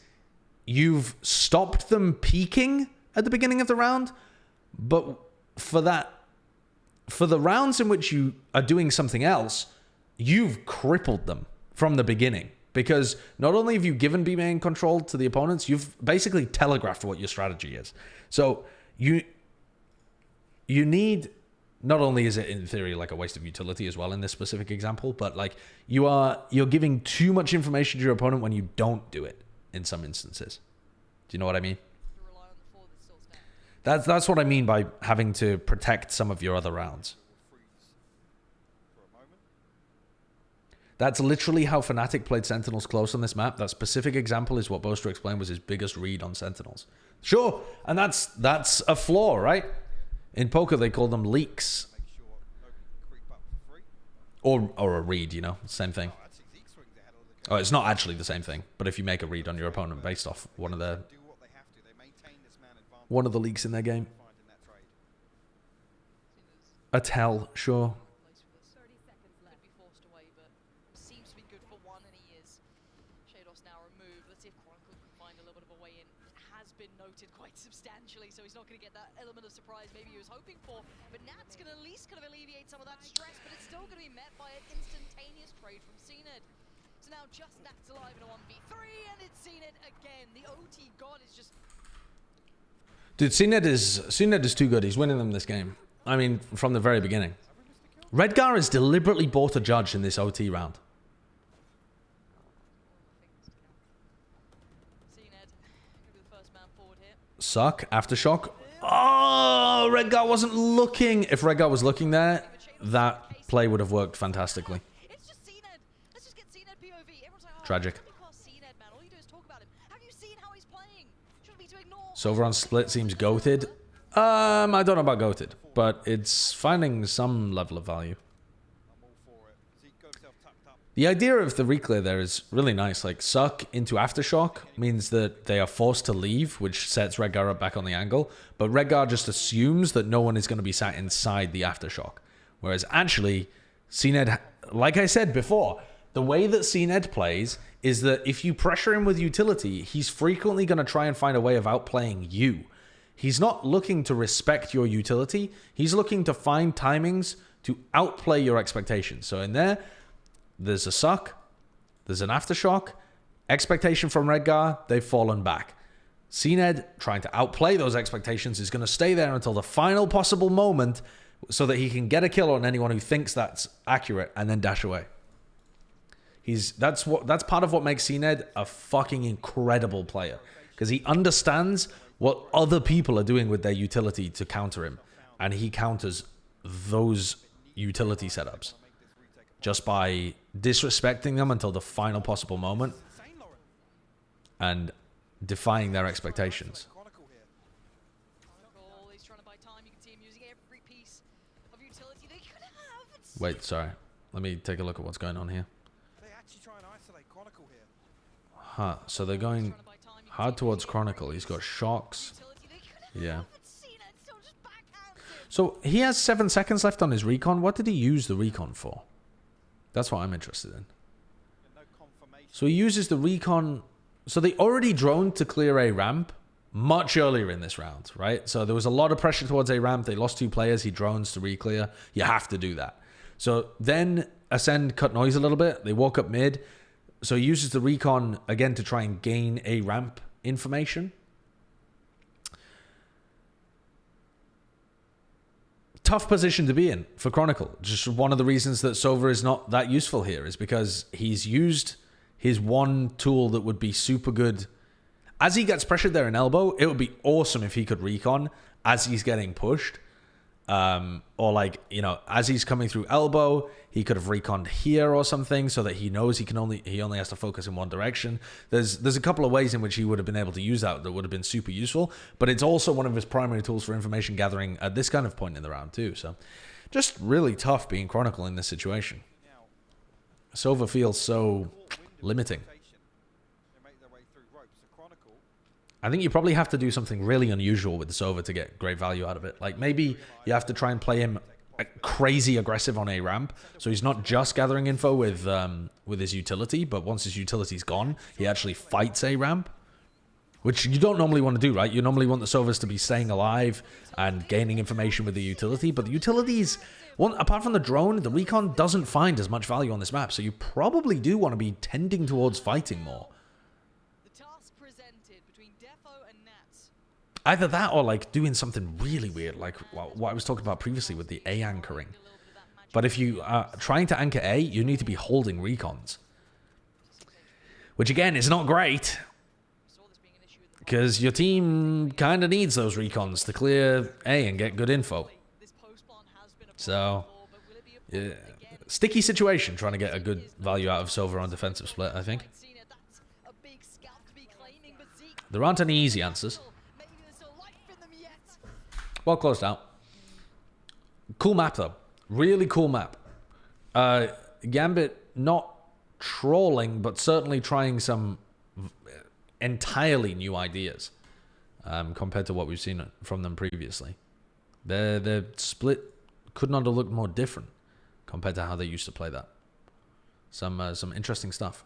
[SPEAKER 1] you've stopped them peaking at the beginning of the round, but for the rounds in which you are doing something else, you've crippled them from the beginning. Because not only have you given B-main control to the opponents, you've basically telegraphed what your strategy is. So you need, not only is it in theory like a waste of utility as well in this specific example, but like you're giving too much information to your opponent when you don't do it in some instances. Do you know what I mean? That's what I mean by having to protect some of your other rounds. That's literally how Fnatic played Sentinels close on this map. That specific example is what Boaster explained was his biggest read on Sentinels. Sure, and that's a flaw, right? In poker, they call them leaks. Or a read, you know, same thing. Oh, it's not actually the same thing. But if you make a read on your opponent based off one of the leaks in their game. A tell, sure.
[SPEAKER 3] Substantially, so he's not going to get that element of surprise maybe he was hoping for, but Nat's going to at least kind of alleviate some of that stress, but it's still going to be met by an instantaneous trade from ACEND. So now just Nat's alive in a 1v3, and it's ACEND again. The OT god is just...
[SPEAKER 1] Dude, ACEND is too good. He's winning them this game. I mean, from the very beginning. Redgar has deliberately bought a judge in this OT round. Suck, aftershock. Oh, Redgar wasn't looking. If Redgar was looking there, that play would have worked fantastically. Tragic. Sovereign split seems goated. I don't know about goated, but it's finding some level of value. The idea of the reclear there is really nice. Like, suck into aftershock means that they are forced to leave, which sets Redgar up back on the angle. But Redgar just assumes that no one is going to be sat inside the aftershock. Whereas actually, ACEND, like I said before, the way that ACEND plays is that if you pressure him with utility, he's frequently going to try and find a way of outplaying you. He's not looking to respect your utility. He's looking to find timings to outplay your expectations. So in there's a suck, there's an aftershock, expectation from Redgar, they've fallen back. ACEND, trying to outplay those expectations, is going to stay there until the final possible moment so that he can get a kill on anyone who thinks that's accurate and then dash away. That's part of what makes ACEND a fucking incredible player, because he understands what other people are doing with their utility to counter him, and he counters those utility setups just by disrespecting them until the final possible moment and defying their expectations. Wait, sorry. Let me take a look at what's going on here. Huh, so they're going hard towards Chronicle. He's got shocks. Yeah. So he has 7 seconds left on his recon. What did he use the recon for? That's what I'm interested in. So he uses the recon. So they already droned to clear a ramp much earlier in this round, right? So there was a lot of pressure towards a ramp. They lost 2 players. He drones to re-clear. You have to do that. So then ACEND cut noise a little bit. They walk up mid. So he uses the recon again to try and gain a ramp information. Tough position to be in for Chronicle. Just one of the reasons that Sova is not that useful here is because he's used his one tool that would be super good. As he gets pressured there in elbow, it would be awesome if he could recon as he's getting pushed. Or like, you know, as he's coming through elbow, he could have reconned here or something so that he knows he only has to focus in one direction. There's a couple of ways in which he would have been able to use that would have been super useful, but it's also one of his primary tools for information gathering at this kind of point in the round too. So just really tough being Chronicle in this situation. Sova feels so limiting. I think you probably have to do something really unusual with Sova to get great value out of it. Like maybe you have to try and play him crazy aggressive on A ramp, so he's not just gathering info with his utility, but once his utility's gone, he actually fights A ramp, which you don't normally want to do, right? You normally want the Sovas to be staying alive and gaining information with the utility, but the utilities, apart from the drone, the recon doesn't find as much value on this map, so you probably do want to be tending towards fighting more. Either that or like doing something really weird, like what I was talking about previously with the A anchoring. But if you are trying to anchor A, you need to be holding recons. Which again is not great, because your team kind of needs those recons to clear A and get good info. So, yeah, sticky situation trying to get a good value out of Sova on defensive split, I think. There aren't any easy answers. Well closed out. Cool map though. Really cool map. Gambit not trolling, but certainly trying some entirely new ideas compared to what we've seen from them previously. Their split could not have looked more different compared to how they used to play that. Some interesting stuff.